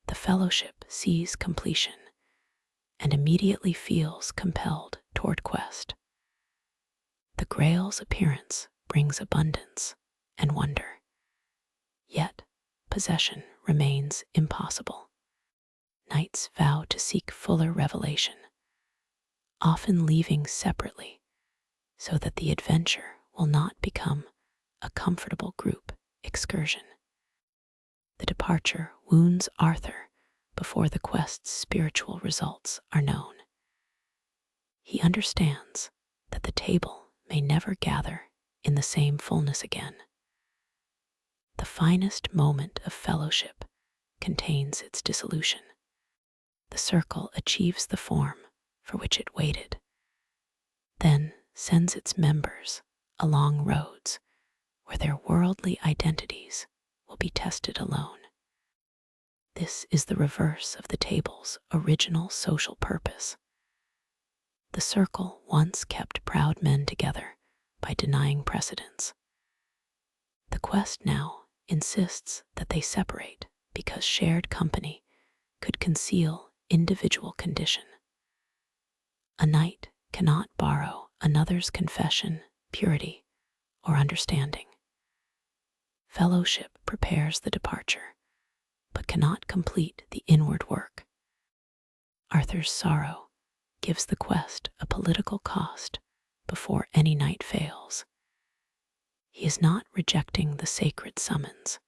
The fellowship sees completion and immediately feels compelled toward quest. The Grail's appearance brings abundance and wonder, yet possession remains impossible. Knights vow to seek fuller revelation, often leaving separately so that the adventure will not become a comfortable group excursion. The departure wounds Arthur before the quest's spiritual results are known. He understands that the table may never gather in the same fullness again. The finest moment of fellowship contains its dissolution. The circle achieves the form for which it waited, then sends its members along roads where their worldly identities will be tested alone. This is the reverse of the table's original social purpose. The circle once kept proud men together by denying precedence. The quest now insists that they separate because shared company could conceal individual condition. A knight cannot borrow another's confession, purity, or understanding. Fellowship prepares the departure, but cannot complete the inward work. Arthur's sorrow gives the quest a political cost before any knight fails. He is not rejecting the sacred summons.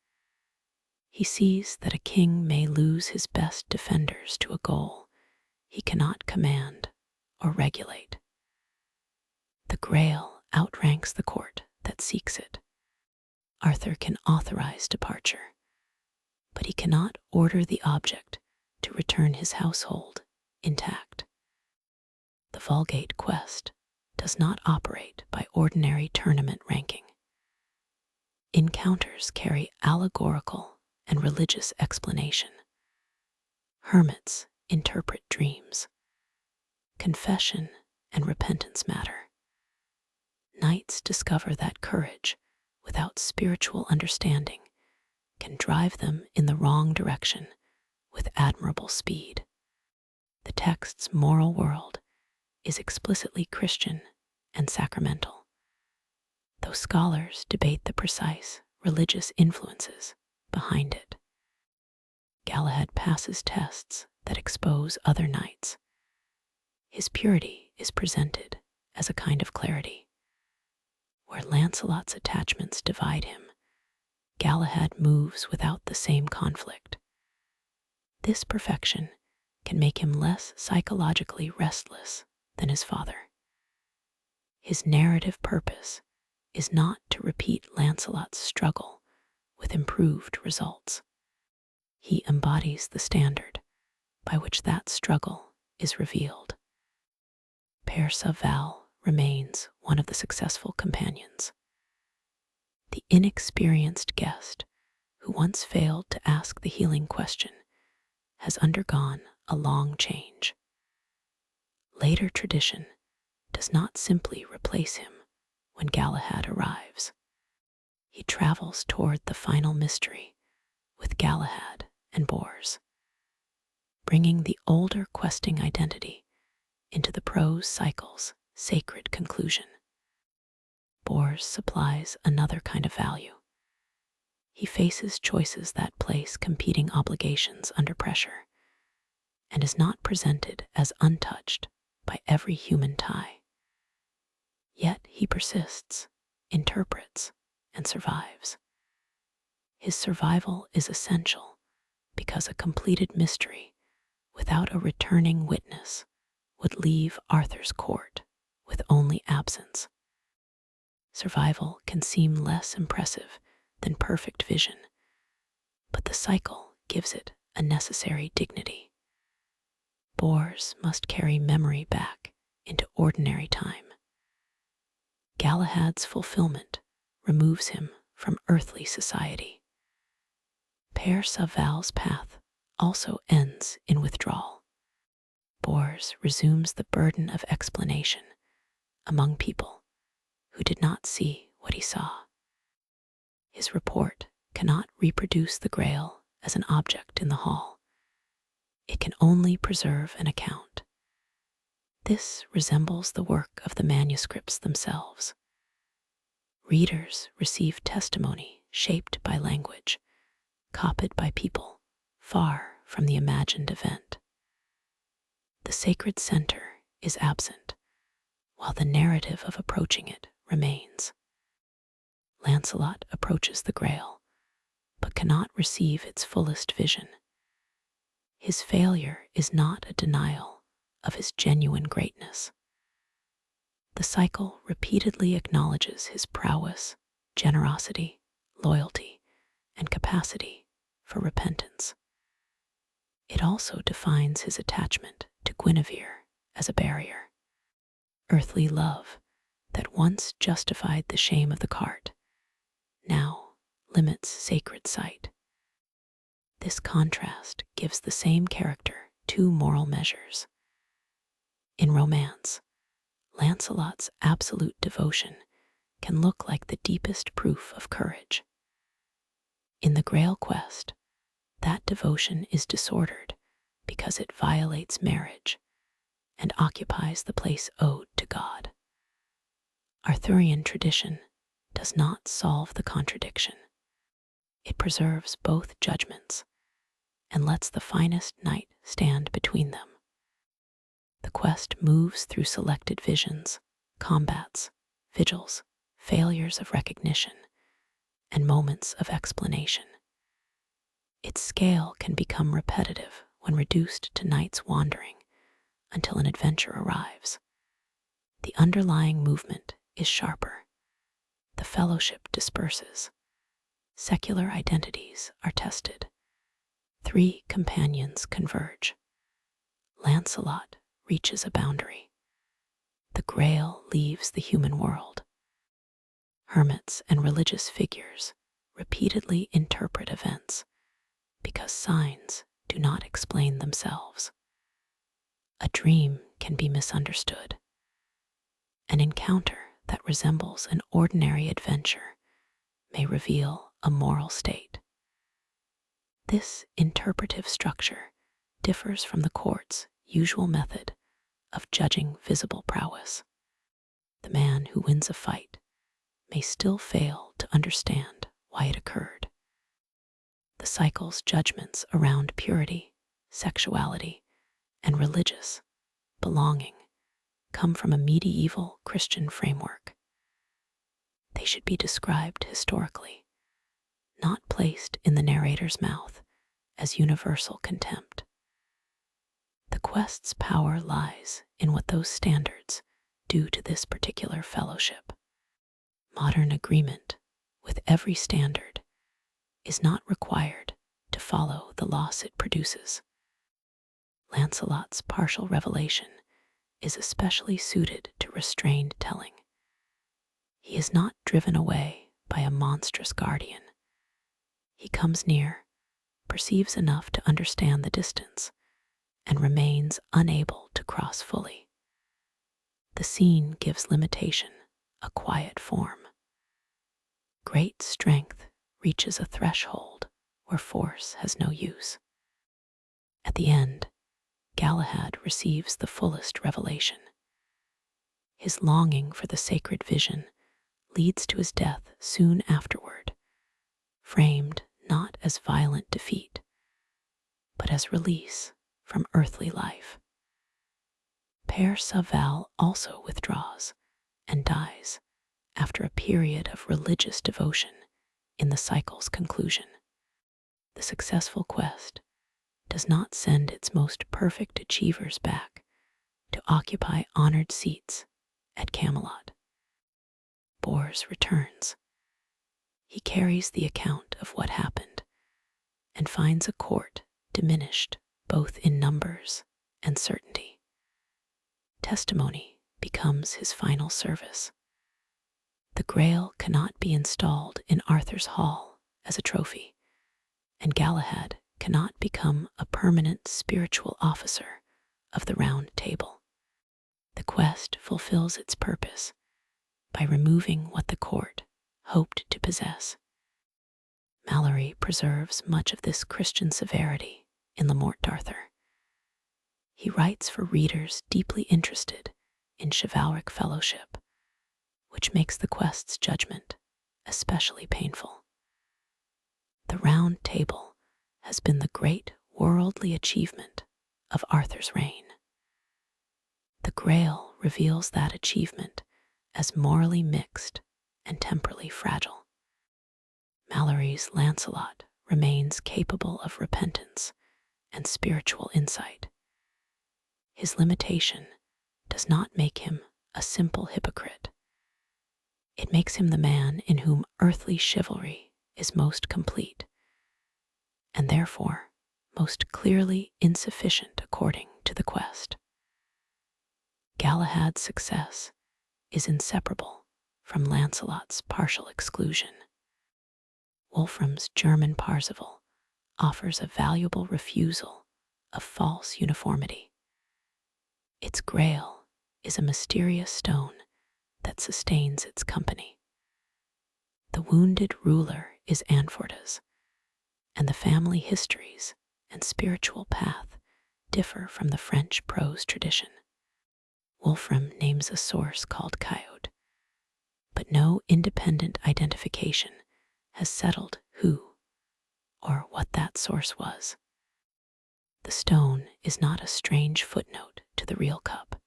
He sees that a king may lose his best defenders to a goal he cannot command or regulate. The Grail outranks the court that seeks it. Arthur can authorize departure, but he cannot order the object to return his household intact. The Vulgate quest does not operate by ordinary tournament ranking. Encounters carry allegorical and religious explanation. Hermits interpret dreams. Confession and repentance matter. Knights discover that courage without spiritual understanding can drive them in the wrong direction with admirable speed. The text's moral world is explicitly Christian and sacramental, though scholars debate the precise religious influences behind it. Galahad passes tests that expose other knights. His purity is presented as a kind of clarity. Where Lancelot's attachments divide him, Galahad moves without the same conflict. This perfection can make him less psychologically restless than his father. His narrative purpose is not to repeat Lancelot's struggle with improved results. He embodies the standard by which that struggle is revealed. Perceval remains one of the successful companions. The inexperienced guest who once failed to ask the healing question has undergone a long change. Later tradition does not simply replace him when Galahad arrives. He travels toward the final mystery with Galahad and Bors, bringing the older questing identity into the prose cycle's sacred conclusion. Bors supplies another kind of value. He faces choices that place competing obligations under pressure and is not presented as untouched by every human tie. Yet he persists, interprets, and survives. His survival is essential because a completed mystery without a returning witness would leave Arthur's court with only absence. Survival can seem less impressive than perfect vision, but the cycle gives it a necessary dignity. Bors must carry memory back into ordinary time. Galahad's fulfillment removes him from earthly society. Perceval's path also ends in withdrawal. Bors resumes the burden of explanation among people who did not see what he saw. His report cannot reproduce the Grail as an object in the hall. It can only preserve an account. This resembles the work of the manuscripts themselves. Readers receive testimony shaped by language, copied by people far from the imagined event. The sacred center is absent, while the narrative of approaching it remains. Lancelot approaches the Grail, but cannot receive its fullest vision. His failure is not a denial of his genuine greatness. The cycle repeatedly acknowledges his prowess, generosity, loyalty, and capacity for repentance. It also defines his attachment to Guinevere as a barrier. Earthly love that once justified the shame of the cart now limits sacred sight. This contrast gives the same character two moral measures. In romance, Lancelot's absolute devotion can look like the deepest proof of courage. In the Grail quest, that devotion is disordered because it violates marriage and occupies the place owed to God. Arthurian tradition does not solve the contradiction. It preserves both judgments and lets the finest knight stand between them. The quest moves through selected visions, combats, vigils, failures of recognition, and moments of explanation. Its scale can become repetitive when reduced to nights wandering until an adventure arrives. The underlying movement is sharper. The fellowship disperses. Secular identities are tested. Three companions converge. Lancelot reaches a boundary. The Grail leaves the human world. Hermits and religious figures repeatedly interpret events because signs do not explain themselves. A dream can be misunderstood. An encounter that resembles an ordinary adventure may reveal a moral state. This interpretive structure differs from the court's usual method of judging visible prowess. The man who wins a fight may still fail to understand why it occurred. The cycle's judgments around purity, sexuality, and religious belonging come from a medieval Christian framework. They should be described historically, not placed in the narrator's mouth as universal contempt. The quest's power lies in what those standards do to this particular fellowship. Modern agreement with every standard is not required to follow the loss it produces. Lancelot's partial revelation is especially suited to restrained telling. He is not driven away by a monstrous guardian. He comes near, perceives enough to understand the distance, and remains unable to cross fully. The scene gives limitation a quiet form. Great strength reaches a threshold where force has no use. At the end, Galahad receives the fullest revelation. His longing for the sacred vision leads to his death soon afterward, framed not as violent defeat, but as release from earthly life. Perceval also withdraws and dies after a period of religious devotion in the cycle's conclusion. The successful quest does not send its most perfect achievers back to occupy honored seats at Camelot. Bors returns. He carries the account of what happened and finds a court diminished both in numbers and certainty. Testimony becomes his final service. The Grail cannot be installed in Arthur's hall as a trophy, and Galahad cannot become a permanent spiritual officer of the Round Table. The quest fulfills its purpose by removing what the court hoped to possess. Malory preserves much of this Christian severity in Le Morte d'Arthur. He writes for readers deeply interested in chivalric fellowship, which makes the quest's judgment especially painful. The Round Table has been the great worldly achievement of Arthur's reign. The Grail reveals that achievement as morally mixed and temporally fragile. Malory's Lancelot remains capable of repentance and spiritual insight. His limitation does not make him a simple hypocrite. It makes him the man in whom earthly chivalry is most complete, and therefore most clearly insufficient according to the quest. Galahad's success is inseparable from Lancelot's partial exclusion. Wolfram's German Perceval offers a valuable refusal of false uniformity. Its Grail is a mysterious stone that sustains its company. The wounded ruler is Anforta's, and the family histories and spiritual path differ from the French prose tradition. Wolfram names a source called Coyote, but no independent identification has settled who or what that source was. The stone is not a strange footnote to the real cup.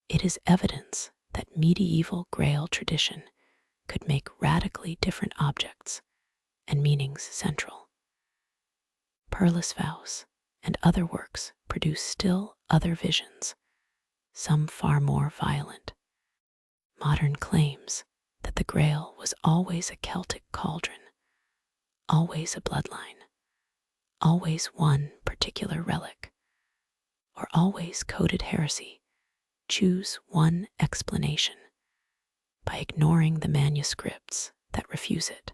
It is evidence that medieval Grail tradition could make radically different objects and meanings central. Perceval and other works produce still other visions, some far more violent. Modern claims that the Grail was always a Celtic cauldron, always a bloodline, always one particular relic, or always coded heresy, choose one explanation by ignoring the manuscripts that refuse it.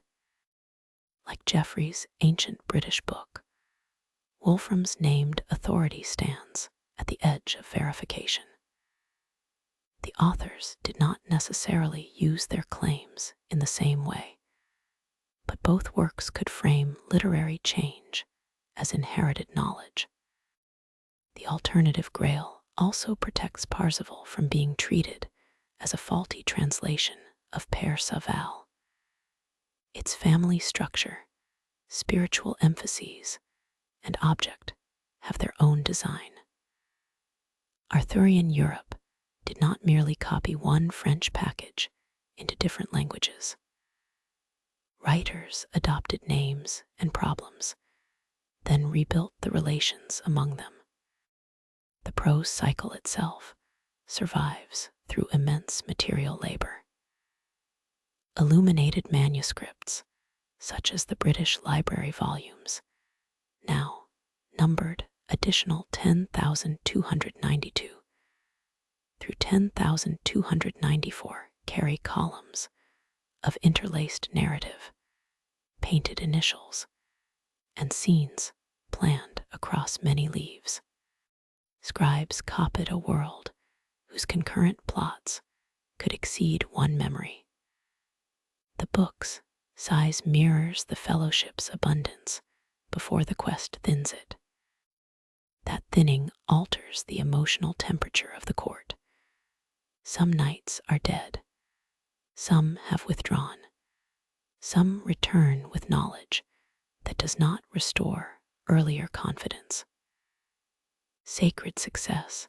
Like Geoffrey's ancient British book, Wolfram's named authority stands at the edge of verification. The authors did not necessarily use their claims in the same way, but both works could frame literary change as inherited knowledge. The alternative Grail also protects Perceval from being treated as a faulty translation of Perceval. Its family structure, spiritual emphases, and object have their own design. Arthurian Europe did not merely copy one French package into different languages. Writers adopted names and problems, then rebuilt the relations among them. The prose cycle itself survives through immense material labor. Illuminated manuscripts, such as the British Library volumes, now numbered additional 10,292 through 10,294, carry columns of interlaced narrative, painted initials, and scenes planned across many leaves. Scribes copied a world whose concurrent plots could exceed one memory. The book's size mirrors the fellowship's abundance before the quest thins it. That thinning alters the emotional temperature of the court. Some knights are dead, some have withdrawn, some return with knowledge that does not restore earlier confidence. Sacred success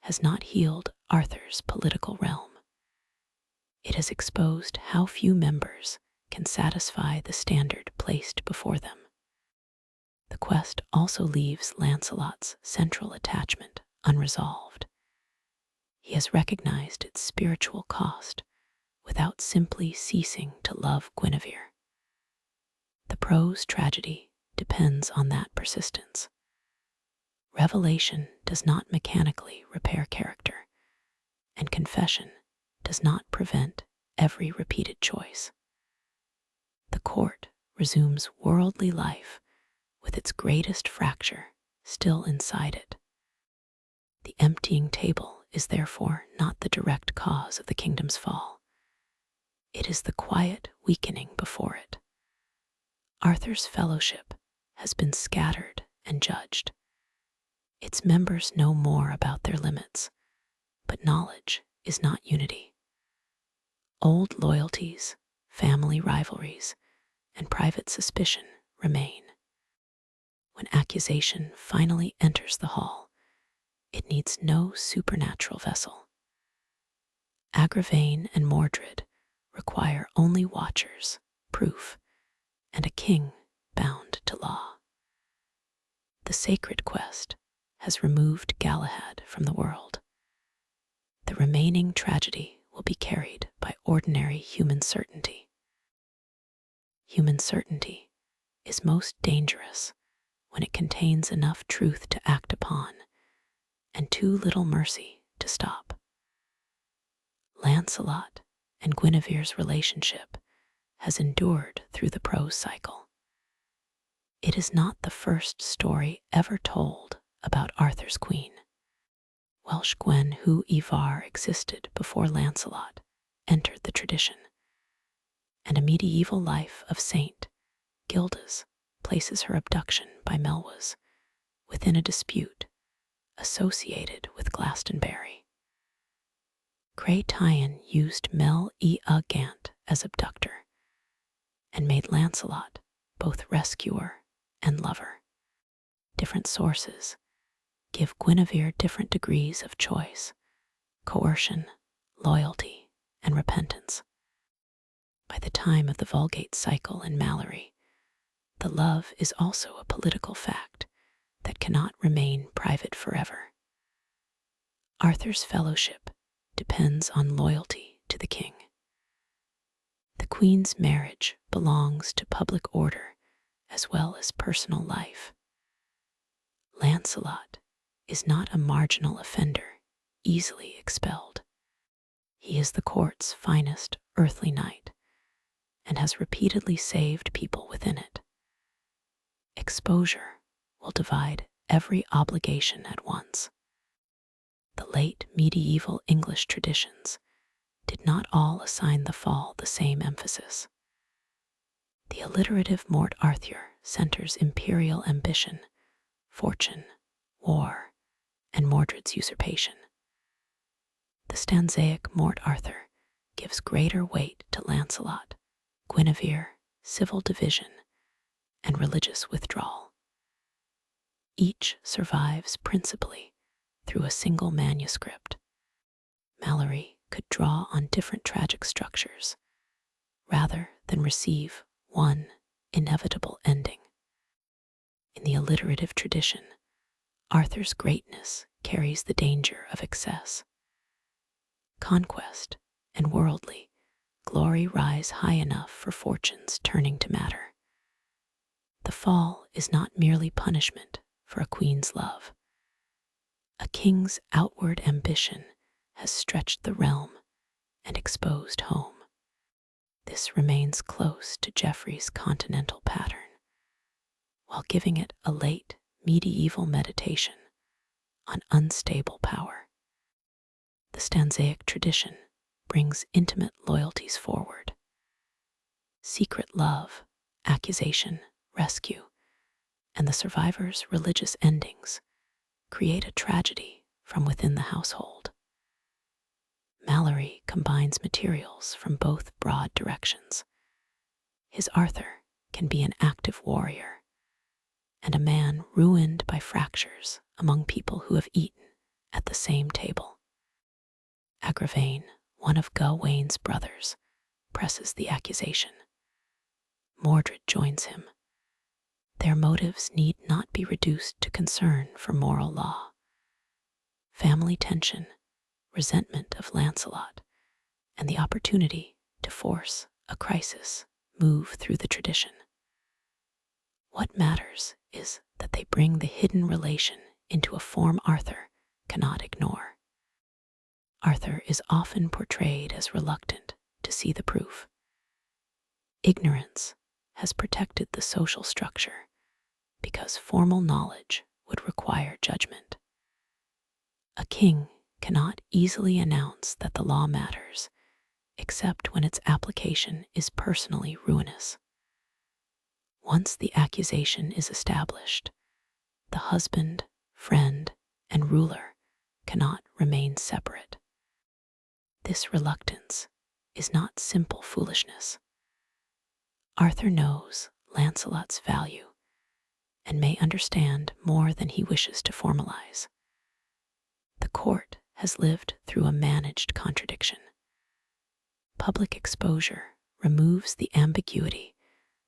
has not healed Arthur's political realm. It has exposed how few members can satisfy the standard placed before them. The quest also leaves Lancelot's central attachment unresolved. He has recognized its spiritual cost without simply ceasing to love Guinevere. The prose tragedy depends on that persistence. Revelation does not mechanically repair character, and confession does not prevent every repeated choice. The court resumes worldly life with its greatest fracture still inside it. The emptying table is therefore not the direct cause of the kingdom's fall. It is the quiet weakening before it. Arthur's fellowship has been scattered and judged. Its members know more about their limits, but knowledge is not unity. Old loyalties, family rivalries, and private suspicion remain. When accusation finally enters the hall, it needs no supernatural vessel. Gawain and Mordred require only watchers, proof, and a king bound to law. The sacred quest has removed Galahad from the world. The remaining tragedy will be carried by ordinary human certainty. Human certainty is most dangerous when it contains enough truth to act upon and too little mercy to stop. Lancelot and Guinevere's relationship has endured through the prose cycle. It is not the first story ever told about Arthur's queen. Welsh Gwen who Ivar existed before Lancelot entered the tradition, and a medieval life of Saint Gildas places her abduction by Melwas within a dispute associated with Glastonbury. Cray Tyan used Mel E. A. Gant as abductor and made Lancelot both rescuer and lover. Different sources give Guinevere different degrees of choice, coercion, loyalty, and repentance. By the time of the Vulgate cycle in Malory, the love is also a political fact that cannot remain private forever. Arthur's fellowship depends on loyalty to the king. The queen's marriage belongs to public order as well as personal life. Lancelot is not a marginal offender, easily expelled. He is the court's finest earthly knight and has repeatedly saved people within it. Exposure will divide every obligation at once. The late medieval English traditions did not all assign the fall the same emphasis. The alliterative Mort Arthur centers imperial ambition, fortune, war, and Mordred's usurpation. The stanzaic Mort Arthur gives greater weight to Lancelot, Guinevere, civil division, and religious withdrawal. Each survives principally through a single manuscript. Malory could draw on different tragic structures rather than receive one inevitable ending. In the alliterative tradition, Arthur's greatness carries the danger of excess. Conquest and worldly glory rise high enough for fortunes turning to matter. The fall is not merely punishment for a queen's love. A king's outward ambition has stretched the realm and exposed home. This remains close to Geoffrey's continental pattern, while giving it a late medieval meditation on unstable power. The stanzaic tradition brings intimate loyalties forward. Secret love, accusation, rescue, and the survivor's religious endings create a tragedy from within the household. Malory combines materials from both broad directions. His Arthur can be an active warrior and a man ruined by fractures among people who have eaten at the same table. Gawain, one of Gawain's brothers, presses the accusation. Mordred joins him. Their motives need not be reduced to concern for moral law. Family tension, resentment of Lancelot, and the opportunity to force a crisis move through the tradition. What matters is that they bring the hidden relation into a form Arthur cannot ignore. Arthur is often portrayed as reluctant to see the proof. Ignorance has protected the social structure because formal knowledge would require judgment. A king cannot easily announce that the law matters, except when its application is personally ruinous. Once the accusation is established, the husband, friend, and ruler cannot remain separate. This reluctance is not simple foolishness. Arthur knows Lancelot's value and may understand more than he wishes to formalize. The court has lived through a managed contradiction. Public exposure removes the ambiguity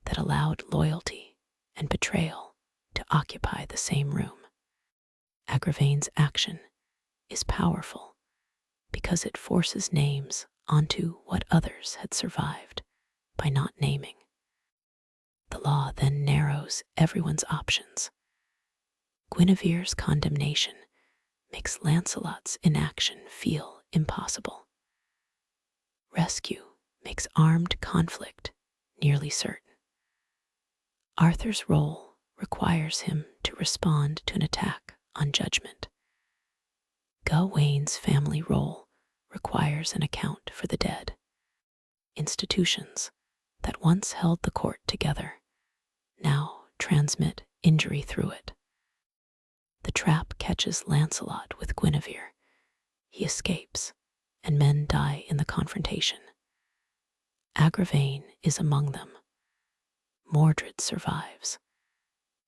that allowed loyalty and betrayal to occupy the same room. Gawain's action is powerful because it forces names onto what others had survived by not naming. The law then narrows everyone's options. Guinevere's condemnation makes Lancelot's inaction feel impossible. Rescue makes armed conflict nearly certain. Arthur's role requires him to respond to an attack on judgment. Gawain's family role requires an account for the dead. Institutions that once held the court together now transmit injury through it. The trap catches Lancelot with Guinevere. He escapes, and men die in the confrontation. Gawain is among them. Mordred survives.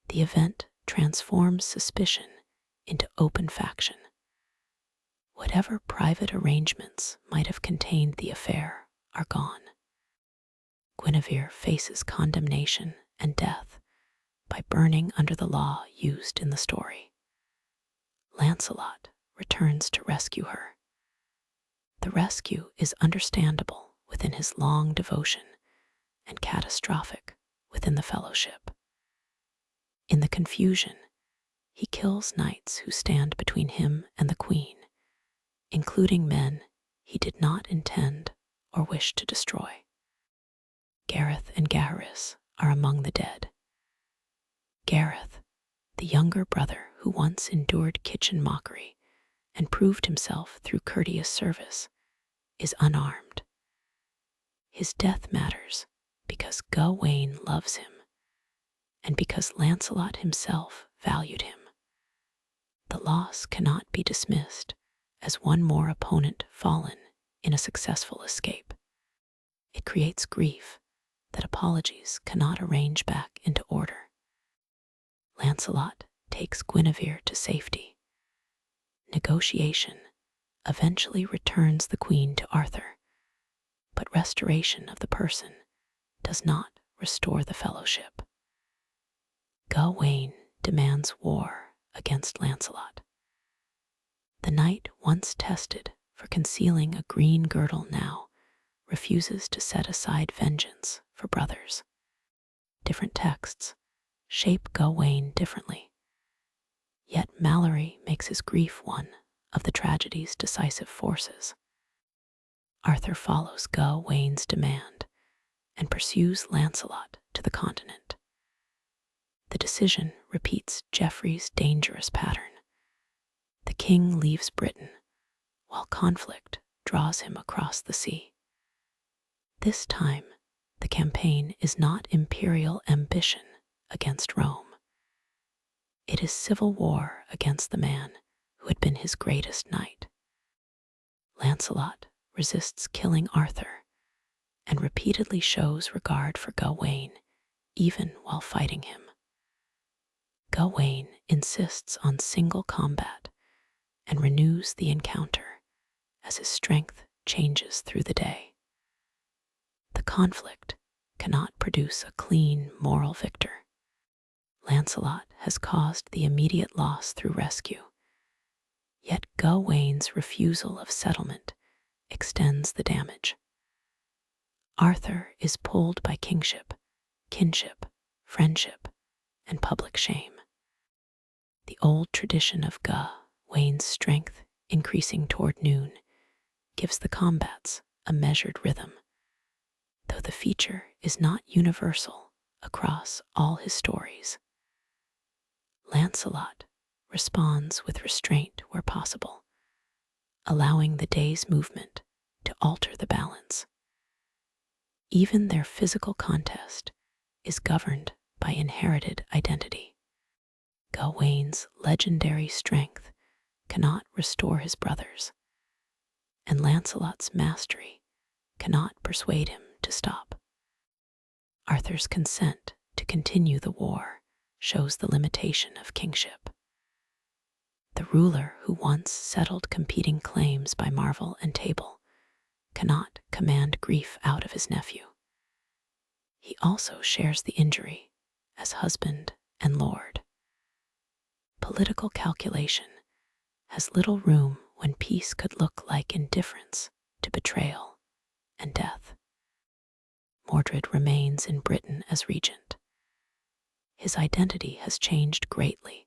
The event transforms suspicion into open faction. Whatever private arrangements might have contained the affair are gone. Guinevere faces condemnation and death by burning under the law used in the story. Lancelot returns to rescue her. The rescue is understandable within his long devotion and catastrophic within the fellowship. In the confusion, he kills knights who stand between him and the queen, including men he did not intend or wish to destroy. Gareth and Gaheris are among the dead. Gareth, the younger brother who once endured kitchen mockery and proved himself through courteous service, is unarmed. His death matters because Gawain loves him and because Lancelot himself valued him. The loss cannot be dismissed as one more opponent fallen in a successful escape. It creates grief that apologies cannot arrange back into order. Lancelot takes Guinevere to safety. Negotiation eventually returns the queen to Arthur, but restoration of the person does not restore the fellowship. Gawain demands war against Lancelot. The knight once tested for concealing a green girdle now refuses to set aside vengeance for brothers. Different texts shape Gawain differently, yet Malory makes his grief one of the tragedy's decisive forces. Arthur follows Gawain's demand and pursues Lancelot to the continent. The decision repeats Geoffrey's dangerous pattern. The king leaves Britain, while conflict draws him across the sea. This time, the campaign is not imperial ambition against Rome. It is civil war against the man who had been his greatest knight. Lancelot resists killing Arthur and repeatedly shows regard for Gawain even while fighting him. Gawain insists on single combat and renews the encounter as his strength changes through the day. The conflict cannot produce a clean moral victor. Lancelot has caused the immediate loss through rescue, yet Gawain's refusal of settlement extends the damage. Arthur is pulled by kingship, kinship, friendship, and public shame. The old tradition of Gawain's strength increasing toward noon gives the combats a measured rhythm, though the feature is not universal across all his stories. Lancelot responds with restraint where possible, allowing the day's movement to alter the balance. Even their physical contest is governed by inherited identity. Gawain's legendary strength cannot restore his brothers, and Lancelot's mastery cannot persuade him to stop. Arthur's consent to continue the war shows the limitation of kingship. The ruler who once settled competing claims by marvel and table cannot command grief out of his nephew. He also shares the injury as husband and lord. Political calculation has little room when peace could look like indifference to betrayal and death. Mordred remains in Britain as regent. His identity has changed greatly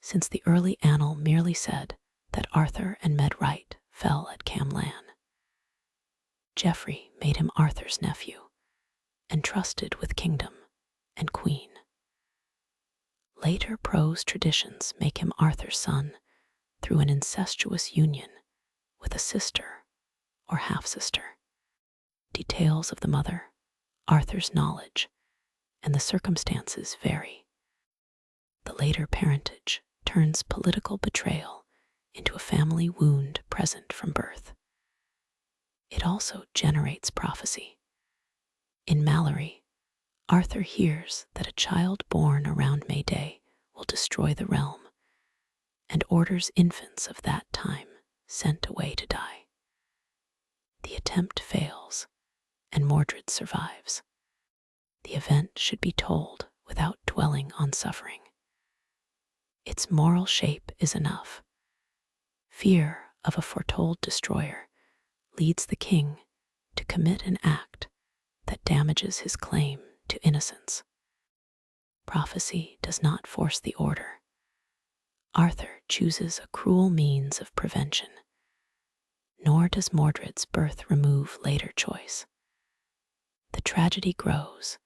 since the early annal merely said that Arthur and Medwright fell at Camlann. Geoffrey made him Arthur's nephew, entrusted with kingdom and queen. Later prose traditions make him Arthur's son through an incestuous union with a sister or half-sister. Details of the mother, Arthur's knowledge, and the circumstances vary. The later parentage turns political betrayal into a family wound present from birth. It also generates prophecy. In Malory, Arthur hears that a child born around May Day will destroy the realm, and orders infants of that time sent away to die. The attempt fails, and Mordred survives. The event should be told without dwelling on suffering. Its moral shape is enough. Fear of a foretold destroyer leads the king to commit an act that damages his claim to innocence. Prophecy does not force the order. Arthur chooses a cruel means of prevention, nor does Mordred's birth remove later choice. The tragedy grows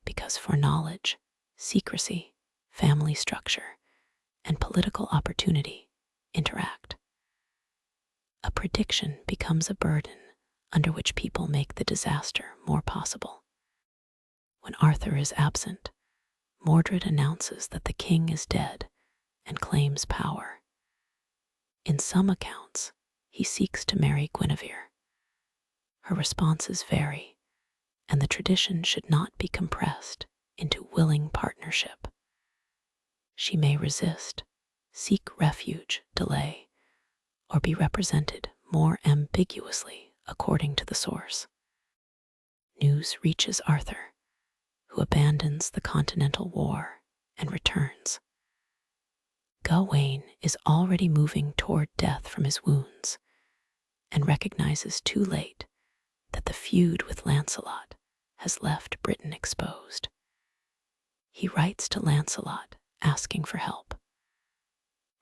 because foreknowledge, secrecy, family structure, and political opportunity interact. A prediction becomes a burden under which people make the disaster more possible. When Arthur is absent, Mordred announces that the king is dead and claims power. In some accounts, he seeks to marry Guinevere. Her responses vary, and the tradition should not be compressed into willing partnership. she may resist, seek refuge, delay, or be represented more ambiguously according to the source. News reaches Arthur, who abandons the continental war and returns. Gawain is already moving toward death from his wounds and recognizes too late that the feud with Lancelot has left Britain exposed. He writes to Lancelot asking for help.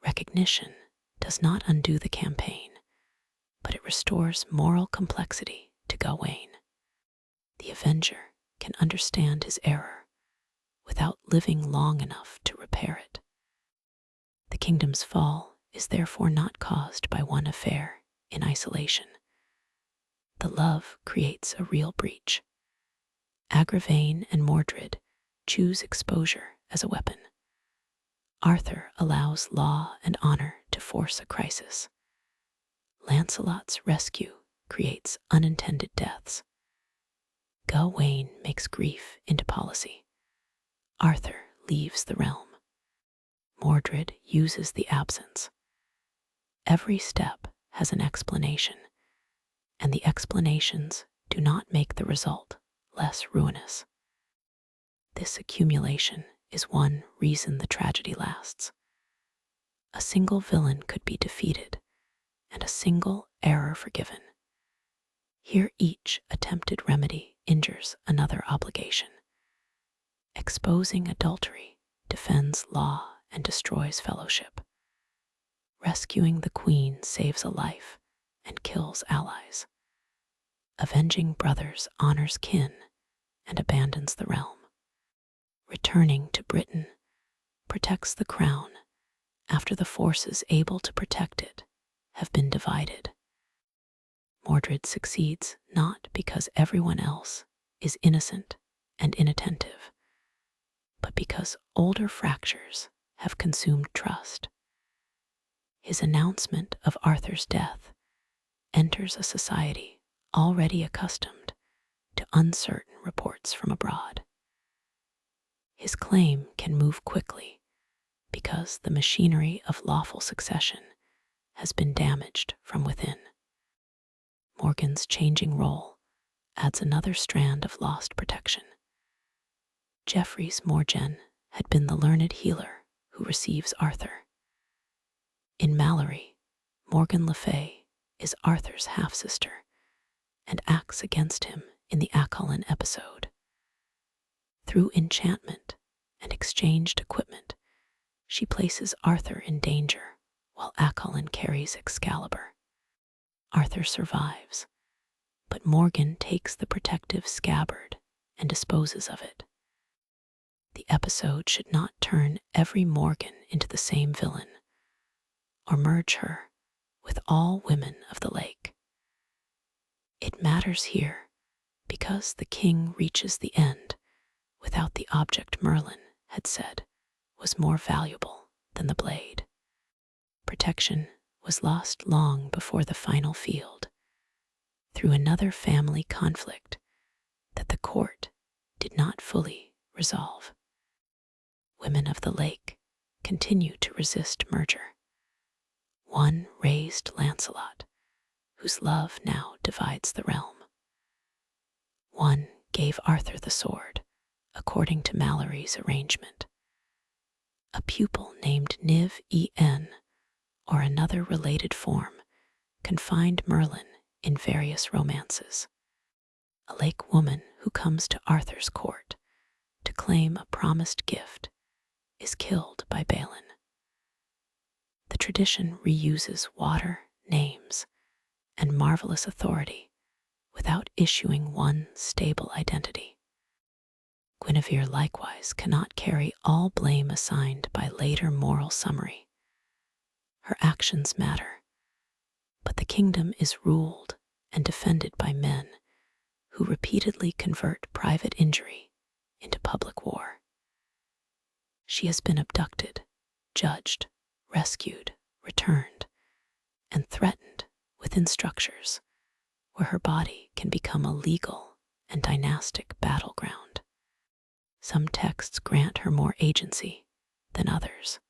Recognition does not undo the campaign, but it restores moral complexity to Gawain. The Avenger can understand his error without living long enough to repair it. The kingdom's fall is therefore not caused by one affair in isolation. The love creates a real breach. Agravain and Mordred choose exposure as a weapon. Arthur allows law and honor to force a crisis. Lancelot's rescue creates unintended deaths. Gawain makes grief into policy. Arthur leaves the realm. Mordred uses the absence. Every step has an explanation, and the explanations do not make the result less ruinous. This accumulation is one reason the tragedy lasts. A single villain could be defeated, and a single error forgiven. Here each attempted remedy injures another obligation. Exposing adultery defends law and destroys fellowship. Rescuing the queen saves a life and kills allies. Avenging brothers honors kin and abandons the realm. Returning to Britain protects the crown after the forces able to protect it have been divided. Mordred succeeds not because everyone else is innocent and inattentive, but because older fractures have consumed trust. His announcement of Arthur's death enters a society already accustomed to uncertain reports from abroad. His claim can move quickly because the machinery of lawful succession has been damaged from within. Morgan's changing role adds another strand of lost protection. Geoffrey's Morgan had been the learned healer who receives Arthur. In Malory, Morgan Le Fay is Arthur's half-sister and acts against him in the Avalon episode. Through enchantment and exchanged equipment, she places Arthur in danger while Avalon carries Excalibur. Arthur survives, but Morgan takes the protective scabbard and disposes of it. The episode should not turn every Morgan into the same villain, or merge her with all women of the lake. It matters here because the king reaches the end without the object Merlin had said was more valuable than the blade. Protection was lost long before the final field, through another family conflict that the court did not fully resolve. Women of the lake continue to resist merger. One raised Lancelot, whose love now divides the realm. One gave Arthur the sword, according to Malory's arrangement. A pupil named Niv-En, or another related form, confined Merlin in various romances. A lake woman who comes to Arthur's court to claim a promised gift is killed by Balin. The tradition reuses water, names, and marvelous authority without issuing one stable identity. Guinevere likewise cannot carry all blame assigned by later moral summary. Her actions matter, but the kingdom is ruled and defended by men who repeatedly convert private injury into public war. She has been abducted, judged, rescued, returned, and threatened within structures where her body can become a legal and dynastic battleground. Some texts grant her more agency than others.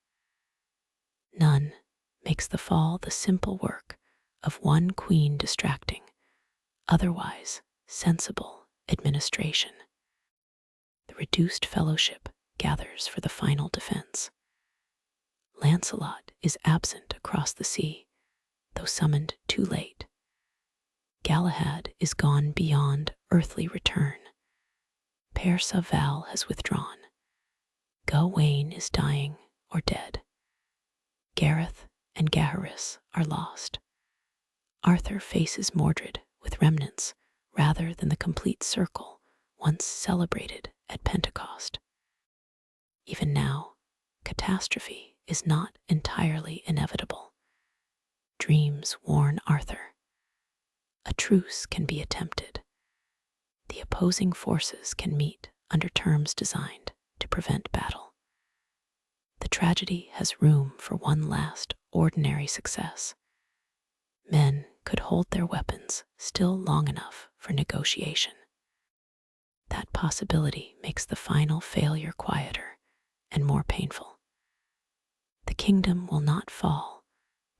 None makes the fall the simple work of one queen distracting, otherwise sensible administration. The reduced fellowship gathers for the final defense. Lancelot is absent across the sea, though summoned too late. Galahad is gone beyond earthly return. Perceval has withdrawn. Gawain is dying or dead. Gareth and Gaheris are lost. Arthur faces Mordred with remnants rather than the complete circle once celebrated at Pentecost. Even now, catastrophe is not entirely inevitable. Dreams warn Arthur. A truce can be attempted. The opposing forces can meet under terms designed to prevent battle. The tragedy has room for one last ordinary success. Men could hold their weapons still long enough for negotiation. That possibility makes the final failure quieter and more painful. The kingdom will not fall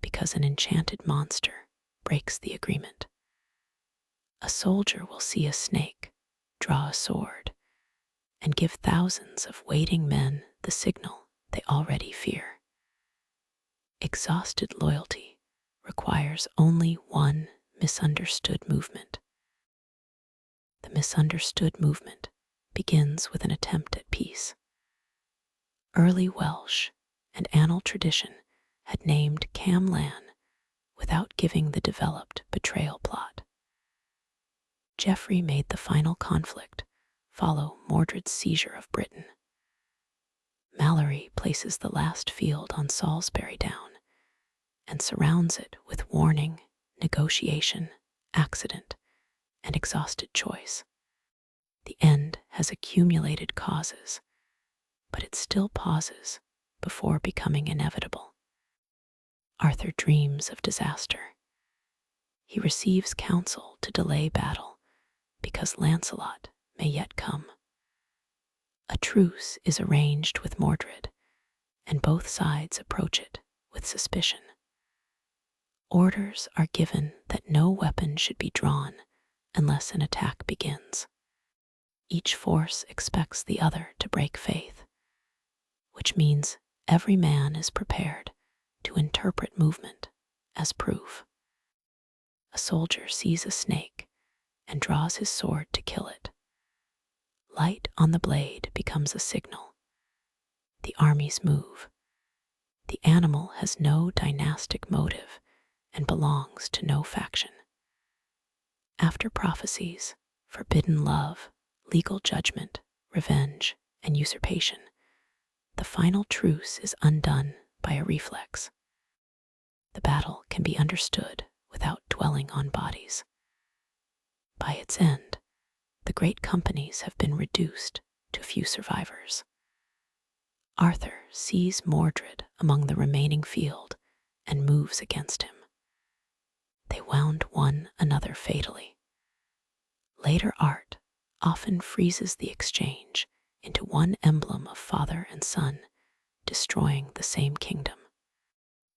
because an enchanted monster breaks the agreement. A soldier will see a snake, draw a sword, and give thousands of waiting men the signal they already fear. Exhausted loyalty requires only one misunderstood movement. The misunderstood movement begins with an attempt at peace. Early Welsh and annal tradition had named Camlann without giving the developed betrayal plot. Geoffrey made the final conflict follow Mordred's seizure of Britain. Malory places the last field on Salisbury Down and surrounds it with warning, negotiation, accident, and exhausted choice. The end has accumulated causes, but it still pauses before becoming inevitable. Arthur dreams of disaster. He receives counsel to delay battle because Lancelot may yet come. A truce is arranged with Mordred, and both sides approach it with suspicion. Orders are given that no weapon should be drawn unless an attack begins. Each force expects the other to break faith, which means every man is prepared to interpret movement as proof. A soldier sees a snake and draws his sword to kill it. Light on the blade becomes a signal. The armies move. The animal has no dynastic motive and belongs to no faction. After prophecies, forbidden love, legal judgment, revenge, and usurpation, the final truce is undone by a reflex. The battle can be understood without dwelling on bodies. By its end, the great companies have been reduced to few survivors. Arthur sees Mordred among the remaining field and moves against him. They wound one another fatally. Later art often freezes the exchange into one emblem of father and son, destroying the same kingdom.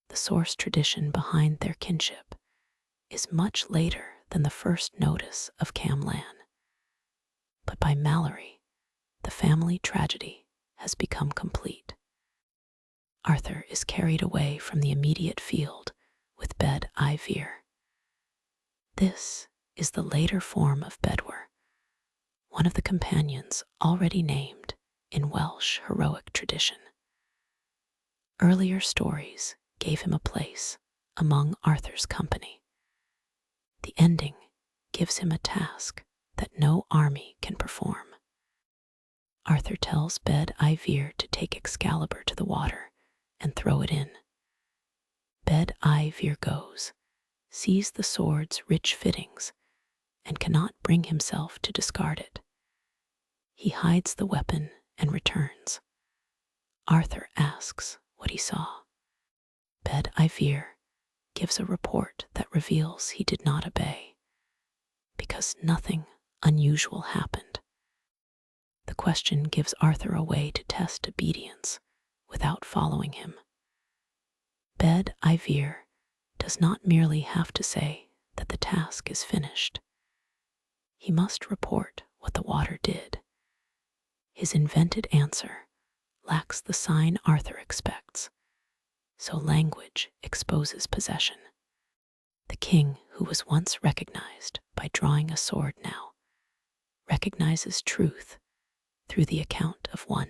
The source tradition behind their kinship is much later than the first notice of Camlann. But by Malory, the family tragedy has become complete. Arthur is carried away from the immediate field with Bedivere. This is the later form of Bedwere, one of the companions already named in Welsh heroic tradition. Earlier stories gave him a place among Arthur's company. The ending gives him a task that no army can perform. Arthur tells Bedivere to take Excalibur to the water and throw it in. Bedivere goes, sees the sword's rich fittings, and cannot bring himself to discard it. He hides the weapon and returns. Arthur asks what he saw. Bedivere gives a report that reveals he did not obey, because nothing unusual happened. The question gives Arthur a way to test obedience without following him. Bedivere does not merely have to say that the task is finished. He must report what the water did. His invented answer lacks the sign Arthur expects, so language exposes possession. The king, who was once recognized by drawing a sword, now recognizes truth through the account of one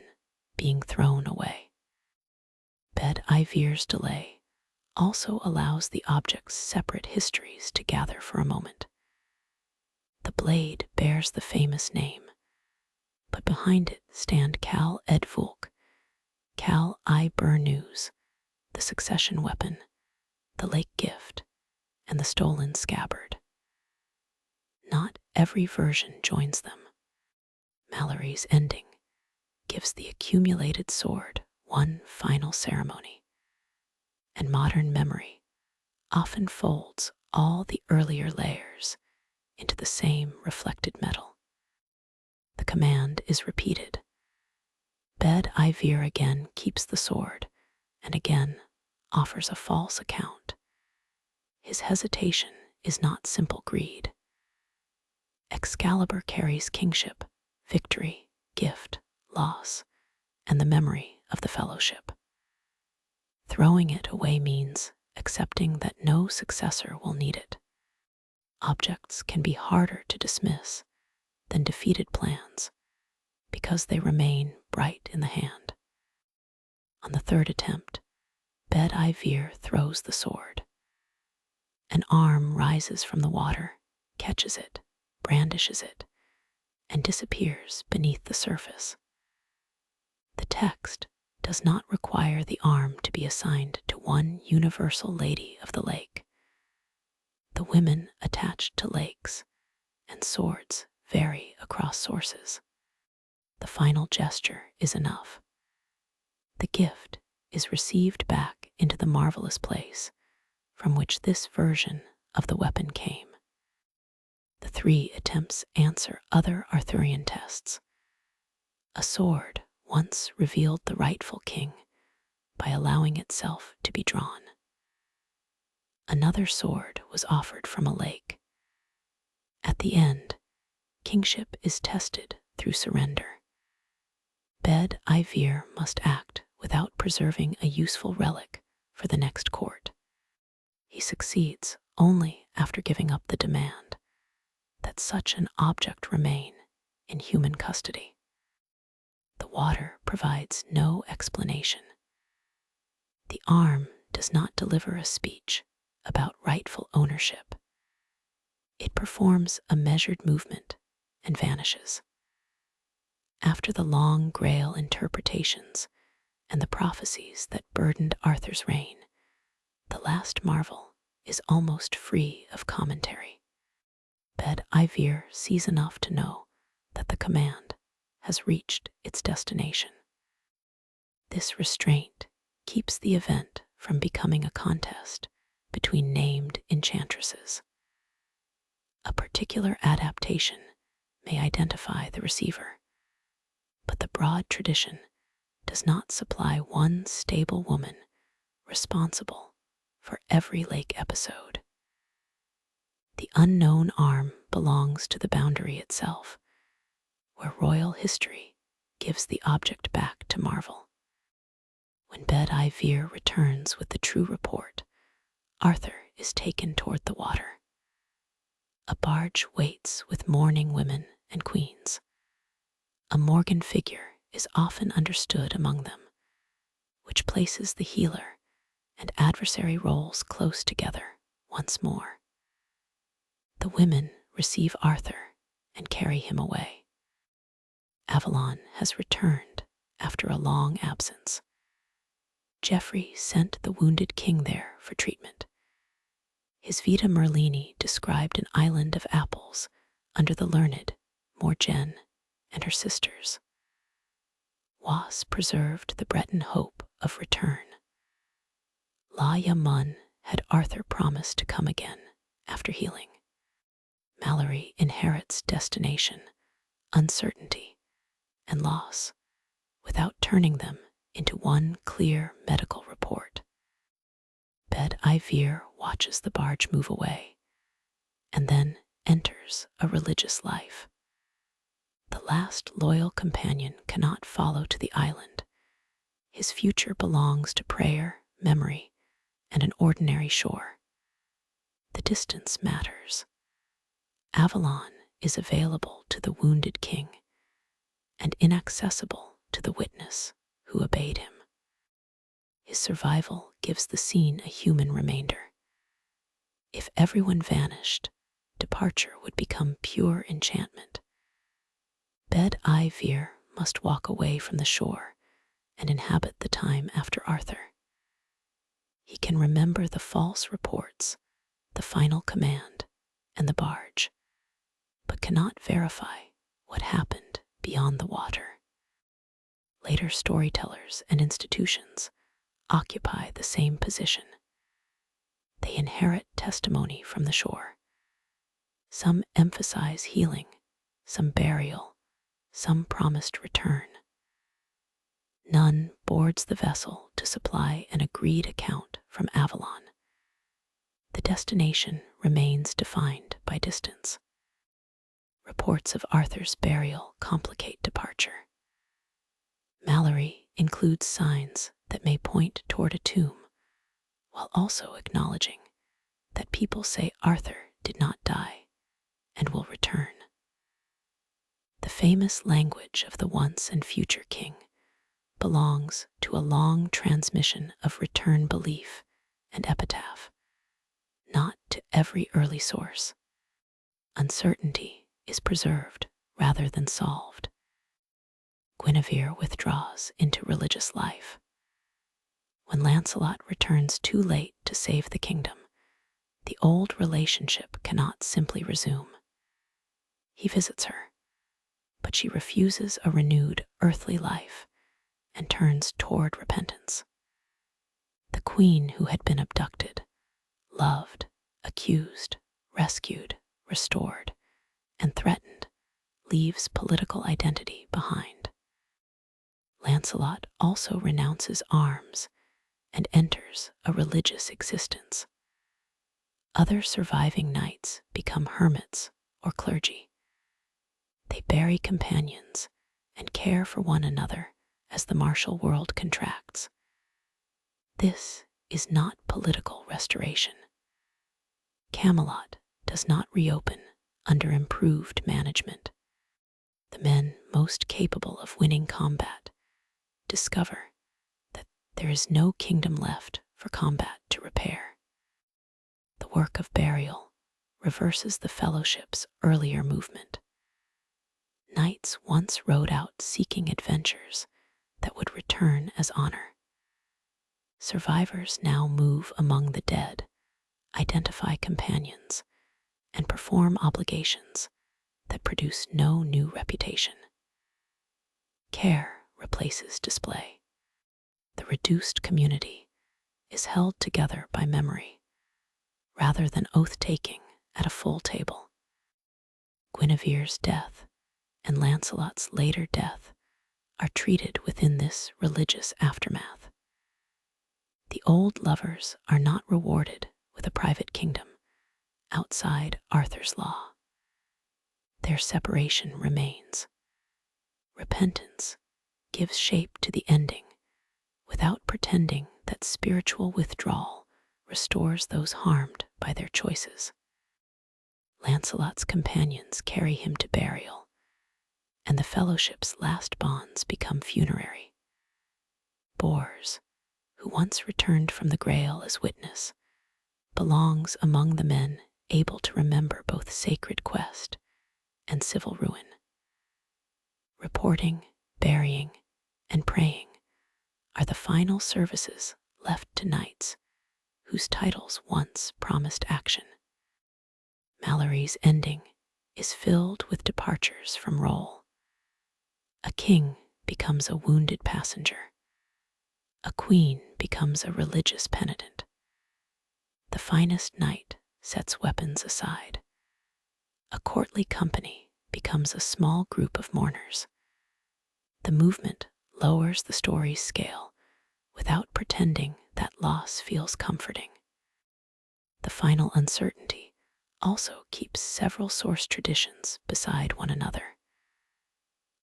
being thrown away. Bedivere's delay also allows the object's separate histories to gather for a moment. The blade bears the famous name, but behind it stand Cal Ed Volk, Cal I Burnus, the succession weapon, the lake gift, and the stolen scabbard. Not every version joins them. Malory's ending gives the accumulated sword one final ceremony, and modern memory often folds all the earlier layers into the same reflected metal. The command is repeated. Bedivere again keeps the sword and again offers a false account. His hesitation is not simple greed. Excalibur carries kingship, victory, gift, loss, and the memory of the fellowship. Throwing it away means accepting that no successor will need it. Objects can be harder to dismiss than defeated plans because they remain bright in the hand. On the third attempt, Bedivere throws the sword. An arm rises from the water, catches it, brandishes it, and disappears beneath the surface. The text does not require the arm to be assigned to one universal lady of the lake. The women attached to lakes and swords vary across sources. The final gesture is enough. The gift is received back into the marvelous place from which this version of the weapon came. The 3 attempts answer other Arthurian tests. A sword once revealed the rightful king by allowing itself to be drawn. Another sword was offered from a lake. At the end, kingship is tested through surrender. Bedivere must act without preserving a useful relic for the next court. He succeeds only after giving up the demand that such an object remain in human custody. The water provides no explanation. The arm does not deliver a speech about rightful ownership. It performs a measured movement and vanishes. After the long Grail interpretations and the prophecies that burdened Arthur's reign, the last marvel is almost free of commentary. Bedivere sees enough to know that the command has reached its destination. This restraint keeps the event from becoming a contest between named enchantresses. A particular adaptation may identify the receiver, but the broad tradition does not supply one stable woman responsible for every lake episode. The unknown arm belongs to the boundary itself, where royal history gives the object back to marvel. When Bedivere returns with the true report, Arthur is taken toward the water. A barge waits with mourning women and queens. A Morgan figure is often understood among them, which places the healer and adversary roles close together once more. The women receive Arthur and carry him away. Avalon has returned after a long absence. Geoffrey sent the wounded king there for treatment. His Vita Merlini described an island of apples under the learned Mordred and her sisters. Was preserved the Breton hope of return. La Yamun had Arthur promise to come again after healing. Malory inherits destination, uncertainty, and loss without turning them into one clear medical report. Bedivere watches the barge move away and then enters a religious life. The last loyal companion cannot follow to the island. His future belongs to prayer, memory, and an ordinary shore. The distance matters. Avalon is available to the wounded king and inaccessible to the witness who obeyed him. His survival gives the scene a human remainder. If everyone vanished, departure would become pure enchantment. Bedivere must walk away from the shore and inhabit the time after Arthur. He can remember the false reports, the final command, and the barge, but cannot verify what happened beyond the water. Later storytellers and institutions occupy the same position. They inherit testimony from the shore. Some emphasize healing, some burial, some promised return. None boards the vessel to supply an agreed account from Avalon. The destination remains defined by distance. Reports of Arthur's burial complicate departure. Malory includes signs that may point toward a tomb, while also acknowledging that people say Arthur did not die and will return. The famous language of the once and future king belongs to a long transmission of return belief and epitaph, not to every early source. Uncertainty is preserved rather than solved. Guinevere withdraws into religious life. When Lancelot returns too late to save the kingdom, the old relationship cannot simply resume. He visits her, but she refuses a renewed earthly life and turns toward repentance. The queen who had been abducted, loved, accused, rescued, restored, and threatened, leaves political identity behind. Lancelot also renounces arms and enters a religious existence. Other surviving knights become hermits or clergy. They bury companions and care for one another as the martial world contracts. This is not political restoration. Camelot does not reopen under improved management. The men most capable of winning combat discover that there is no kingdom left for combat to repair. The work of burial reverses the fellowship's earlier movement. Knights once rode out seeking adventures that would return as honor. Survivors now move among the dead, identify companions, and perform obligations that produce no new reputation. Care replaces display. The reduced community is held together by memory, rather than oath-taking at a full table. Guinevere's death and Lancelot's later death are treated within this religious aftermath. The old lovers are not rewarded with a private kingdom outside Arthur's law. Their separation remains. Repentance gives shape to the ending without pretending that spiritual withdrawal restores those harmed by their choices. Lancelot's companions carry him to burial, and the fellowship's last bonds become funerary. Bors, who once returned from the Grail as witness, belongs among the men able to remember both sacred quest and civil ruin. Reporting, burying, and praying are the final services left to knights whose titles once promised action. Malory's ending is filled with departures from role. A king becomes a wounded passenger. A queen becomes a religious penitent. The finest knight sets weapons aside. A courtly company becomes a small group of mourners. The movement lowers the story's scale without pretending that loss feels comforting. The final uncertainty also keeps several source traditions beside one another.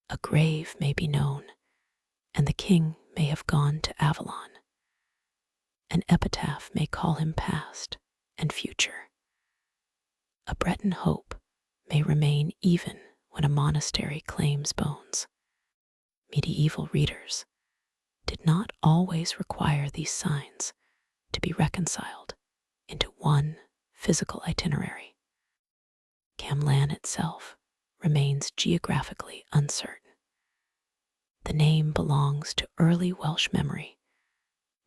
A grave may be known, and the king may have gone to Avalon. An epitaph may call him past and future. A Breton hope may remain even when a monastery claims bones. Medieval readers did not always require these signs to be reconciled into one physical itinerary. Camlann itself remains geographically uncertain. The name belongs to early Welsh memory,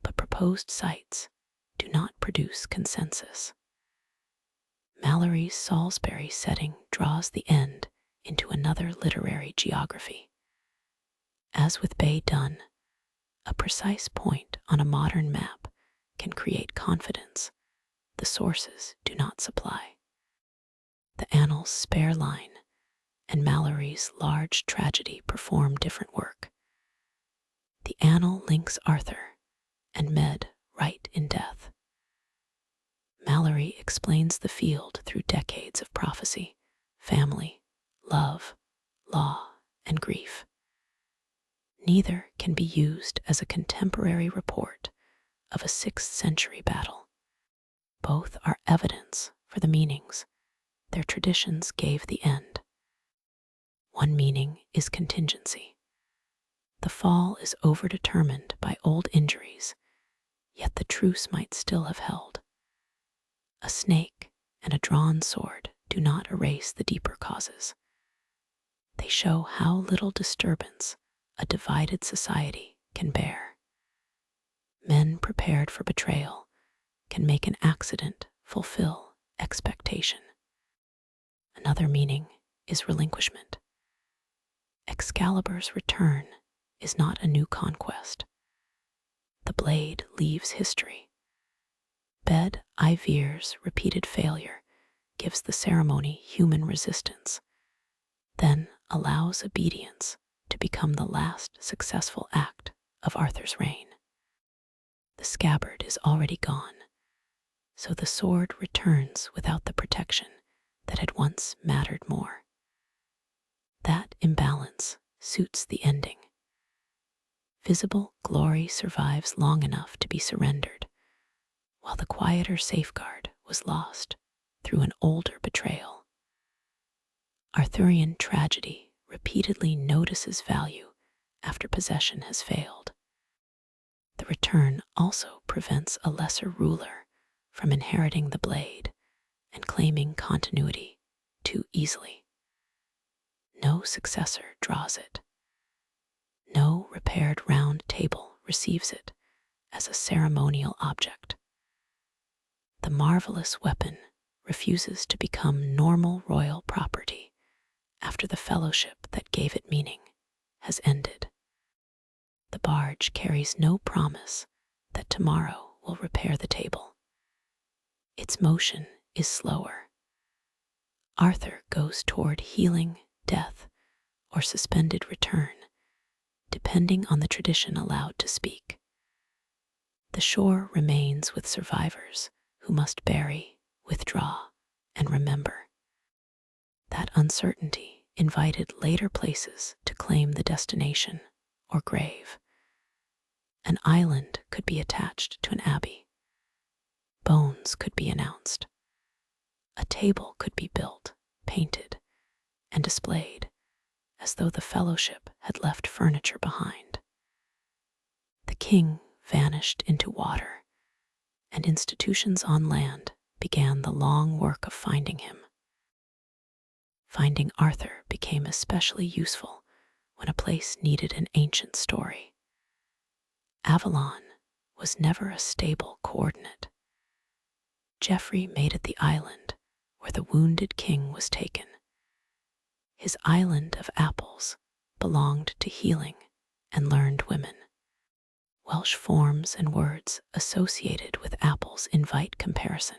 but proposed sites do not produce consensus. Malory's Salisbury setting draws the end into another literary geography. As with Bay Dun, a precise point on a modern map can create confidence the sources do not supply. The Annals' spare line and Malory's large tragedy perform different work. The Annal links Arthur and Med right in death. Malory explains the field through decades of prophecy, family, love, law, and grief. Neither can be used as a contemporary report of a 6th century battle. Both are evidence for the meanings their traditions gave the end. One meaning is contingency. The fall is overdetermined by old injuries, yet the truce might still have held. A snake and a drawn sword do not erase the deeper causes. They show how little disturbance a divided society can bear. Men prepared for betrayal can make an accident fulfill expectation. Another meaning is relinquishment. Excalibur's return is not a new conquest. The blade leaves history. Bedivere's repeated failure gives the ceremony human resistance, then allows obedience to become the last successful act of Arthur's reign. The scabbard is already gone, so the sword returns without the protection that had once mattered more. That imbalance suits the ending. Visible glory survives long enough to be surrendered, while the quieter safeguard was lost through an older betrayal. Arthurian tragedy repeatedly notices value after possession has failed. The return also prevents a lesser ruler from inheriting the blade and claiming continuity too easily. No successor draws it. No repaired round table receives it as a ceremonial object. The marvelous weapon refuses to become normal royal property after the fellowship that gave it meaning has ended. The barge carries no promise that tomorrow will repair the table. Its motion is slower. Arthur goes toward healing, death, or suspended return, depending on the tradition allowed to speak. The shore remains with survivors who must bury, withdraw, and remember. That uncertainty invited later places to claim the destination or grave. An island could be attached to an abbey. Bones could be announced. A table could be built, painted, and displayed as though the fellowship had left furniture behind. The king vanished into water, and institutions on land began the long work of finding him. Finding Arthur became especially useful when a place needed an ancient story. Avalon was never a stable coordinate. Geoffrey made it the island where the wounded king was taken. His island of apples belonged to healing and learned women. Welsh forms and words associated with apples invite comparison,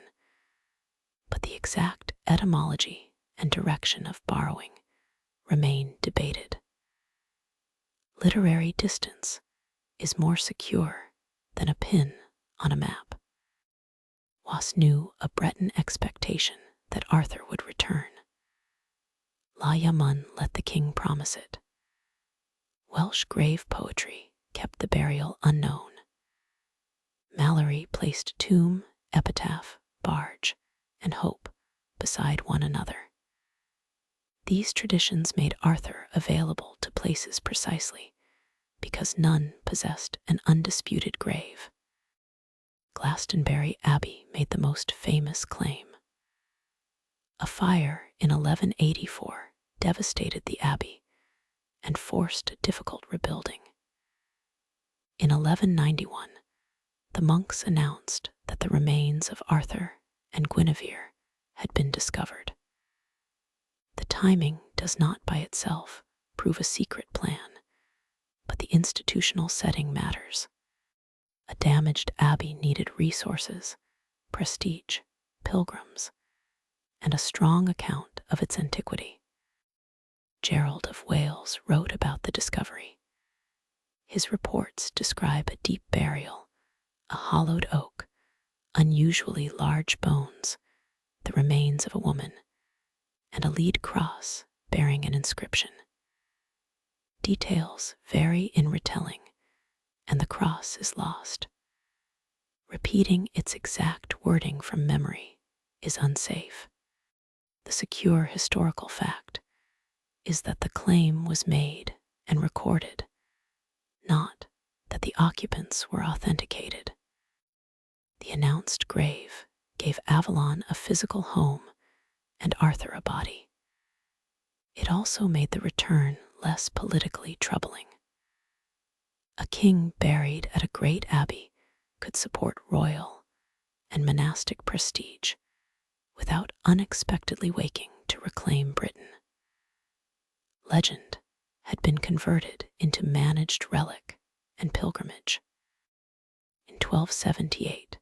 but the exact etymology and direction of borrowing remain debated. Literary distance is more secure than a pin on a map. Was knew a Breton expectation that Arthur would return. La Yamun let the king promise it. Welsh grave poetry kept the burial unknown. Malory placed tomb, epitaph, barge, and hope beside one another. These traditions made Arthur available to places precisely because none possessed an undisputed grave. Glastonbury Abbey made the most famous claim. A fire in 1184 devastated the abbey and forced a difficult rebuilding. In 1191, the monks announced that the remains of Arthur and Guinevere had been discovered. The timing does not by itself prove a secret plan, but the institutional setting matters. A damaged abbey needed resources, prestige, pilgrims, and a strong account of its antiquity. Gerald of Wales wrote about the discovery. His reports describe a deep burial, a hollowed oak, unusually large bones, the remains of a woman, and a lead cross bearing an inscription. Details vary in retelling, and the cross is lost. Repeating its exact wording from memory is unsafe. The secure historical fact is that the claim was made and recorded, not that the occupants were authenticated. The announced grave gave Avalon a physical home and Arthur a body. It also made the return less politically troubling. A king buried at a great abbey could support royal and monastic prestige without unexpectedly waking to reclaim Britain. Legend had been converted into managed relic and pilgrimage. In 1278,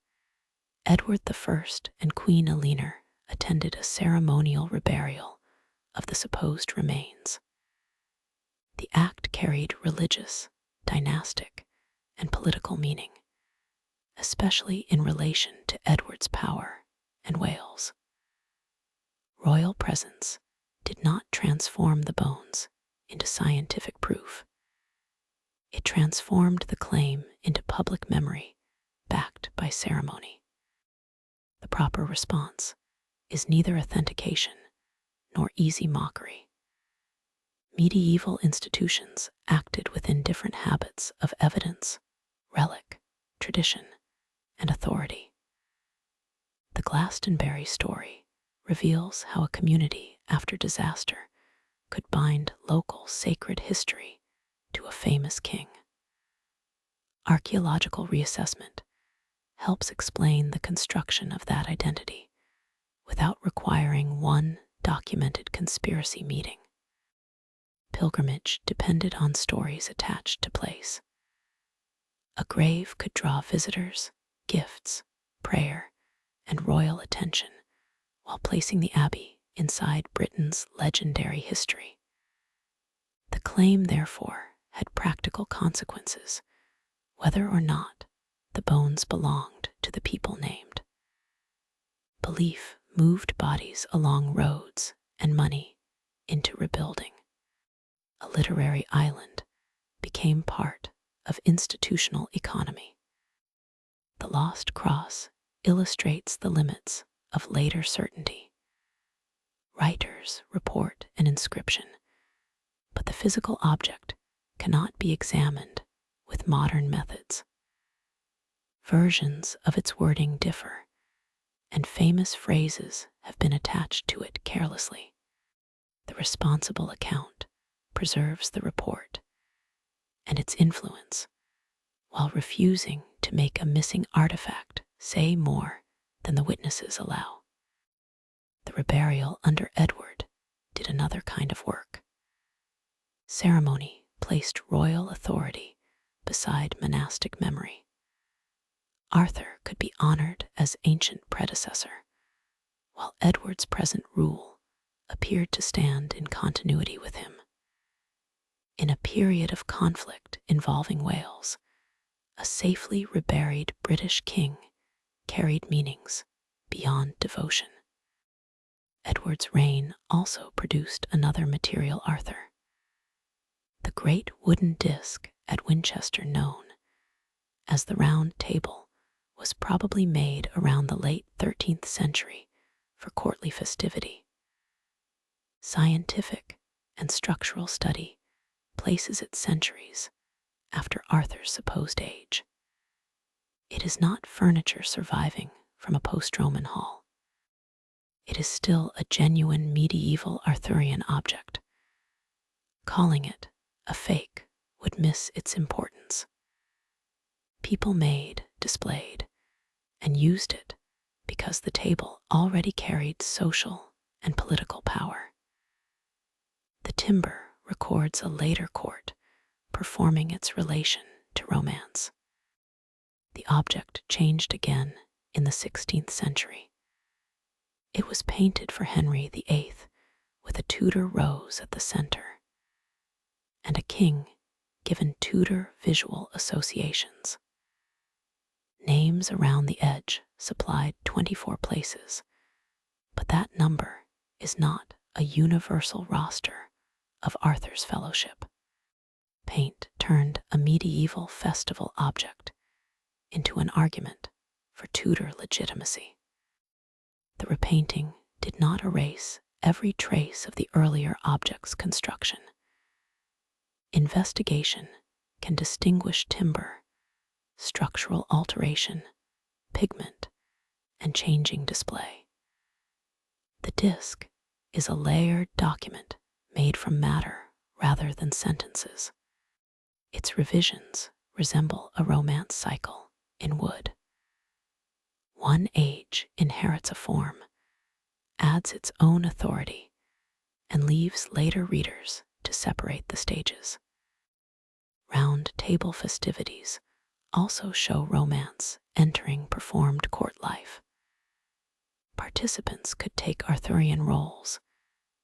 Edward I and Queen Eleanor attended a ceremonial reburial of the supposed remains. The act carried religious, dynastic, and political meaning, especially in relation to Edward's power and Wales. Royal presence did not transform the bones into scientific proof. It transformed the claim into public memory, backed by ceremony. The proper response is neither authentication nor easy mockery. Medieval institutions acted within different habits of evidence, relic, tradition, and authority. The Glastonbury story reveals how a community after disaster could bind local sacred history to a famous king. Archaeological reassessment helps explain the construction of that identity without requiring one documented conspiracy meeting. Pilgrimage depended on stories attached to place. A grave could draw visitors, gifts, prayer, and royal attention while placing the abbey inside Britain's legendary history. The claim, therefore, had practical consequences, whether or not the bones belonged to the people named. Belief moved bodies along roads and money into rebuilding. A literary island became part of institutional economy. The Lost Cross illustrates the limits of later certainty. Writers report an inscription, but the physical object cannot be examined with modern methods. Versions of its wording differ, and famous phrases have been attached to it carelessly. The responsible account preserves the report and its influence, while refusing to make a missing artifact say more than the witnesses allow. The reburial under Edward did another kind of work. Ceremony placed royal authority beside monastic memory. Arthur could be honored as ancient predecessor, while Edward's present rule appeared to stand in continuity with him. In a period of conflict involving Wales, a safely reburied British king carried meanings beyond devotion. Edward's reign also produced another material Arthur. The great wooden disc at Winchester, known as the Round Table, was probably made around the late 13th century for courtly festivity. Scientific and structural study places it centuries after Arthur's supposed age. It is not furniture surviving from a post-Roman hall. It is still a genuine medieval Arthurian object. Calling it a fake would miss its importance. People made, displayed, and used it because the table already carried social and political power. The timber records a later court performing its relation to romance. The object changed again in the 16th century. It was painted for Henry VIII with a Tudor rose at the center, and a king given Tudor visual associations. Names around the edge supplied 24 places, but that number is not a universal roster of Arthur's fellowship. Paint turned a medieval festival object into an argument for Tudor legitimacy. The repainting did not erase every trace of the earlier object's construction. Investigation can distinguish timber, structural alteration, pigment, and changing display. The disc is a layered document made from matter rather than sentences. Its revisions resemble a romance cycle in wood. One age inherits a form, adds its own authority, and leaves later readers to separate the stages. Round table festivities also show romance entering performed court life. Participants could take Arthurian roles,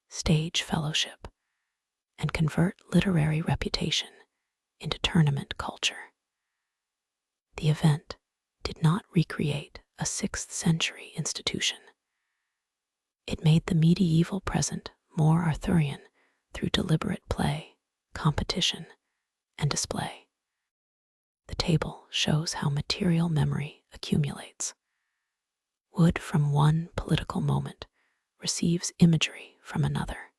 stage fellowship, and convert literary reputation into tournament culture. The event did not recreate a 6th century institution. It made the medieval present more Arthurian through deliberate play, competition, and display. The table shows how material memory accumulates. Wood from one political moment receives imagery from another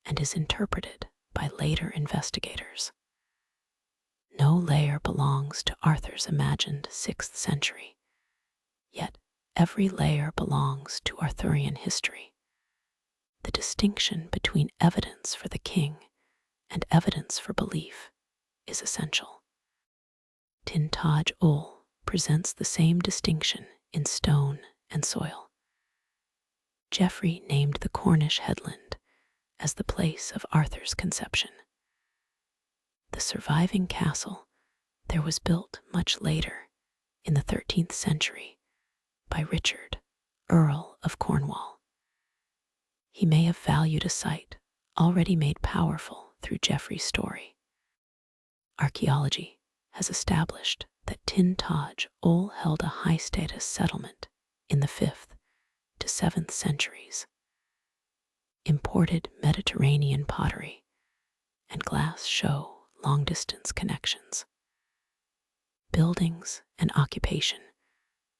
and is interpreted by later investigators. No layer belongs to Arthur's imagined 6th century, yet every layer belongs to Arthurian history. The distinction between evidence for the king and evidence for belief is essential. Tintagel presents the same distinction in stone and soil. Geoffrey named the Cornish headland as the place of Arthur's conception. The surviving castle there was built much later, in the 13th century, by Richard, Earl of Cornwall. He may have valued a site already made powerful through Geoffrey's story. Archaeology has established that Tintagel held a high-status settlement in the 5th to 7th centuries. Imported Mediterranean pottery and glass show long-distance connections. Buildings and occupation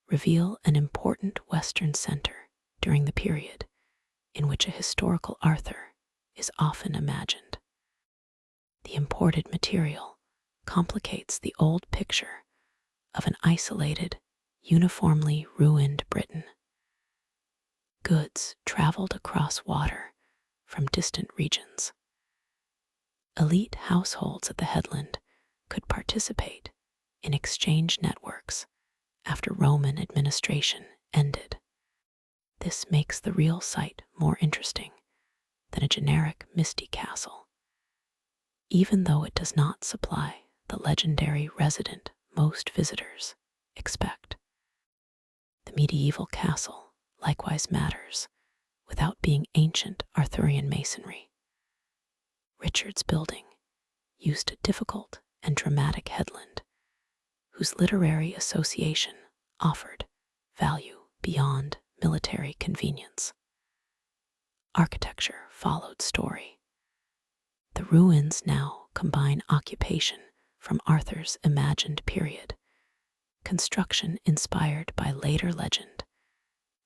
reveal an important Western center during the period in which a historical Arthur is often imagined. The imported material complicates the old picture of an isolated, uniformly ruined Britain. Goods traveled across water from distant regions. Elite households at the headland could participate in exchange networks after Roman administration ended. This makes the real site more interesting than a generic misty castle, even though it does not supply the legendary resident most visitors expect. The medieval castle likewise matters without being ancient Arthurian masonry. Richard's building used a difficult and dramatic headland, whose literary association offered value beyond military convenience. Architecture followed story. The ruins now combine occupation from Arthur's imagined period, construction inspired by later legend,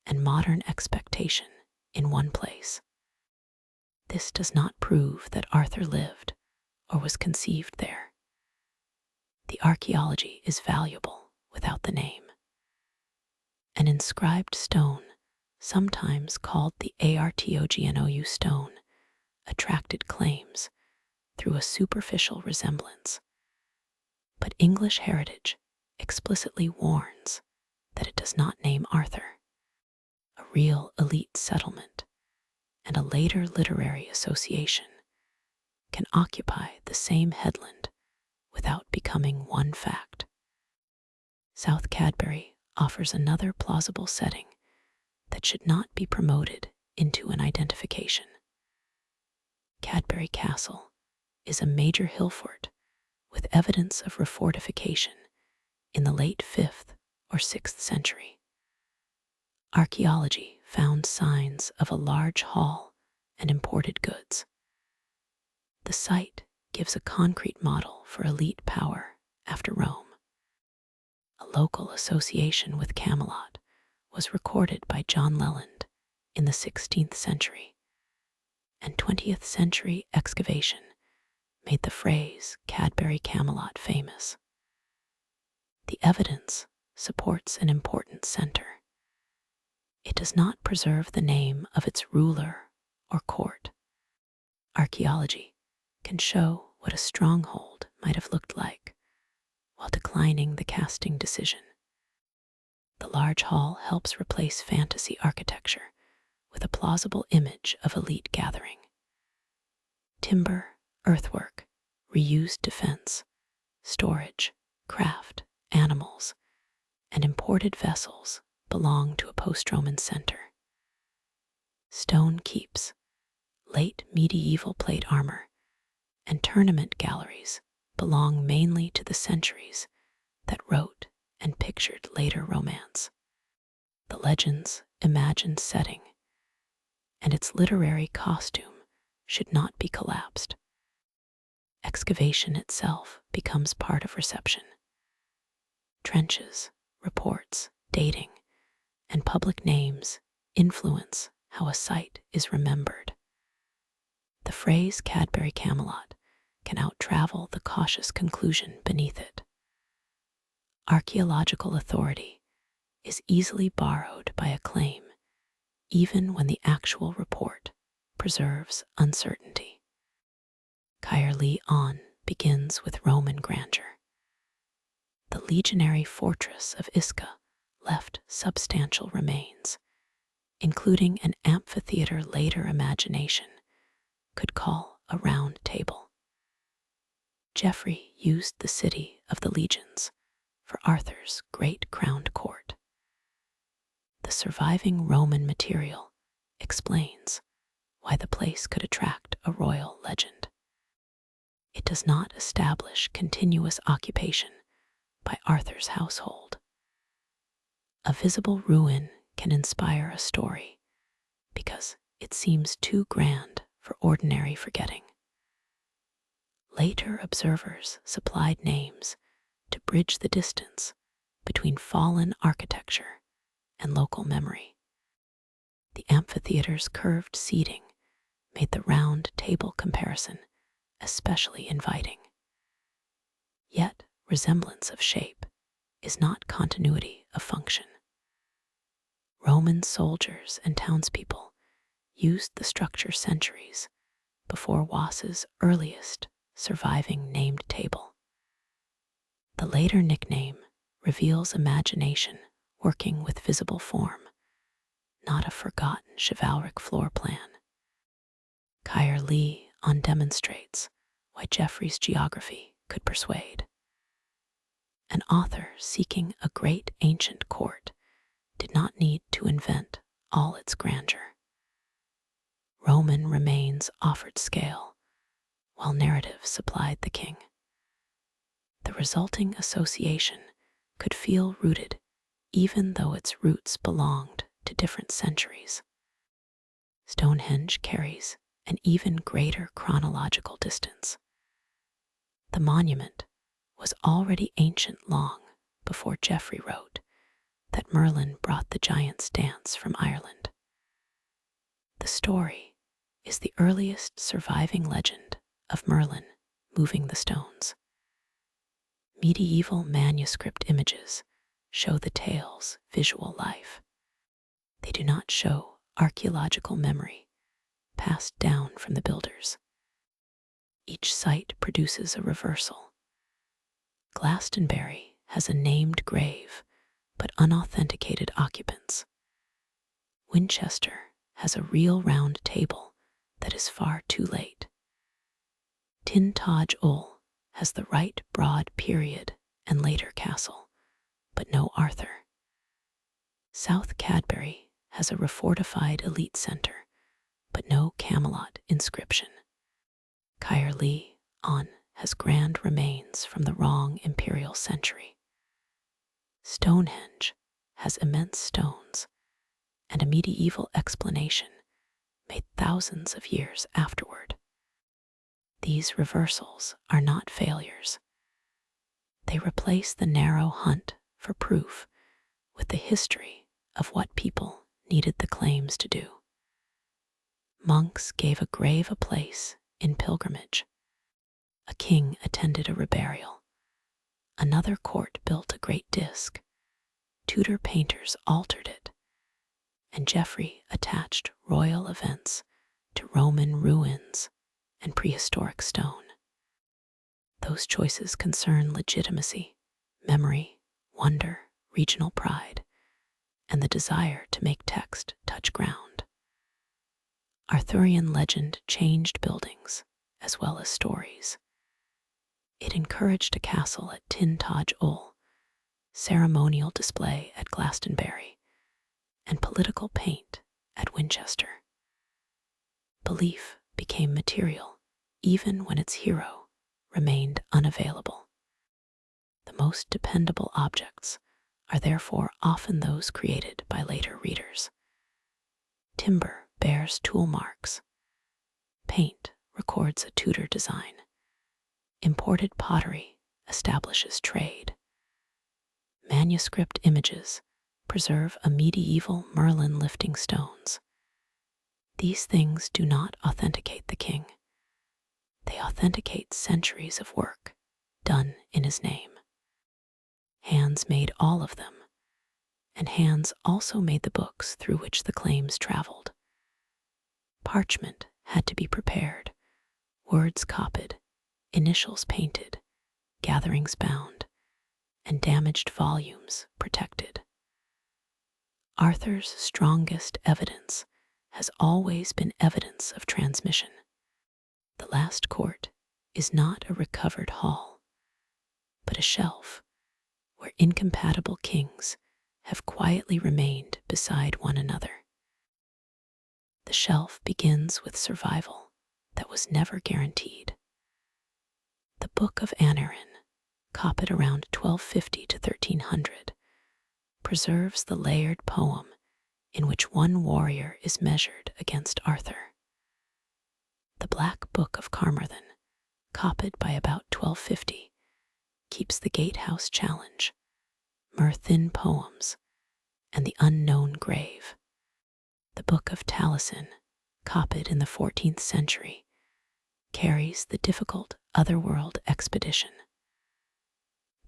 and modern expectation in one place. This does not prove that Arthur lived or was conceived there. The archaeology is valuable without the name. An inscribed stone, sometimes called the Artognou stone, attracted claims through a superficial resemblance. But English heritage explicitly warns that it does not name Arthur. A real elite settlement and a later literary association can occupy the same headland without becoming one fact. South Cadbury offers another plausible setting that should not be promoted into an identification. Cadbury Castle is a major hill fort with evidence of refortification in the late 5th or 6th century. Archaeology found signs of a large hall and imported goods. The site gives a concrete model for elite power after Rome. A local association with Camelot was recorded by John Leland in the 16th century, and 20th century excavation made the phrase Cadbury Camelot famous. The evidence supports an important center. It does not preserve the name of its ruler or court. Archaeology can show what a stronghold might have looked like, while declining the casting decision. The large hall helps replace fantasy architecture with a plausible image of elite gathering. Timber, earthwork, reused defense, storage, craft, animals, and imported vessels belong to a post-Roman center. Stone keeps, late medieval plate armor, and tournament galleries belong mainly to the centuries that wrote and pictured later romance. The legend's imagined setting and its literary costume should not be collapsed. Excavation itself becomes part of reception. Trenches, reports, dating, and public names influence how a site is remembered. The phrase Cadbury Camelot can out-travel the cautious conclusion beneath it. Archaeological authority is easily borrowed by a claim, even when the actual report preserves uncertainty. Caerleon begins with Roman grandeur. The legionary fortress of Isca left substantial remains, including an amphitheater later imagination could call a round table. Geoffrey used the city of the legions for Arthur's great crowned court. The surviving Roman material explains why the place could attract a royal legend. It does not establish continuous occupation by Arthur's household. A visible ruin can inspire a story because it seems too grand for ordinary forgetting. Later observers supplied names to bridge the distance between fallen architecture and local memory. The amphitheater's curved seating made the round table comparison especially inviting. Yet, resemblance of shape is not continuity of function. Roman soldiers and townspeople used the structure centuries before Wass's earliest surviving named table. The later nickname reveals imagination working with visible form, not a forgotten chivalric floor plan. Caerleon demonstrates why Geoffrey's geography could persuade. An author seeking a great ancient court did not need to invent all its grandeur. Roman remains offered scale, while narrative supplied the king. The resulting association could feel rooted even though its roots belonged to different centuries. Stonehenge carries an even greater chronological distance. The monument was already ancient long before Geoffrey wrote that Merlin brought the giant's dance from Ireland. The story is the earliest surviving legend of Merlin moving the stones. Medieval manuscript images show the tale's visual life. They do not show archaeological memory passed down from the builders. Each site produces a reversal. Glastonbury has a named grave, but unauthenticated occupants. Winchester has a real round table that is far too late. Tintagel has the right broad period and later castle, but no Arthur. South Cadbury has a refortified elite centre, but no Camelot inscription. Caerleon has grand remains from the wrong imperial century. Stonehenge has immense stones and a medieval explanation made thousands of years afterward. These reversals are not failures. They replace the narrow hunt for proof with the history of what people needed the claims to do. Monks gave a grave a place in pilgrimage. A king attended a reburial. Another court built a great disk. Tudor painters altered it, and Geoffrey attached royal events to Roman ruins and prehistoric stone. Those choices concern legitimacy, memory, wonder, regional pride, and the desire to make text touch ground. Arthurian legend changed buildings as well as stories. It encouraged a castle at Tintagel, ceremonial display at Glastonbury, and political paint at Winchester. Belief became material even when its hero remained unavailable. The most dependable objects are therefore often those created by later readers. Timber bears tool marks. Paint records a Tudor design. Imported pottery establishes trade. Manuscript images preserve a medieval Merlin lifting stones. These things do not authenticate the king. They authenticate centuries of work done in his name. Hands made all of them, and hands also made the books through which the claims traveled. Parchment had to be prepared, words copied, initials painted, gatherings bound, and damaged volumes protected. Arthur's strongest evidence has always been evidence of transmission. The last court is not a recovered hall, but a shelf where incompatible kings have quietly remained beside one another. The shelf begins with survival that was never guaranteed. The Book of Aneurin, copied around 1250 to 1300, preserves the layered poem in which one warrior is measured against Arthur. The Black Book of Carmarthen, copied by about 1250, keeps the Gatehouse Challenge, Merthin poems, and the unknown grave. The Book of Taliesin, copied in the 14th century, carries the difficult otherworld expedition.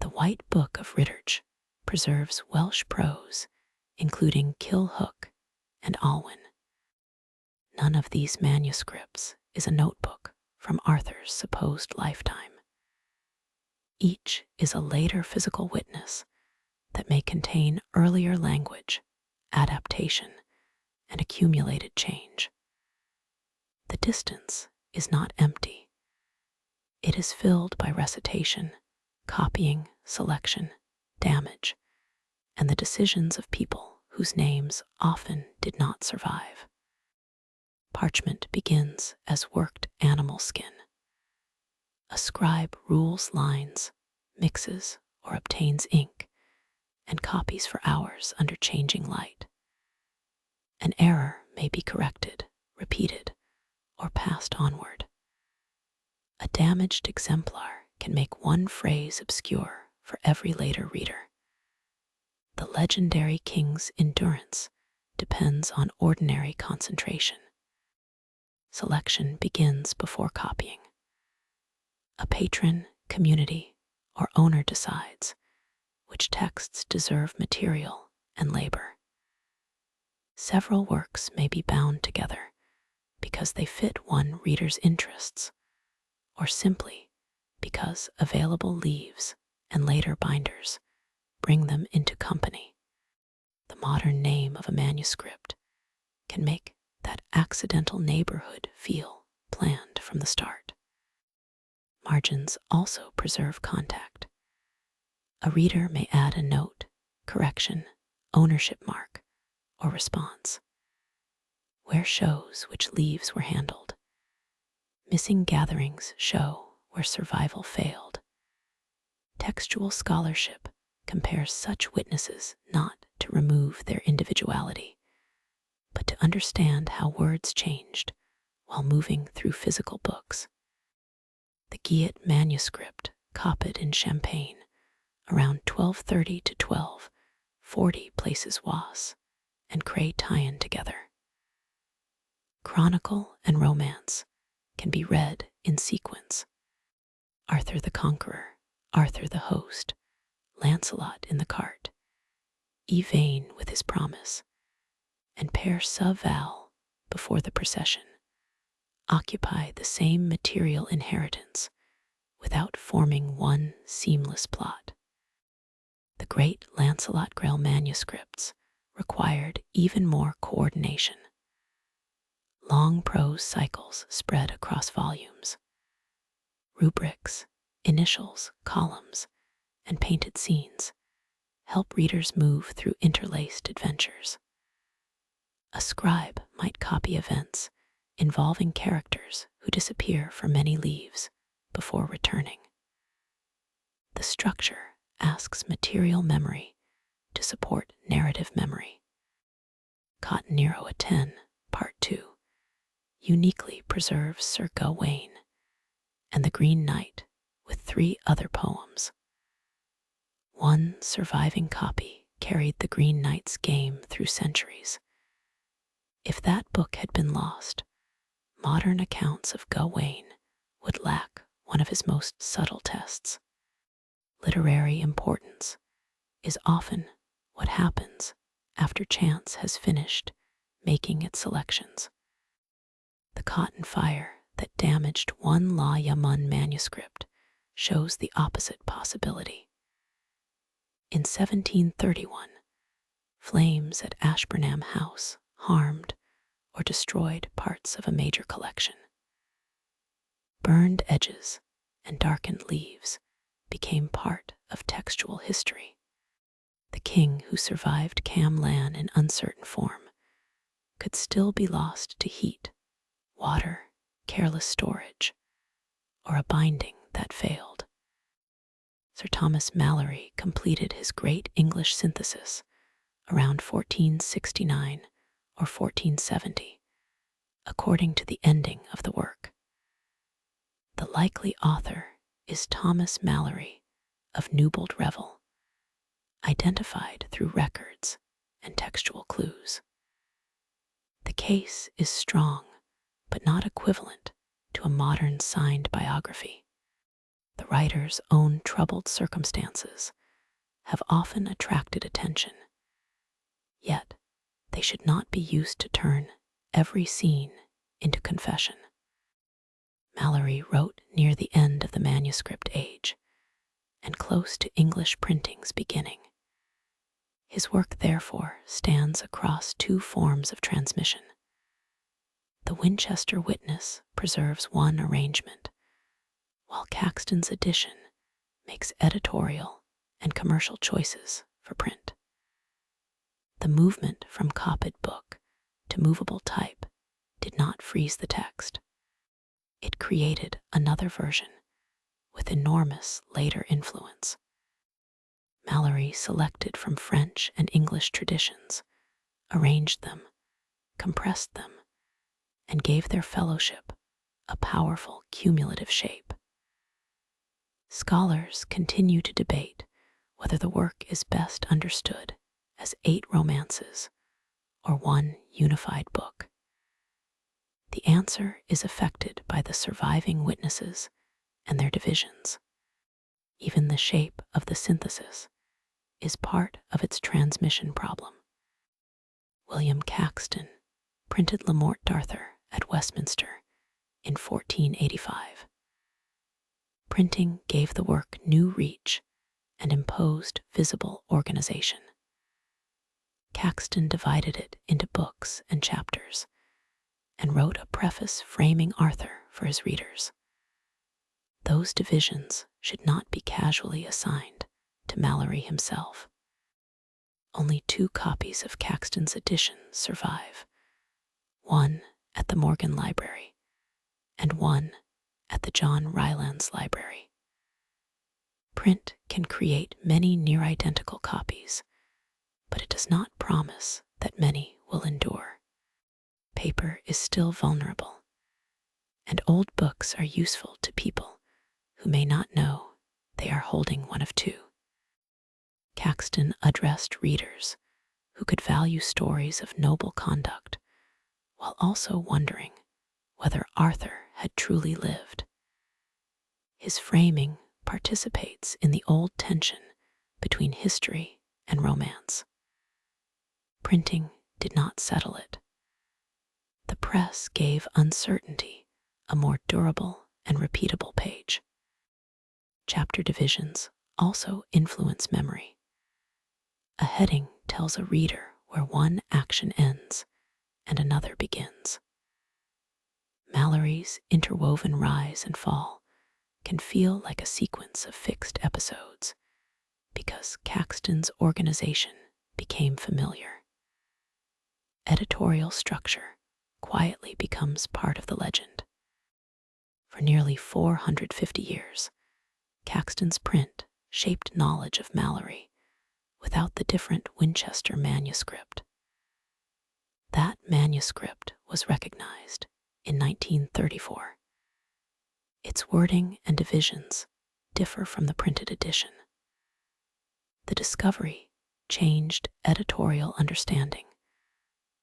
The White Book of Ridderch preserves Welsh prose, including Kilhook and Alwyn. None of these manuscripts is a notebook from Arthur's supposed lifetime. Each is a later physical witness that may contain earlier language, adaptation, and accumulated change. The distance is not empty. It is filled by recitation, copying, selection, damage, and the decisions of people whose names often did not survive. Parchment begins as worked animal skin. A scribe rules lines, mixes or obtains ink, and copies for hours under changing light. An error may be corrected, repeated, or passed onward. A damaged exemplar can make one phrase obscure for every later reader. The legendary king's endurance depends on ordinary concentration. Selection begins before copying. A patron, community, or owner decides which texts deserve material and labor. Several works may be bound together because they fit one reader's interests, or simply because available leaves and later binders bring them into company. The modern name of a manuscript can make that accidental neighborhood feel planned from the start. Margins also preserve contact. A reader may add a note, correction, ownership mark, or response. Where shows which leaves were handled. Missing gatherings show where survival failed. Textual scholarship compares such witnesses not to remove their individuality, but to understand how words changed while moving through physical books. The Guillet manuscript, copied in Champagne, around 1230 to 1240, places Was and Cray Tyon together. Chronicle and romance can be read in sequence. Arthur the Conqueror, Arthur the Host, Lancelot in the Cart, Yvain with his promise, and Perceval before the procession occupy the same material inheritance without forming one seamless plot. The great Lancelot Grail manuscripts required even more coordination. Long prose cycles spread across volumes. Rubrics, initials, columns, and painted scenes help readers move through interlaced adventures. A scribe might copy events involving characters who disappear for many leaves before returning. The structure asks material memory to support narrative memory. Cottonero a 10, Part 2, uniquely preserves Sir Gawain and the Green Knight with 3 other poems. One surviving copy carried the Green Knight's game through centuries. If that book had been lost, modern accounts of Gawain would lack one of his most subtle tests. Literary importance is often what happens after chance has finished making its selections. The cotton fire that damaged one La Yamun manuscript shows the opposite possibility. In 1731, flames at Ashburnham House harmed or destroyed parts of a major collection. Burned edges and darkened leaves became part of textual history. The king who survived Camlann in uncertain form could still be lost to heat, water, careless storage, or a binding that failed. Sir Thomas Malory completed his great English synthesis around 1469 or 1470, according to the ending of the work. The likely author is Thomas Malory of Newbold Revel, identified through records and textual clues. The case is strong, but not equivalent to a modern signed biography. The writer's own troubled circumstances have often attracted attention, yet they should not be used to turn every scene into confession. Malory wrote near the end of the manuscript age and close to English printing's beginning. His work, therefore, stands across 2 forms of transmission. The Winchester Witness preserves one arrangement, while Caxton's edition makes editorial and commercial choices for print. The movement from copied book to movable type did not freeze the text. It created another version with enormous later influence. Malory selected from French and English traditions, arranged them, compressed them, and gave their fellowship a powerful cumulative shape. Scholars continue to debate whether the work is best understood as 8 romances or one unified book. The answer is affected by the surviving witnesses and their divisions. Even the shape of the synthesis is part of its transmission problem. William Caxton printed Le Morte d'Arthur at Westminster in 1485. Printing gave the work new reach and imposed visible organization. Caxton divided it into books and chapters and wrote a preface framing Arthur for his readers. Those divisions should not be casually assigned to Malory himself. Only 2 copies of Caxton's edition survive, one at the Morgan Library and one at the John Rylands Library. Print can create many near-identical copies, but it does not promise that many will endure. Paper is still vulnerable, and old books are useful to people who may not know they are holding one of 2. Caxton addressed readers who could value stories of noble conduct while also wondering whether Arthur had truly lived. His framing participates in the old tension between history and romance. Printing did not settle it. The press gave uncertainty a more durable and repeatable page. Chapter divisions also influence memory. A heading tells a reader where one action ends and another begins. Malory's interwoven rise and fall can feel like a sequence of fixed episodes because Caxton's organization became familiar. Editorial structure quietly becomes part of the legend. For nearly 450 years, Caxton's print shaped knowledge of Malory without the different Winchester manuscript. That manuscript was recognized in 1934. Its wording and divisions differ from the printed edition. The discovery changed editorial understanding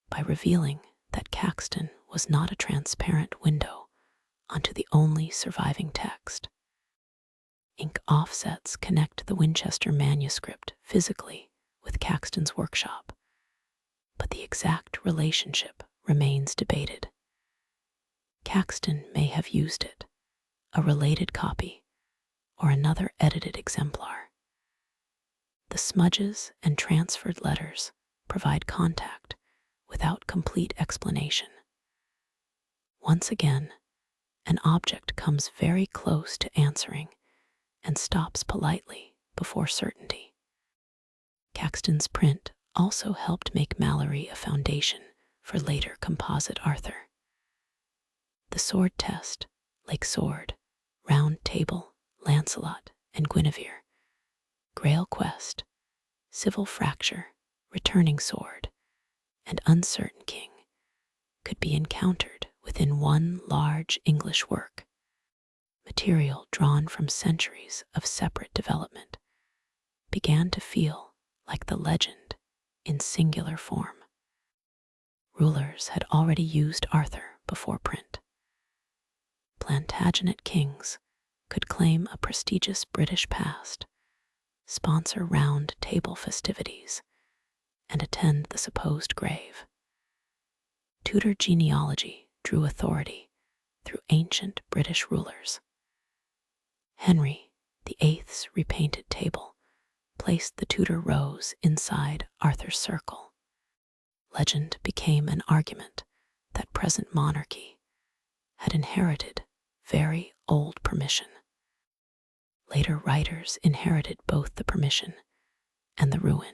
by revealing that Caxton was not a transparent window onto the only surviving text. Ink offsets connect the Winchester manuscript physically with Caxton's workshop, but the exact relationship remains debated. Caxton may have used it, a related copy, or another edited exemplar. The smudges and transferred letters provide contact without complete explanation. Once again, an object comes very close to answering and stops politely before certainty. Caxton's print also helped make Malory a foundation for later composite Arthur. The sword test, like Sword, Round Table, Lancelot and Guinevere, Grail Quest, Civil Fracture, Returning Sword, and Uncertain King could be encountered within one large English work. Material drawn from centuries of separate development began to feel like the legend in singular form. Rulers had already used Arthur before print. Plantagenet kings could claim a prestigious British past, sponsor round table festivities, and attend the supposed grave. Tudor genealogy drew authority through ancient British rulers. Henry VIII's repainted table placed the Tudor rose inside Arthur's circle. Legend became an argument that present monarchy had inherited very old permission. Later writers inherited both the permission and the ruin.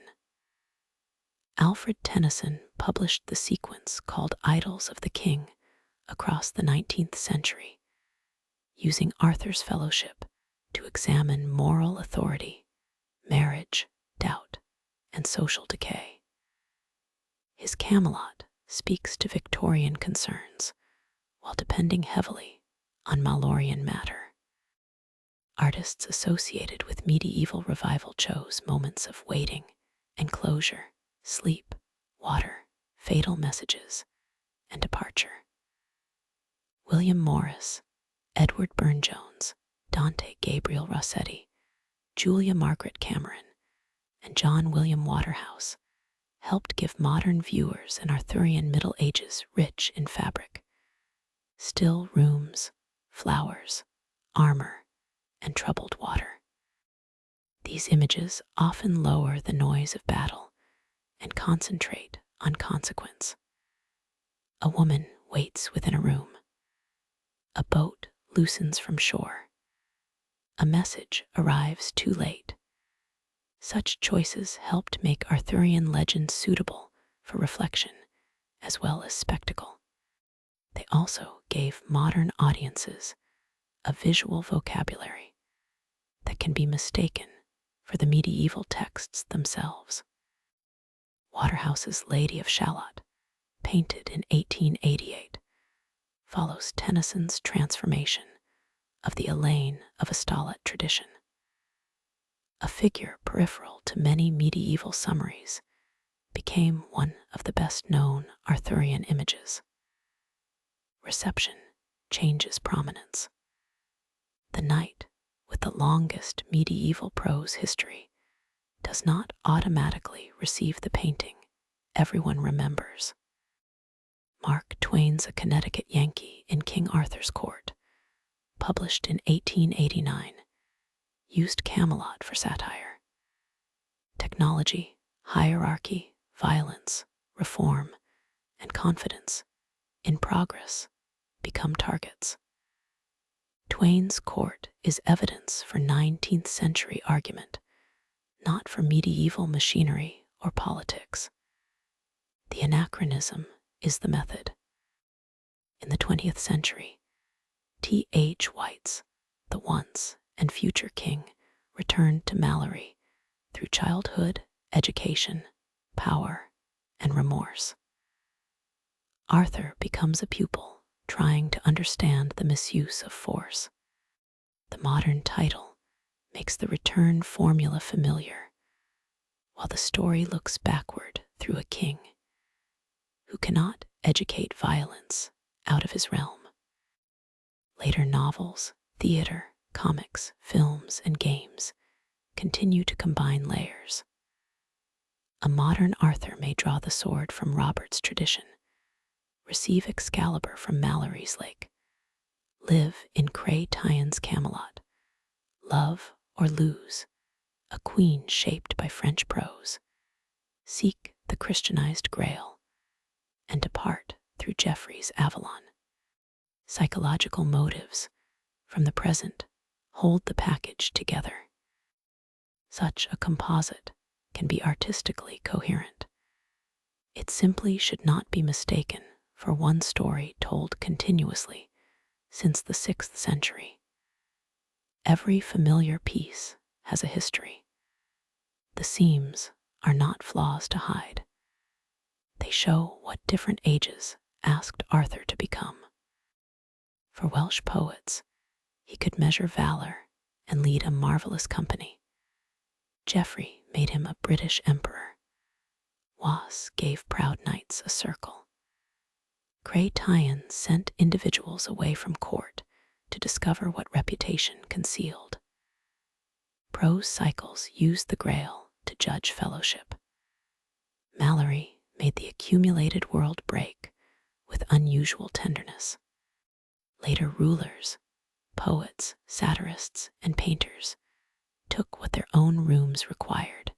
Alfred Tennyson published the sequence called Idylls of the King across the 19th century, using Arthur's fellowship to examine moral authority, marriage, doubt, and social decay. His Camelot speaks to Victorian concerns while depending heavily on Malorian matter. Artists associated with medieval revival chose moments of waiting, enclosure, sleep, water, fatal messages, and departure. William Morris, Edward Burne-Jones, Dante Gabriel Rossetti, Julia Margaret Cameron, and John William Waterhouse helped give modern viewers an Arthurian Middle Ages rich in fabric. Still rooms, flowers, armor, and troubled water. These images often lower the noise of battle and concentrate on consequence. A woman waits within a room. A boat loosens from shore. A message arrives too late. Such choices helped make Arthurian legends suitable for reflection as well as spectacle. They also gave modern audiences a visual vocabulary that can be mistaken for the medieval texts themselves. Waterhouse's Lady of Shalott, painted in 1888, follows Tennyson's transformation of the Elaine of Astolat tradition. A figure peripheral to many medieval summaries became one of the best-known Arthurian images. Reception changes prominence. The knight with the longest medieval prose history does not automatically receive the painting everyone remembers. Mark Twain's A Connecticut Yankee in King Arthur's Court, published in 1889, used Camelot for satire. Technology, hierarchy, violence, reform, and confidence in progress become targets. Twain's court is evidence for 19th century argument, not for medieval machinery or politics. The anachronism is the method. In the 20th century, T.H. White's The Once and Future King returned to Malory through childhood, education, power, and remorse. Arthur becomes a pupil trying to understand the misuse of force. The modern title makes the return formula familiar, while the story looks backward through a king who cannot educate violence out of his realm. Later novels, theater, comics, films, and games continue to combine layers. A modern Arthur may draw the sword from Robert's tradition, receive Excalibur from Malory's lake, live in Cray Tyen's Camelot, love or lose a queen shaped by French prose, seek the Christianized Grail, and depart through Geoffrey's Avalon. Psychological motives from the present hold the package together. Such a composite can be artistically coherent. It simply should not be mistaken for one story told continuously since the 6th century. Every familiar piece has a history. The seams are not flaws to hide. They show what different ages asked Arthur to become. For Welsh poets, he could measure valor and lead a marvelous company. Geoffrey made him a British emperor. Was gave proud knights a circle. Cray Tyen sent individuals away from court to discover what reputation concealed. Prose cycles used the Grail to judge fellowship. Malory made the accumulated world break with unusual tenderness. Later rulers, poets, satirists, and painters took what their own rooms required.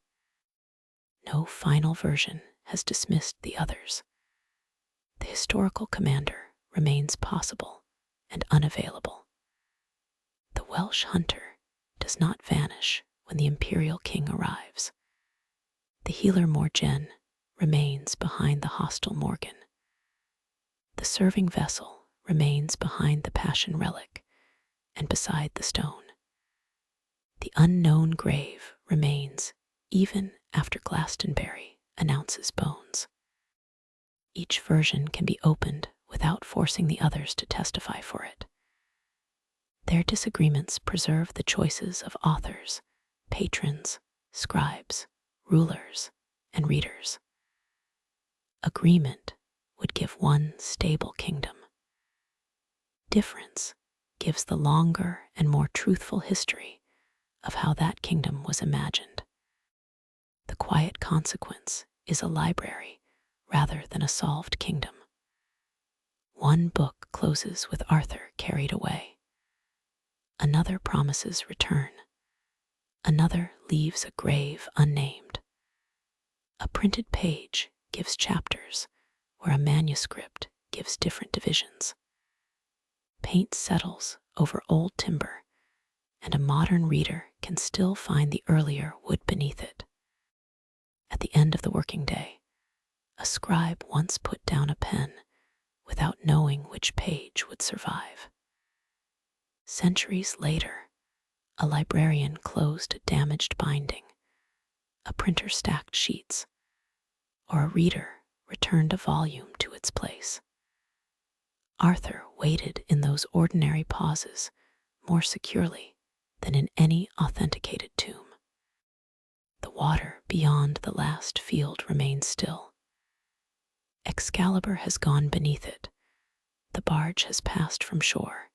No final version has dismissed the others. The historical commander remains possible and unavailable. The Welsh hunter does not vanish when the imperial king arrives. The healer Mordred remains behind the hostile Morgan. The serving vessel remains behind the passion relic and beside the stone. The unknown grave remains even after Glastonbury announces bones. Each version can be opened without forcing the others to testify for it. Their disagreements preserve the choices of authors, patrons, scribes, rulers, and readers. Agreement would give one stable kingdom. Difference gives the longer and more truthful history of how that kingdom was imagined. The quiet consequence is a library rather than a solved kingdom. One book closes with Arthur carried away. Another promises return. Another leaves a grave unnamed. A printed page gives chapters where a manuscript gives different divisions. Paint settles over old timber, and a modern reader can still find the earlier wood beneath it. At the end of the working day, a scribe once put down a pen without knowing which page would survive. Centuries later, a librarian closed a damaged binding, a printer stacked sheets, or a reader returned a volume to its place. Arthur waited in those ordinary pauses more securely than in any authenticated tomb. The water beyond the last field remains still. Excalibur has gone beneath it, the barge has passed from shore,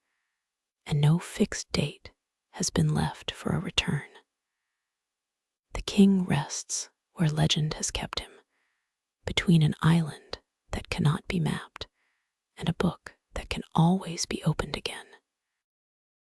and no fixed date has been left for a return. The king rests where legend has kept him, between an island that cannot be mapped and a book that can always be opened again.